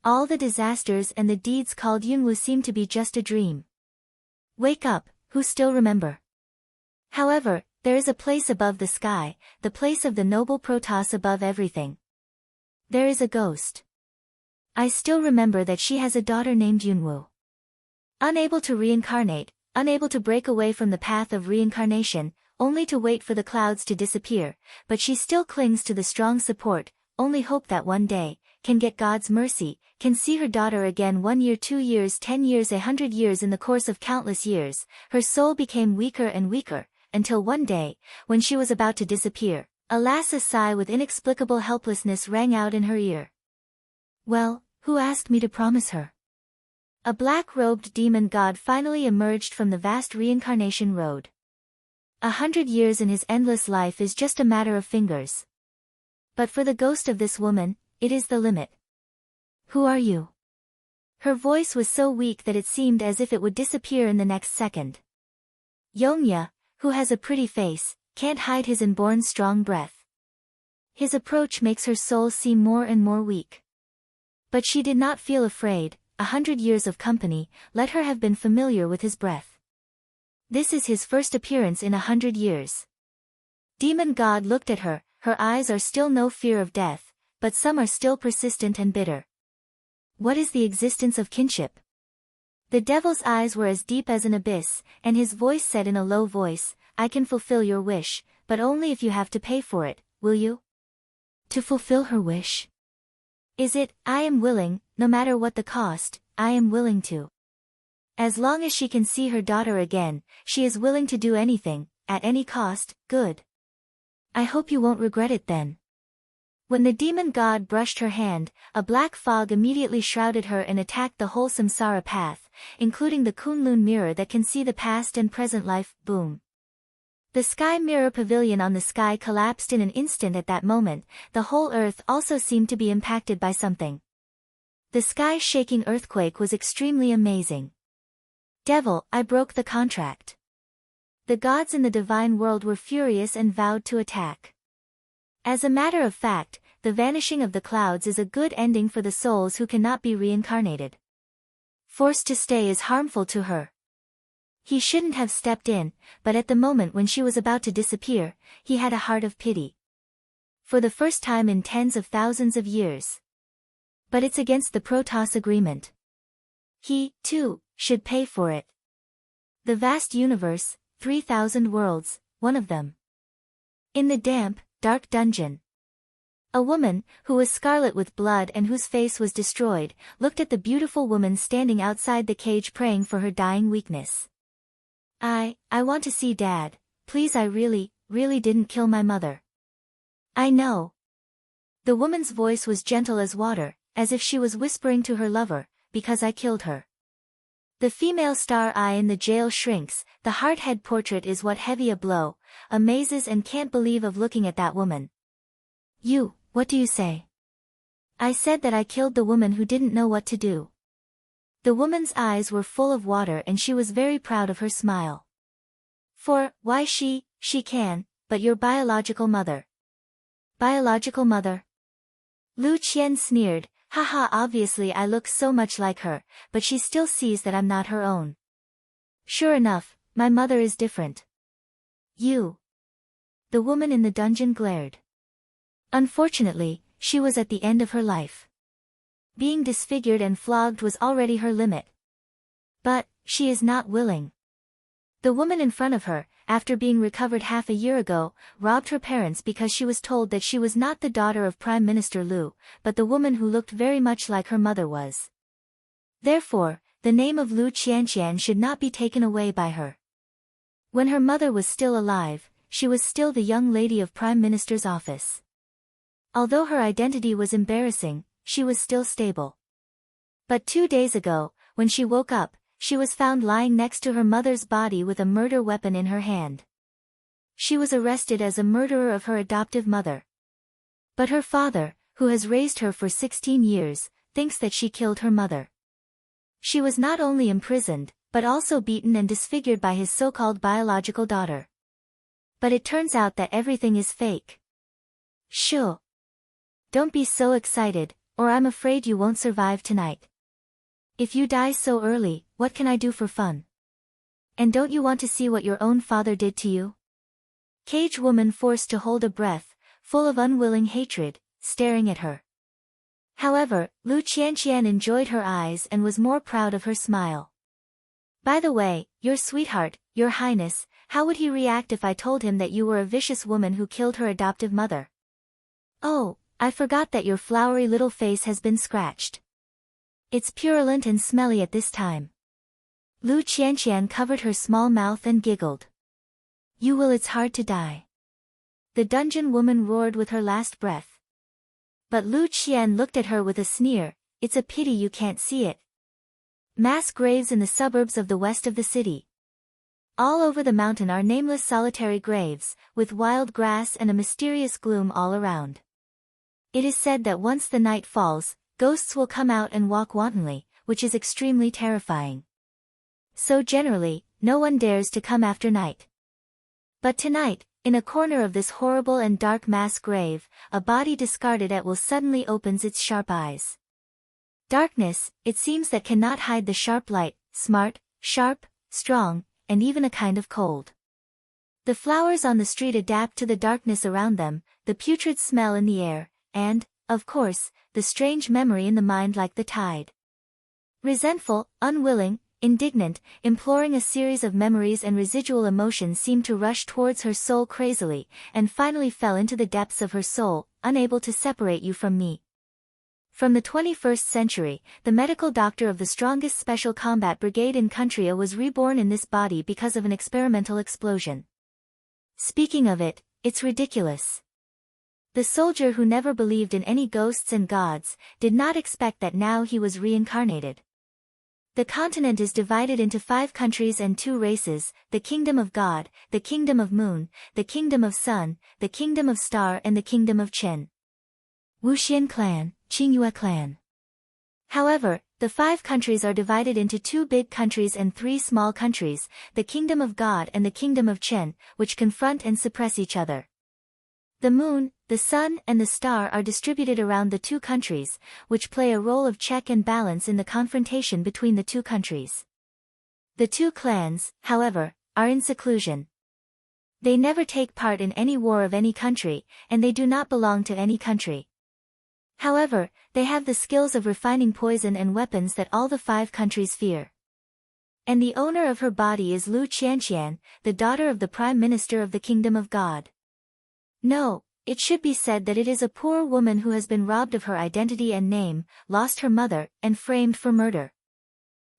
All the disasters and the deeds called Yunwu seem to be just a dream. Wake up, who still remember. However, there is a place above the sky, the place of the noble Protoss above everything. There is a ghost. I still remember that she has a daughter named Yunwu. Unable to reincarnate, unable to break away from the path of reincarnation, only to wait for the clouds to disappear, but she still clings to the strong support, only hope that one day, can get God's mercy, can see her daughter again. 1 year, 2 years, 10 years, 100 years. In the course of countless years, her soul became weaker and weaker, until one day, when she was about to disappear, alas, a sigh with inexplicable helplessness rang out in her ear. Well, who asked me to promise her? A black-robed demon god finally emerged from the vast reincarnation road. 100 years in his endless life is just a matter of fingers. But for the ghost of this woman, it is the limit. Who are you? Her voice was so weak that it seemed as if it would disappear in the next second. Yongya, who has a pretty face, can't hide his inborn strong breath. His approach makes her soul seem more and more weak. But she did not feel afraid. 100 years of company, let her have been familiar with his breath. This is his first appearance in 100 years. Demon God looked at her, her eyes are still no fear of death, but some are still persistent and bitter. What is the existence of kinship? The devil's eyes were as deep as an abyss, and his voice said in a low voice, I can fulfill your wish, but only if you have to pay for it, will you? To fulfill her wish? Is it, I am willing, no matter what the cost, I am willing to. As long as she can see her daughter again, she is willing to do anything, at any cost, good. I hope you won't regret it then. When the demon god brushed her hand, a black fog immediately shrouded her and attacked the whole samsara path, including the Kunlun mirror that can see the past and present life, boom. The sky mirror pavilion on the sky collapsed in an instant at that moment, the whole earth also seemed to be impacted by something. The sky-shaking earthquake was extremely amazing. Devil, I broke the contract. The gods in the divine world were furious and vowed to attack. As a matter of fact, the vanishing of the clouds is a good ending for the souls who cannot be reincarnated. Forced to stay is harmful to her. He shouldn't have stepped in, but at the moment when she was about to disappear, he had a heart of pity. For the first time in tens of thousands of years. But it's against the Protoss agreement. He, too, should pay for it. The vast universe, 3,000 worlds, one of them. In the damp, dark dungeon. A woman, who was scarlet with blood and whose face was destroyed, looked at the beautiful woman standing outside the cage praying for her dying weakness. I want to see Dad, please, I really didn't kill my mother. I know. The woman's voice was gentle as water, as if she was whispering to her lover, because I killed her. The female star eye in the jail shrinks, the heart-head portrait is what heavy a blow, amazes and can't believe of looking at that woman. You, what do you say? I said that I killed the woman who didn't know what to do. The woman's eyes were full of water and she was very proud of her smile. For, why she can, but your biological mother. Biological mother? Lu Qian sneered, haha, obviously I look so much like her, but she still sees that I'm not her own. Sure enough, my mother is different. You. The woman in the dungeon glared. Unfortunately, she was at the end of her life. Being disfigured and flogged was already her limit. But, she is not willing. The woman in front of her, after being recovered half a year ago, robbed her parents because she was told that she was not the daughter of Prime Minister Lu, but the woman who looked very much like her mother was. Therefore, the name of Lu Qianqian should not be taken away by her. When her mother was still alive, she was still the young lady of Prime Minister's office. Although her identity was embarrassing, she was still stable. But 2 days ago, when she woke up, she was found lying next to her mother's body with a murder weapon in her hand. She was arrested as a murderer of her adoptive mother. But her father, who has raised her for 16 years, thinks that she killed her mother. She was not only imprisoned, but also beaten and disfigured by his so-called biological daughter. But it turns out that everything is fake. Shoo. Don't be so excited, or I'm afraid you won't survive tonight. If you die so early, what can I do for fun? And don't you want to see what your own father did to you? Cage woman forced to hold a breath, full of unwilling hatred, staring at her. However, Lu Qianqian enjoyed her eyes and was more proud of her smile. By the way, your sweetheart, your highness, how would he react if I told him that you were a vicious woman who killed her adoptive mother? Oh, I forgot that your flowery little face has been scratched. It's purulent and smelly at this time. Lu Qianqian covered her small mouth and giggled. You will, it's hard to die. The dungeon woman roared with her last breath. But Lu Qian looked at her with a sneer, it's a pity you can't see it. Mass graves in the suburbs of the west of the city. All over the mountain are nameless solitary graves, with wild grass and a mysterious gloom all around. It is said that once the night falls, ghosts will come out and walk wantonly, which is extremely terrifying. So generally, no one dares to come after night. But tonight, in a corner of this horrible and dark mass grave, a body discarded at will suddenly opens its sharp eyes. Darkness, it seems, that cannot hide the sharp light, smart, sharp, strong, and even a kind of cold. The flowers on the street adapt to the darkness around them, the putrid smell in the air, and, of course, the strange memory in the mind like the tide. Resentful, unwilling, indignant, imploring, a series of memories and residual emotions seemed to rush towards her soul crazily, and finally fell into the depths of her soul, unable to separate you from me. From the 21st century, the medical doctor of the strongest special combat brigade in Country was reborn in this body because of an experimental explosion. Speaking of it, it's ridiculous. The soldier who never believed in any ghosts and gods, did not expect that now he was reincarnated. The continent is divided into 5 countries and 2 races, the Kingdom of God, the Kingdom of Moon, the Kingdom of Sun, the Kingdom of Star, and the Kingdom of Chen. Wuxian Clan, Qingyue Clan. However, the 5 countries are divided into 2 big countries and 3 small countries, the Kingdom of God and the Kingdom of Chen, which confront and suppress each other. The moon, the sun, and the star are distributed around the 2 countries, which play a role of check and balance in the confrontation between the 2 countries. The 2 clans, however, are in seclusion. They never take part in any war of any country, and they do not belong to any country. However, they have the skills of refining poison and weapons that all the 5 countries fear. And the owner of her body is Lu Qianqian, the daughter of the Prime Minister of the Kingdom of God. No, it should be said that it is a poor woman who has been robbed of her identity and name, lost her mother, and framed for murder.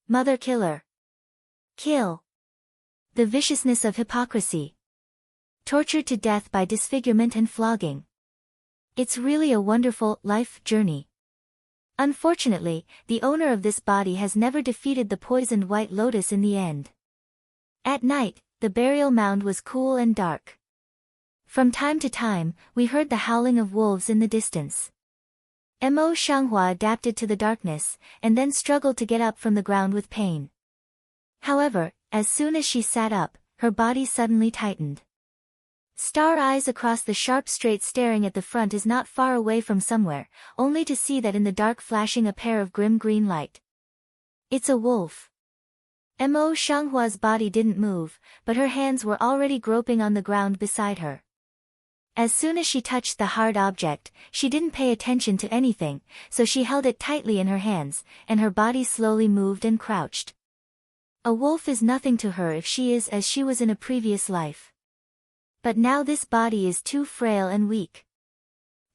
Mother killer. Kill. The viciousness of hypocrisy. Tortured to death by disfigurement and flogging. It's really a wonderful life journey. Unfortunately, the owner of this body has never defeated the poisoned white lotus in the end. At night, the burial mound was cool and dark. From time to time, we heard the howling of wolves in the distance. Mo Shanghua adapted to the darkness, and then struggled to get up from the ground with pain. However, as soon as she sat up, her body suddenly tightened. Star eyes across the sharp straight staring at the front is not far away from somewhere, only to see that in the dark flashing a pair of grim green light. It's a wolf. Mo Shanghua's body didn't move, but her hands were already groping on the ground beside her. As soon as she touched the hard object, she didn't pay attention to anything, so she held it tightly in her hands, and her body slowly moved and crouched. A wolf is nothing to her if she is as she was in a previous life. But now this body is too frail and weak.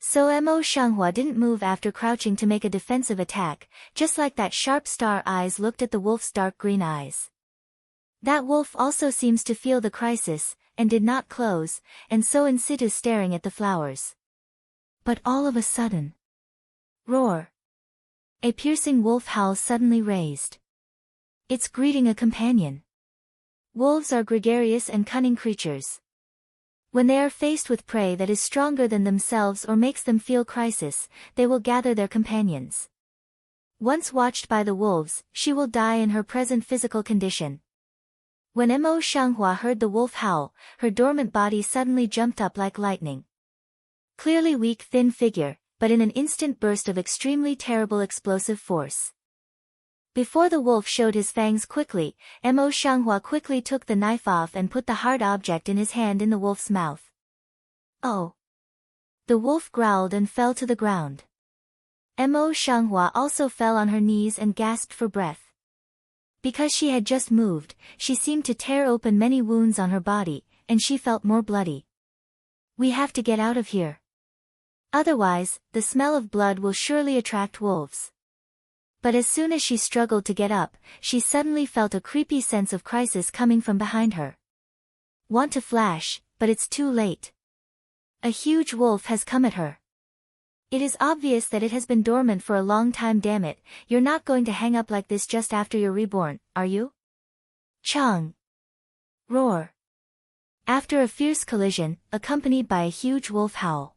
So Mo Shanghua didn't move after crouching to make a defensive attack, just like that sharp star eyes looked at the wolf's dark green eyes. That wolf also seems to feel the crisis, and did not close, and so in situ staring at the flowers. But all of a sudden. Roar. A piercing wolf howl suddenly raised. It's greeting a companion. Wolves are gregarious and cunning creatures. When they are faced with prey that is stronger than themselves or makes them feel crisis, they will gather their companions. Once watched by the wolves, she will die in her present physical condition. When Mo Shanghua heard the wolf howl, her dormant body suddenly jumped up like lightning. Clearly weak thin figure, but in an instant burst of extremely terrible explosive force. Before the wolf showed his fangs quickly, Mo Shanghua quickly took the knife off and put the hard object in his hand in the wolf's mouth. Oh! The wolf growled and fell to the ground. Mo Shanghua also fell on her knees and gasped for breath. Because she had just moved, she seemed to tear open many wounds on her body, and she felt more bloody. We have to get out of here. Otherwise, the smell of blood will surely attract wolves. But as soon as she struggled to get up, she suddenly felt a creepy sense of crisis coming from behind her. Want to flash, but it's too late. A huge wolf has come at her. It is obvious that it has been dormant for a long time. Damn it, you're not going to hang up like this just after you're reborn, are you? Chong. Roar. After a fierce collision, accompanied by a huge wolf howl.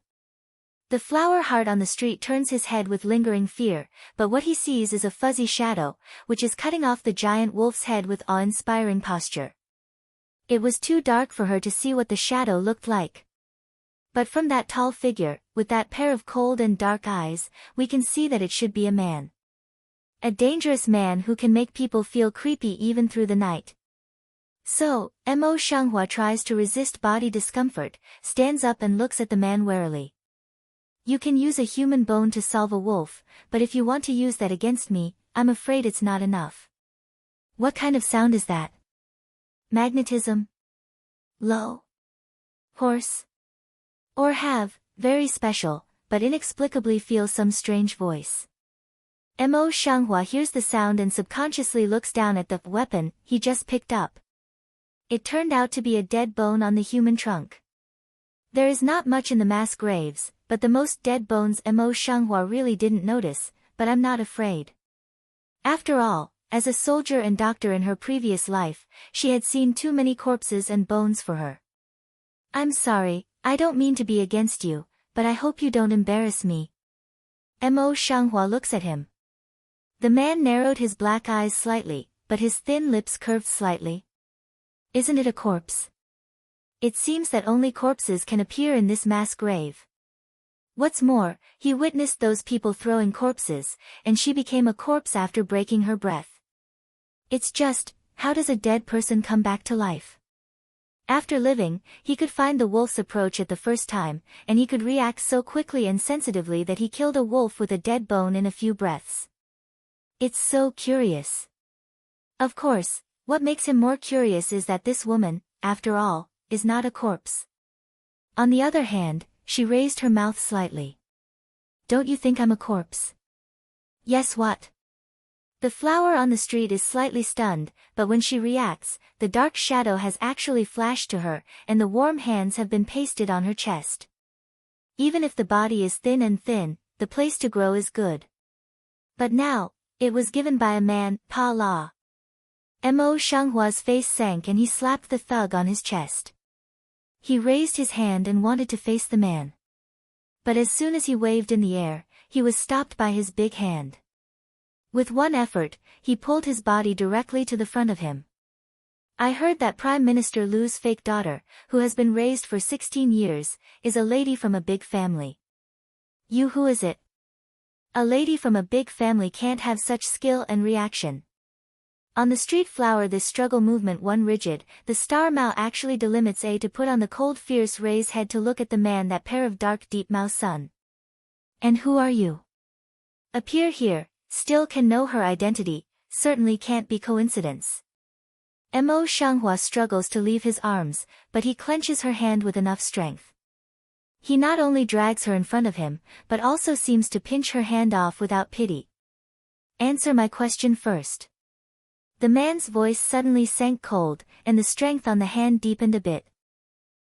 The flower heart on the street turns his head with lingering fear, but what he sees is a fuzzy shadow, which is cutting off the giant wolf's head with awe-inspiring posture. It was too dark for her to see what the shadow looked like. But from that tall figure, with that pair of cold and dark eyes, we can see that it should be a man. A dangerous man who can make people feel creepy even through the night. So, Mo Shanghua tries to resist body discomfort, stands up and looks at the man warily. You can use a human bone to solve a wolf, but if you want to use that against me, I'm afraid it's not enough. What kind of sound is that? Magnetism? Low? Hoarse? Or have, very special, but inexplicably feel some strange voice. Mo Shanghua hears the sound and subconsciously looks down at the weapon he just picked up. It turned out to be a dead bone on the human trunk. There is not much in the mass graves, but the most dead bones Mo Shanghua really didn't notice, but I'm not afraid. After all, as a soldier and doctor in her previous life, she had seen too many corpses and bones for her. I'm sorry, I don't mean to be against you, but I hope you don't embarrass me. Mo Shanghua looks at him. The man narrowed his black eyes slightly, but his thin lips curved slightly. Isn't it a corpse? It seems that only corpses can appear in this mass grave. What's more, he witnessed those people throwing corpses, and she became a corpse after breaking her breath. It's just, how does a dead person come back to life? After living, he could find the wolf's approach at the first time, and he could react so quickly and sensitively that he killed a wolf with a dead bone in a few breaths. It's so curious. Of course, what makes him more curious is that this woman, after all, is not a corpse. On the other hand, she raised her mouth slightly. Don't you think I'm a corpse? Yes, what? The flower on the street is slightly stunned, but when she reacts, the dark shadow has actually flashed to her, and the warm hands have been pasted on her chest. Even if the body is thin and thin, the place to grow is good. But now, it was given by a man, Pa La. Mo Shanghua's face sank and he slapped the thug on his chest. He raised his hand and wanted to face the man. But as soon as he waved in the air, he was stopped by his big hand. With one effort, he pulled his body directly to the front of him. I heard that Prime Minister Lu's fake daughter, who has been raised for 16 years, is a lady from a big family. Who is it? A lady from a big family can't have such skill and reaction. On the street flower this struggle movement one rigid, the star Mao actually delimits a to put on the cold fierce raised head to look at the man that pair of dark deep Mao sun. And who are you? Appear here, still can know her identity, certainly can't be coincidence. Mo Shanghua struggles to leave his arms, but he clenches her hand with enough strength. He not only drags her in front of him, but also seems to pinch her hand off without pity. Answer my question first. The man's voice suddenly sank cold, and the strength on the hand deepened a bit.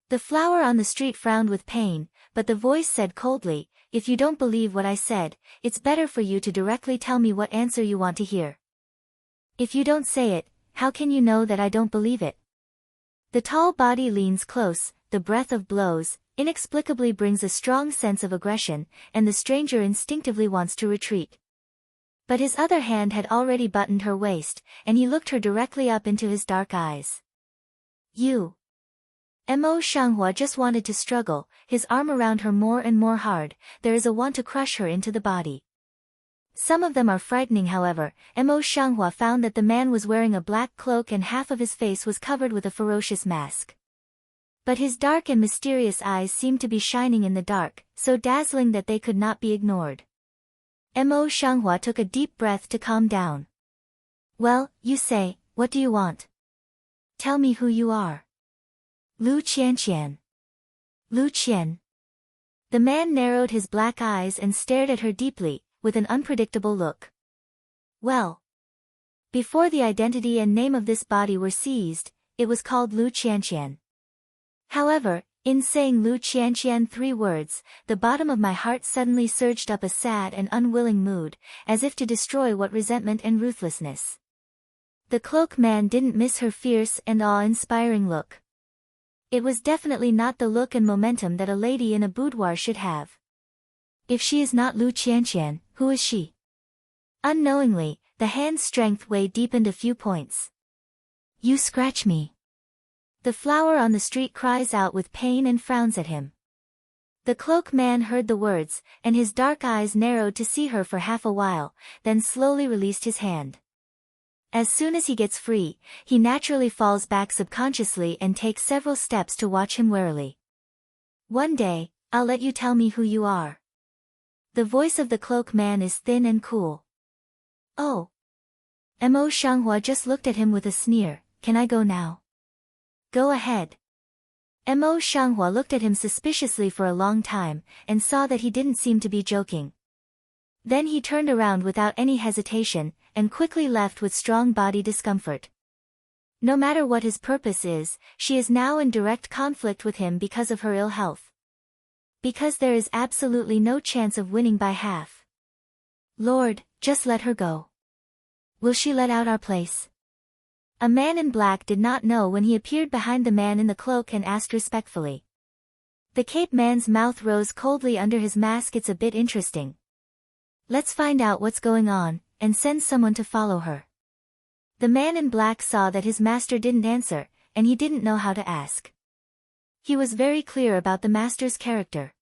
The flower on the street frowned with pain, but the voice said coldly, if you don't believe what I said, it's better for you to directly tell me what answer you want to hear. If you don't say it, how can you know that I don't believe it? The tall body leans close, the breath of blows, inexplicably brings a strong sense of aggression, and the stranger instinctively wants to retreat. But his other hand had already buttoned her waist, and he looked her directly up into his dark eyes. You. Mo Shanghua just wanted to struggle, his arm around her more and more hard, there is a want to crush her into the body. Some of them are frightening however, Mo Shanghua found that the man was wearing a black cloak and half of his face was covered with a ferocious mask. But his dark and mysterious eyes seemed to be shining in the dark, so dazzling that they could not be ignored. Mo Shanghua took a deep breath to calm down. Well, you say, what do you want? Tell me who you are. Lu Qianqian. Lu Qian. The man narrowed his black eyes and stared at her deeply, with an unpredictable look. Well. Before the identity and name of this body were seized, it was called Lu Qianqian. However, in saying Lu Qianqian 3 words, the bottom of my heart suddenly surged up a sad and unwilling mood, as if to destroy what resentment and ruthlessness. The cloak man didn't miss her fierce and awe-inspiring look. It was definitely not the look and momentum that a lady in a boudoir should have. If she is not Lu Qianqian, who is she? Unknowingly, the hand's strength Wei deepened a few points. You scratch me. The flower on the street cries out with pain and frowns at him. The cloak man heard the words, and his dark eyes narrowed to see her for half a while, then slowly released his hand. As soon as he gets free, he naturally falls back subconsciously and takes several steps to watch him warily. One day, I'll let you tell me who you are. The voice of the cloak man is thin and cool. Oh. Mo Shanghua just looked at him with a sneer. Can I go now? Go ahead. Mo Shanghua looked at him suspiciously for a long time, and saw that he didn't seem to be joking. Then he turned around without any hesitation, and quickly left with strong body discomfort. No matter what his purpose is, she is now in direct conflict with him because of her ill health. Because there is absolutely no chance of winning by half. Lord, just let her go. Will she let out our place? A man in black did not know when he appeared behind the man in the cloak and asked respectfully. The Cape man's mouth rose coldly under his mask. It's a bit interesting. Let's find out what's going on, and send someone to follow her. The man in black saw that his master didn't answer, and he didn't know how to ask. He was very clear about the master's character.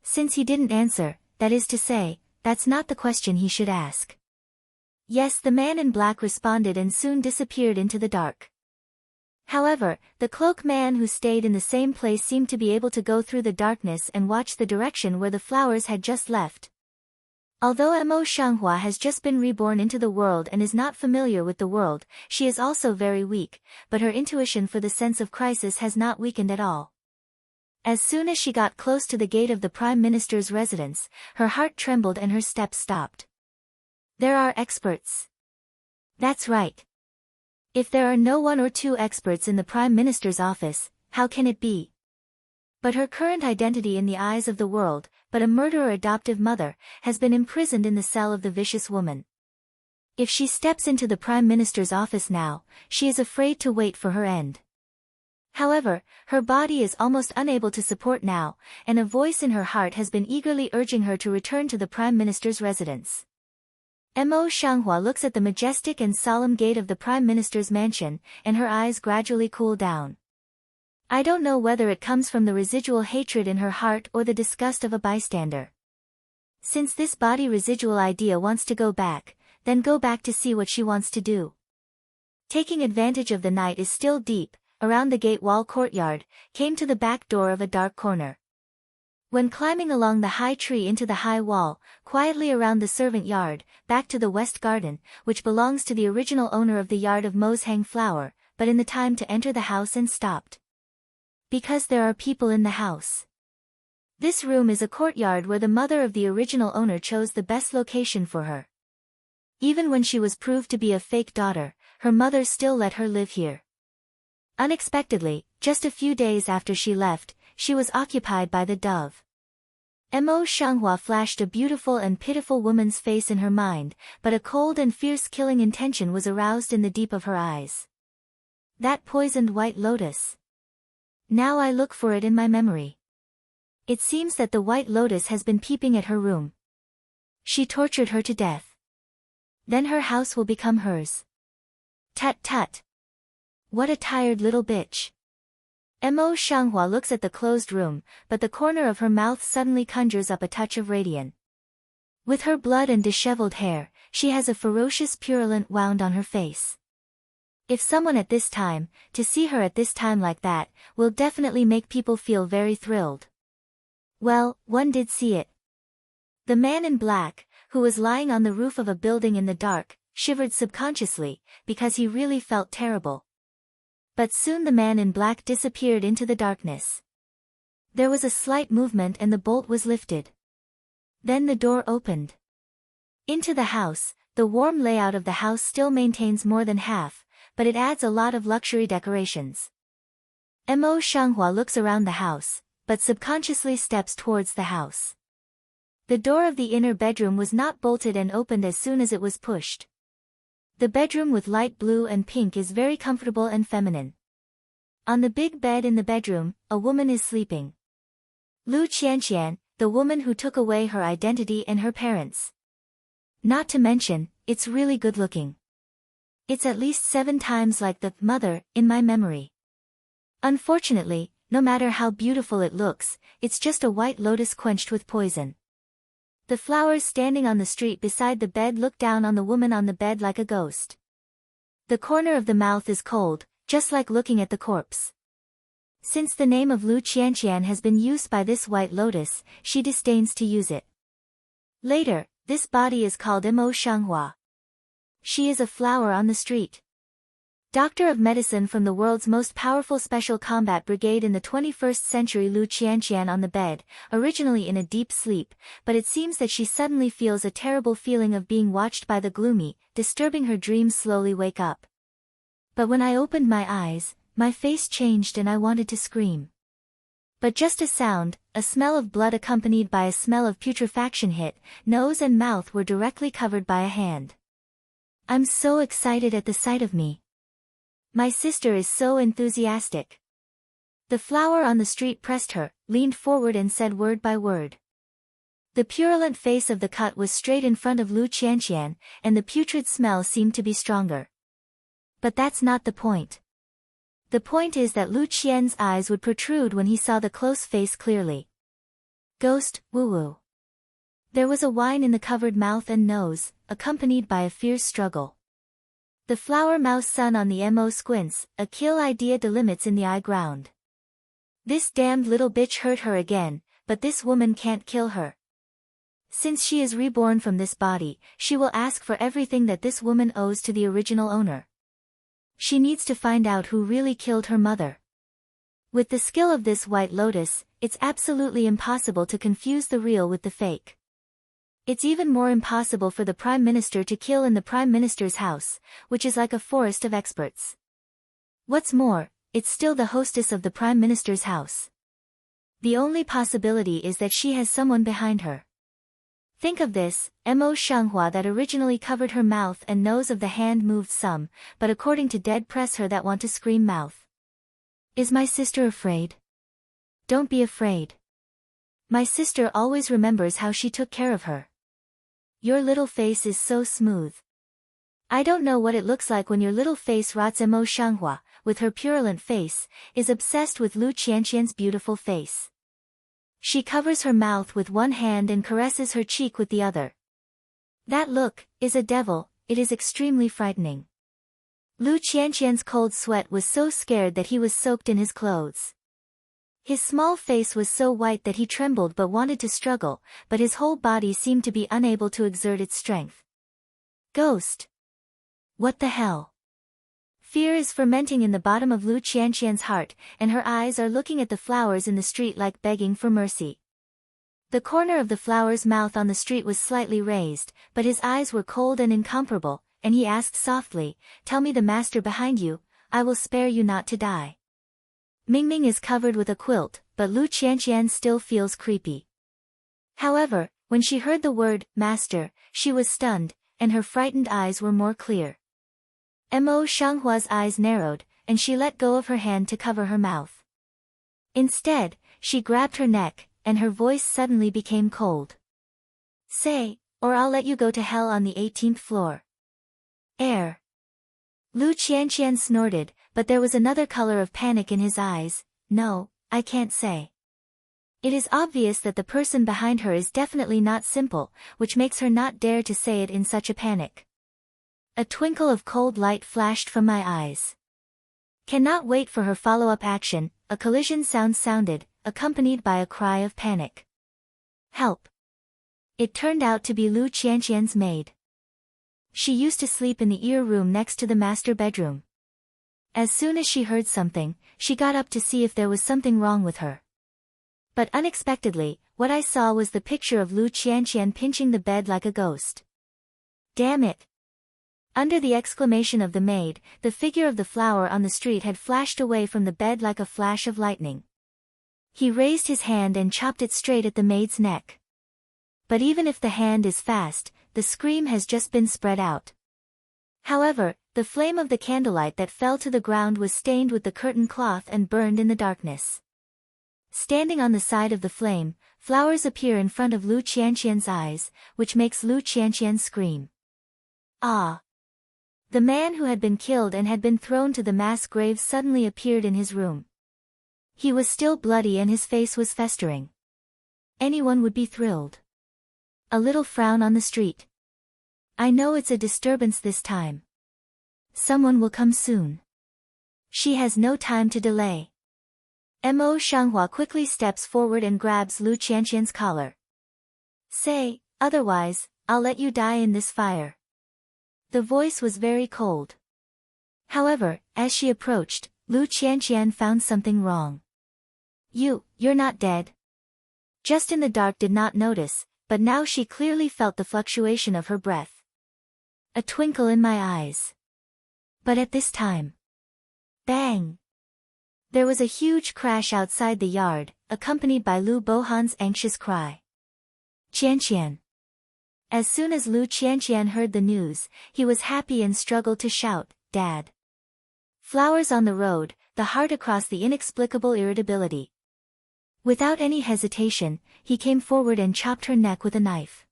Since he didn't answer, that is to say, that's not the question he should ask. Yes, the man in black responded and soon disappeared into the dark. However, the cloak man who stayed in the same place seemed to be able to go through the darkness and watch the direction where the flowers had just left. Although Mo Shanghua has just been reborn into the world and is not familiar with the world, she is also very weak, but her intuition for the sense of crisis has not weakened at all. As soon as she got close to the gate of the Prime Minister's residence, her heart trembled and her steps stopped. There are experts. That's right. If there are no one or two experts in the Prime Minister's office, how can it be? But her current identity in the eyes of the world, but a murderer adoptive mother, has been imprisoned in the cell of the vicious woman. If she steps into the Prime Minister's office now, she is afraid to wait for her end. However, her body is almost unable to support now, and a voice in her heart has been eagerly urging her to return to the Prime Minister's residence. Mo Shanghua looks at the majestic and solemn gate of the Prime Minister's mansion, and her eyes gradually cool down. I don't know whether it comes from the residual hatred in her heart or the disgust of a bystander. Since this body residual idea wants to go back, then go back to see what she wants to do. Taking advantage of the night is still deep, around the gate wall courtyard, came to the back door of a dark corner. When climbing along the high tree into the high wall, quietly around the servant yard, back to the west garden, which belongs to the original owner of the yard of Mo's hang flower, but in the time to enter the house and stopped. Because there are people in the house. This room is a courtyard where the mother of the original owner chose the best location for her. Even when she was proved to be a fake daughter, her mother still let her live here. Unexpectedly, just a few days after she left, she was occupied by the dove. Mo Shanghua flashed a beautiful and pitiful woman's face in her mind, but a cold and fierce killing intention was aroused in the deep of her eyes. That poisoned white lotus. Now I look for it in my memory. It seems that the white lotus has been peeping at her room. She tortured her to death. Then her house will become hers. Tut tut. What a tired little bitch. Mo Shanghua looks at the closed room, but the corner of her mouth suddenly conjures up a touch of radiance. With her blood and disheveled hair, she has a ferocious purulent wound on her face. If someone at this time, to see her at this time like that, will definitely make people feel very thrilled. Well, one did see it. The man in black, who was lying on the roof of a building in the dark, shivered subconsciously, because he really felt terrible. But soon the man in black disappeared into the darkness. There was a slight movement and the bolt was lifted. Then the door opened. Into the house, the warm layout of the house still maintains more than half, but it adds a lot of luxury decorations. Mo Shanghua looks around the house, but subconsciously steps towards the house. The door of the inner bedroom was not bolted and opened as soon as it was pushed. The bedroom with light blue and pink is very comfortable and feminine. On the big bed in the bedroom, a woman is sleeping. Lu Qianqian, the woman who took away her identity and her parents. Not to mention, it's really good looking. It's at least 7 times like the mother in my memory. Unfortunately, no matter how beautiful it looks, it's just a white lotus quenched with poison. The flowers standing on the street beside the bed look down on the woman on the bed like a ghost. The corner of the mouth is cold, just like looking at the corpse. Since the name of Lu Qianqian has been used by this white lotus, she disdains to use it. Later, this body is called Mo Shanghua. She is a flower on the street. Doctor of medicine from the world's most powerful special combat brigade in the 21st century, Lu Qianqian on the bed, originally in a deep sleep, but it seems that she suddenly feels a terrible feeling of being watched by the gloomy, disturbing her dreams slowly wake up. But when I opened my eyes, my face changed and I wanted to scream. But just a sound, a smell of blood accompanied by a smell of putrefaction hit, nose and mouth were directly covered by a hand. I'm so excited at the sight of me. My sister is so enthusiastic. The flower on the street pressed her, leaned forward and said word by word. The purulent face of the cut was straight in front of Lu Qianqian, and the putrid smell seemed to be stronger. But that's not the point. The point is that Lu Qian's eyes would protrude when he saw the close face clearly. Ghost, woo-woo. There was a whine in the covered mouth and nose, accompanied by a fierce struggle. The flower mouse sun on the mo squints, a kill idea delimits in the eye ground. This damned little bitch hurt her again, but this woman can't kill her. Since she is reborn from this body, she will ask for everything that this woman owes to the original owner. She needs to find out who really killed her mother. With the skill of this white lotus, it's absolutely impossible to confuse the real with the fake. It's even more impossible for the Prime Minister to kill in the Prime Minister's house, which is like a forest of experts. What's more, it's still the hostess of the Prime Minister's house. The only possibility is that she has someone behind her. Think of this, Mo Shanghua that originally covered her mouth and nose of the hand moved some, but according to dead press her that want to scream mouth. Is my sister afraid? Don't be afraid. My sister always remembers how she took care of her. Your little face is so smooth. I don't know what it looks like when your little face rots. Mo Shanghua, with her purulent face, is obsessed with Lu Qianqian's beautiful face. She covers her mouth with one hand and caresses her cheek with the other. That look is a devil, it is extremely frightening. Lu Qianqian's cold sweat was so scared that he was soaked in his clothes. His small face was so white that he trembled but wanted to struggle, but his whole body seemed to be unable to exert its strength. Ghost! What the hell? Fear is fermenting in the bottom of Lu Qianqian's heart, and her eyes are looking at the flowers in the street like begging for mercy. The corner of the flower's mouth on the street was slightly raised, but his eyes were cold and incomparable, and he asked softly, "Tell me the master behind you, I will spare you not to die." Mingming is covered with a quilt, but Lu Qianqian still feels creepy. However, when she heard the word, master, she was stunned, and her frightened eyes were more clear. Mo Shanghua's eyes narrowed, and she let go of her hand to cover her mouth. Instead, she grabbed her neck, and her voice suddenly became cold. Say, or I'll let you go to hell on the 18th floor. Air. Lu Qianqian snorted, but there was another color of panic in his eyes. No, I can't say. It is obvious that the person behind her is definitely not simple, which makes her not dare to say it in such a panic. A twinkle of cold light flashed from my eyes. Cannot wait for her follow-up action. A collision sound sounded, accompanied by a cry of panic. Help! It turned out to be Lu Qianqian's maid. She used to sleep in the ear room next to the master bedroom. As soon as she heard something, she got up to see if there was something wrong with her. But unexpectedly, what I saw was the picture of Lu Qianqian pinching the bed like a ghost. Damn it! Under the exclamation of the maid, the figure of the flower on the street had flashed away from the bed like a flash of lightning. He raised his hand and chopped it straight at the maid's neck. But even if the hand is fast, the scream has just been spread out. However, the flame of the candlelight that fell to the ground was stained with the curtain cloth and burned in the darkness. Standing on the side of the flame, flowers appear in front of Lu Qianqian's eyes, which makes Lu Qianqian scream. Ah! The man who had been killed and had been thrown to the mass grave suddenly appeared in his room. He was still bloody and his face was festering. Anyone would be thrilled. A little frown on the street. I know it's a disturbance this time. Someone will come soon. She has no time to delay. Mo Shanghua quickly steps forward and grabs Lu Qianqian's collar. Say, otherwise, I'll let you die in this fire. The voice was very cold. However, as she approached, Lu Qianqian found something wrong. You're not dead. Just in the dark did not notice, but now she clearly felt the fluctuation of her breath. A twinkle in my eyes. But at this time. Bang! There was a huge crash outside the yard, accompanied by Lu Bohan's anxious cry. Qianqian. As soon as Lu Qianqian heard the news, he was happy and struggled to shout, Dad. Flowers on the road, the heart across the inexplicable irritability. Without any hesitation, he came forward and chopped her neck with a knife.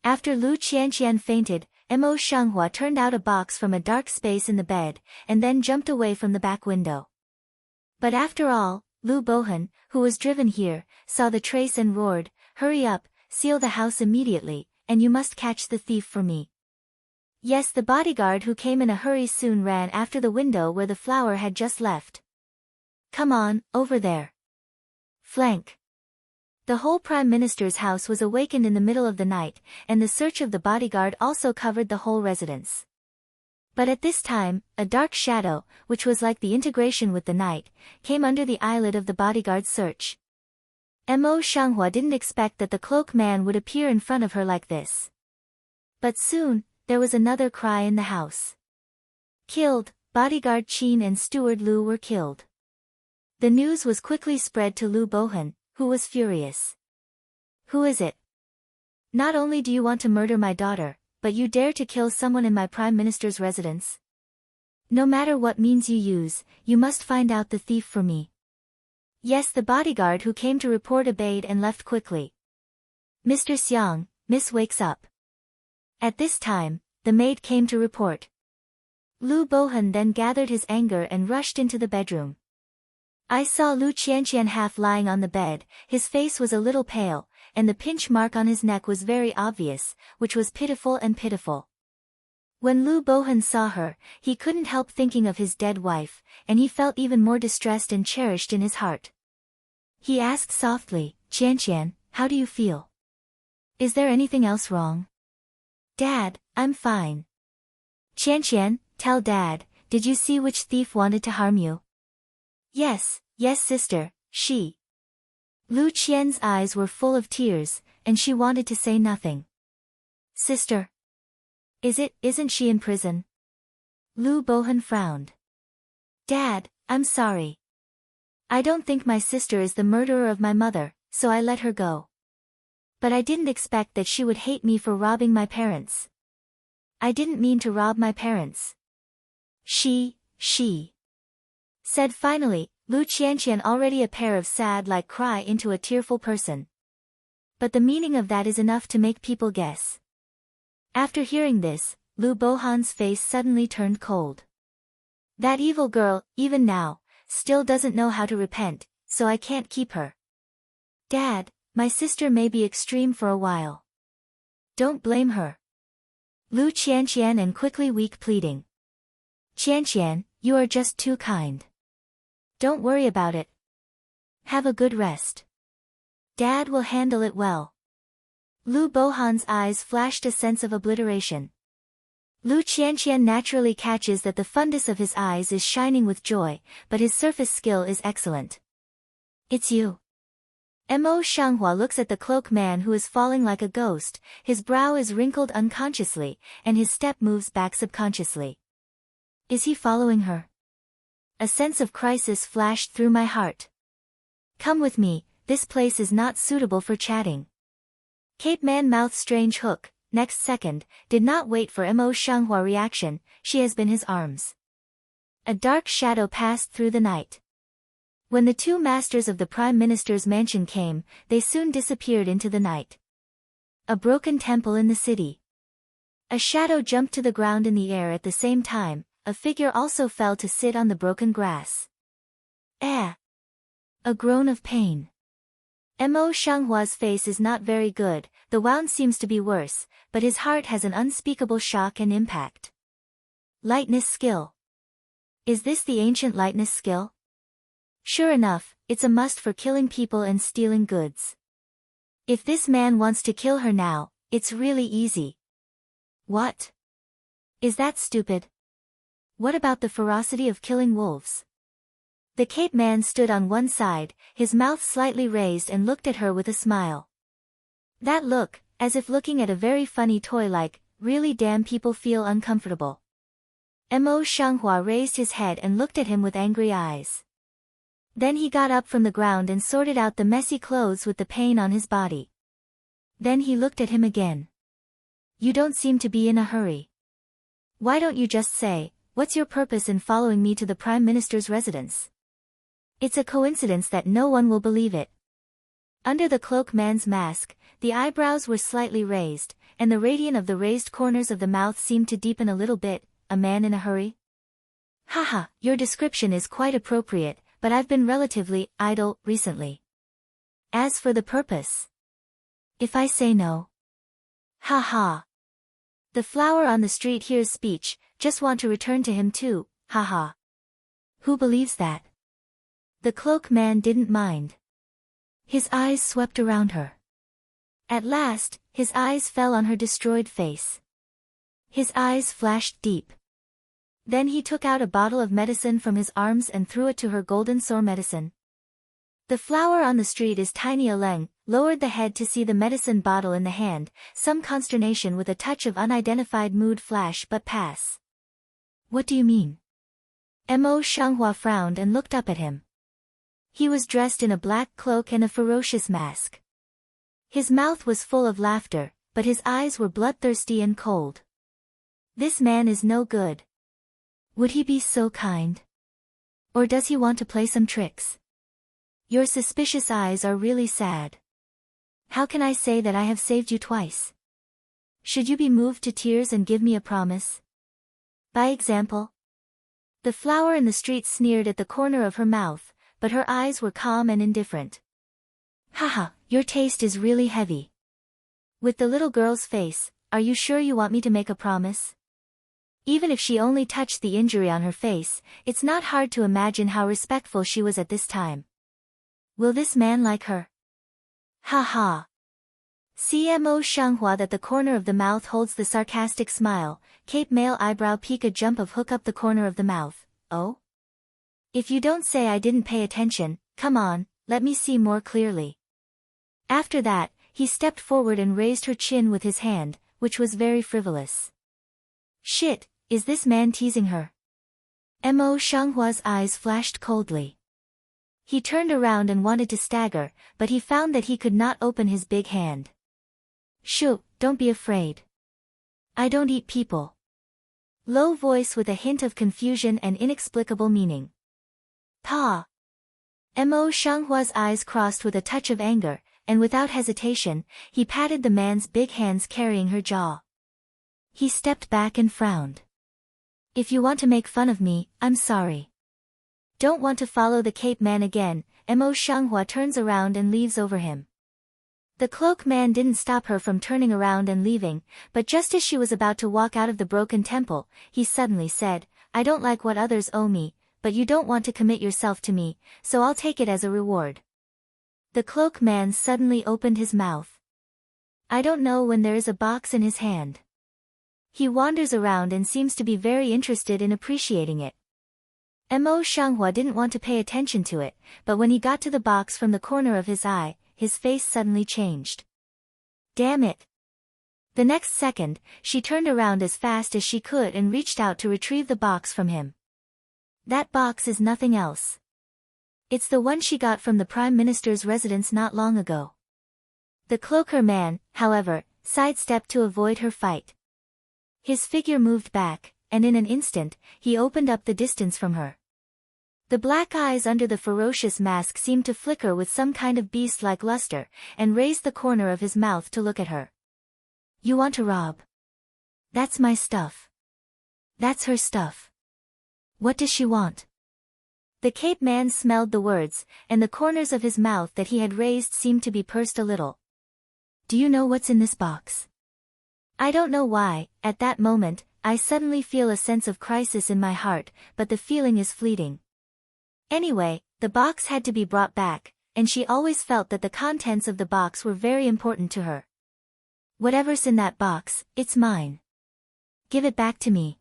After Lu Qianqian fainted, Mo Shanghua turned out a box from a dark space in the bed, and then jumped away from the back window. But after all, Lu Bohan, who was driven here, saw the trace and roared, Hurry up, seal the house immediately, and you must catch the thief for me. Yes, the bodyguard who came in a hurry soon ran after the window where the flower had just left. Come on, over there. Flank. The whole Prime Minister's house was awakened in the middle of the night, and the search of the bodyguard also covered the whole residence. But at this time, a dark shadow, which was like the integration with the night, came under the eyelid of the bodyguard's search. Mo Shanghua didn't expect that the cloak man would appear in front of her like this. But soon, there was another cry in the house. Killed, bodyguard Qin and steward Lu were killed. The news was quickly spread to Lu Bohan, who was furious. Who is it? Not only do you want to murder my daughter, but you dare to kill someone in my Prime Minister's residence? No matter what means you use, you must find out the thief for me. Yes, the bodyguard who came to report obeyed and left quickly. Mr. Xiang, Miss wakes up. At this time, the maid came to report. Lu Bohan then gathered his anger and rushed into the bedroom. I saw Lu Qianqian half lying on the bed, his face was a little pale, and the pinch mark on his neck was very obvious, which was pitiful and pitiful. When Lu Bohan saw her, he couldn't help thinking of his dead wife, and he felt even more distressed and cherished in his heart. He asked softly, Qianqian, how do you feel? Is there anything else wrong? Dad, I'm fine. Qianqian, tell Dad, did you see which thief wanted to harm you? Yes, sister, she. Lu Qian's eyes were full of tears, and she wanted to say nothing. Sister. Isn't she in prison? Lu Bohan frowned. Dad, I'm sorry. I don't think my sister is the murderer of my mother, so I let her go. But I didn't expect that she would hate me for robbing my parents. I didn't mean to rob my parents. She. Said finally, Lu Qianqian already a pair of sad-like cry into a tearful person. But the meaning of that is enough to make people guess. After hearing this, Lu Bohan's face suddenly turned cold. That evil girl, even now, still doesn't know how to repent, so I can't keep her. Dad, my sister may be extreme for a while. Don't blame her. Lu Qianqian and quickly weak pleading. Qianqian, you are just too kind. Don't worry about it. Have a good rest. Dad will handle it well. Lu Bohan's eyes flashed a sense of obliteration. Lu Qianqian naturally catches that the fundus of his eyes is shining with joy, but his surface skill is excellent. It's you. Mo Shanghua looks at the cloak man who is falling like a ghost, his brow is wrinkled unconsciously, and his step moves back subconsciously. Is he following her? A sense of crisis flashed through my heart. Come with me, this place is not suitable for chatting. Cape Man mouthed strange hook, next second, did not wait for Mo Shanghua reaction, she has been his arms. A dark shadow passed through the night. When the two masters of the Prime Minister's mansion came, they soon disappeared into the night. A broken temple in the city. A shadow jumped to the ground in the air at the same time, a figure also fell to sit on the broken grass. Eh! A groan of pain. Mo Shanghua's face is not very good, the wound seems to be worse, but his heart has an unspeakable shock and impact. Lightness skill. Is this the ancient lightness skill? Sure enough, it's a must for killing people and stealing goods. If this man wants to kill her now, it's really easy. What? Is that stupid? What about the ferocity of killing wolves? The Cape Man stood on one side, his mouth slightly raised and looked at her with a smile. That look, as if looking at a very funny toy like, really damn people feel uncomfortable. Mo Shanghua raised his head and looked at him with angry eyes. Then he got up from the ground and sorted out the messy clothes with the pain on his body. Then he looked at him again. You don't seem to be in a hurry. Why don't you just say, what's your purpose in following me to the Prime Minister's residence? It's a coincidence that no one will believe it. Under the cloak man's mask, the eyebrows were slightly raised, and the radiance of the raised corners of the mouth seemed to deepen a little bit. A man in a hurry? Haha, your description is quite appropriate, but I've been relatively idle recently. As for the purpose. If I say no. Haha. The flower on the street hears speech, just want to return to him too, haha. Who believes that? The cloak man didn't mind. His eyes swept around her. At last, his eyes fell on her destroyed face. His eyes flashed deep. Then he took out a bottle of medicine from his arms and threw it to her. Golden sore medicine. The flower on the street is Tiny Aleng, lowered the head to see the medicine bottle in the hand, some consternation with a touch of unidentified mood flash but pass. What do you mean? Mo Shanghua frowned and looked up at him. He was dressed in a black cloak and a ferocious mask. His mouth was full of laughter, but his eyes were bloodthirsty and cold. This man is no good. Would he be so kind? Or does he want to play some tricks? Your suspicious eyes are really sad. How can I say that I have saved you twice? Should you be moved to tears and give me a promise? By example? The flower in the street sneered at the corner of her mouth, but her eyes were calm and indifferent. Haha, your taste is really heavy. With the little girl's face, are you sure you want me to make a promise? Even if she only touched the injury on her face, it's not hard to imagine how respectful she was at this time. Will this man like her? Ha ha. CMO Shanghua that the corner of the mouth holds the sarcastic smile, Cape male eyebrow peak a jump of hook up the corner of the mouth, oh? If you don't say I didn't pay attention, come on, let me see more clearly. After that, he stepped forward and raised her chin with his hand, which was very frivolous. Shit, is this man teasing her? Mo Shanghua's eyes flashed coldly. He turned around and wanted to stagger, but he found that he could not open his big hand. Shoo, don't be afraid. I don't eat people. Low voice with a hint of confusion and inexplicable meaning. Pa. Mo Shanghua's eyes crossed with a touch of anger, and without hesitation, he patted the man's big hands carrying her jaw. He stepped back and frowned. If you want to make fun of me, I'm sorry. Don't want to follow the Cape man again. Mo Shanghua turns around and leaves over him. The cloak man didn't stop her from turning around and leaving, but just as she was about to walk out of the broken temple, he suddenly said, I don't like what others owe me, but you don't want to commit yourself to me, so I'll take it as a reward. The cloak man suddenly opened his mouth. I don't know when there is a box in his hand. He wanders around and seems to be very interested in appreciating it. Mo Shanghua didn't want to pay attention to it, but when he got to the box from the corner of his eye, his face suddenly changed. Damn it! The next second, she turned around as fast as she could and reached out to retrieve the box from him. That box is nothing else. It's the one she got from the Prime Minister's residence not long ago. The cloaker man, however, sidestepped to avoid her fight. His figure moved back, and in an instant, he opened up the distance from her. The black eyes under the ferocious mask seemed to flicker with some kind of beast-like luster, and raised the corner of his mouth to look at her. You want to rob? That's my stuff. That's her stuff. What does she want? The Cape Man smelled the words, and the corners of his mouth that he had raised seemed to be pursed a little. Do you know what's in this box? I don't know why, at that moment, I suddenly feel a sense of crisis in my heart, but the feeling is fleeting. Anyway, the box had to be brought back, and she always felt that the contents of the box were very important to her. Whatever's in that box, it's mine. Give it back to me.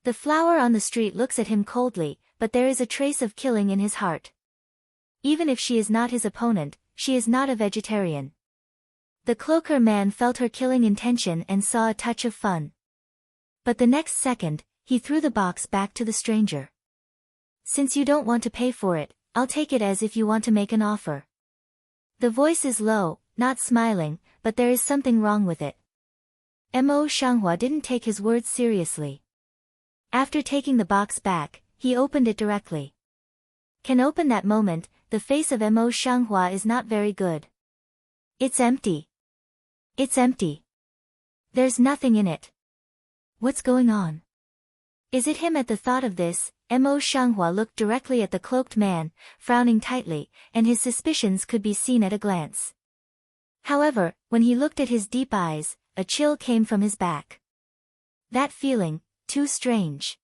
The flower on the street looks at him coldly, but there is a trace of killing in his heart. Even if she is not his opponent, she is not a vegetarian. The cloaker man felt her killing intention and saw a touch of fun. But the next second, he threw the box back to the stranger. Since you don't want to pay for it, I'll take it as if you want to make an offer. The voice is low, not smiling, but there is something wrong with it. Mo Shanghua didn't take his words seriously. After taking the box back, he opened it directly. Can open that moment, the face of Mo Shanghua is not very good. It's empty. It's empty. There's nothing in it. What's going on? Is it him? At the thought of this, Mo Shanghua looked directly at the cloaked man, frowning tightly, and his suspicions could be seen at a glance. However, when he looked at his deep eyes, a chill came from his back. That feeling, too strange.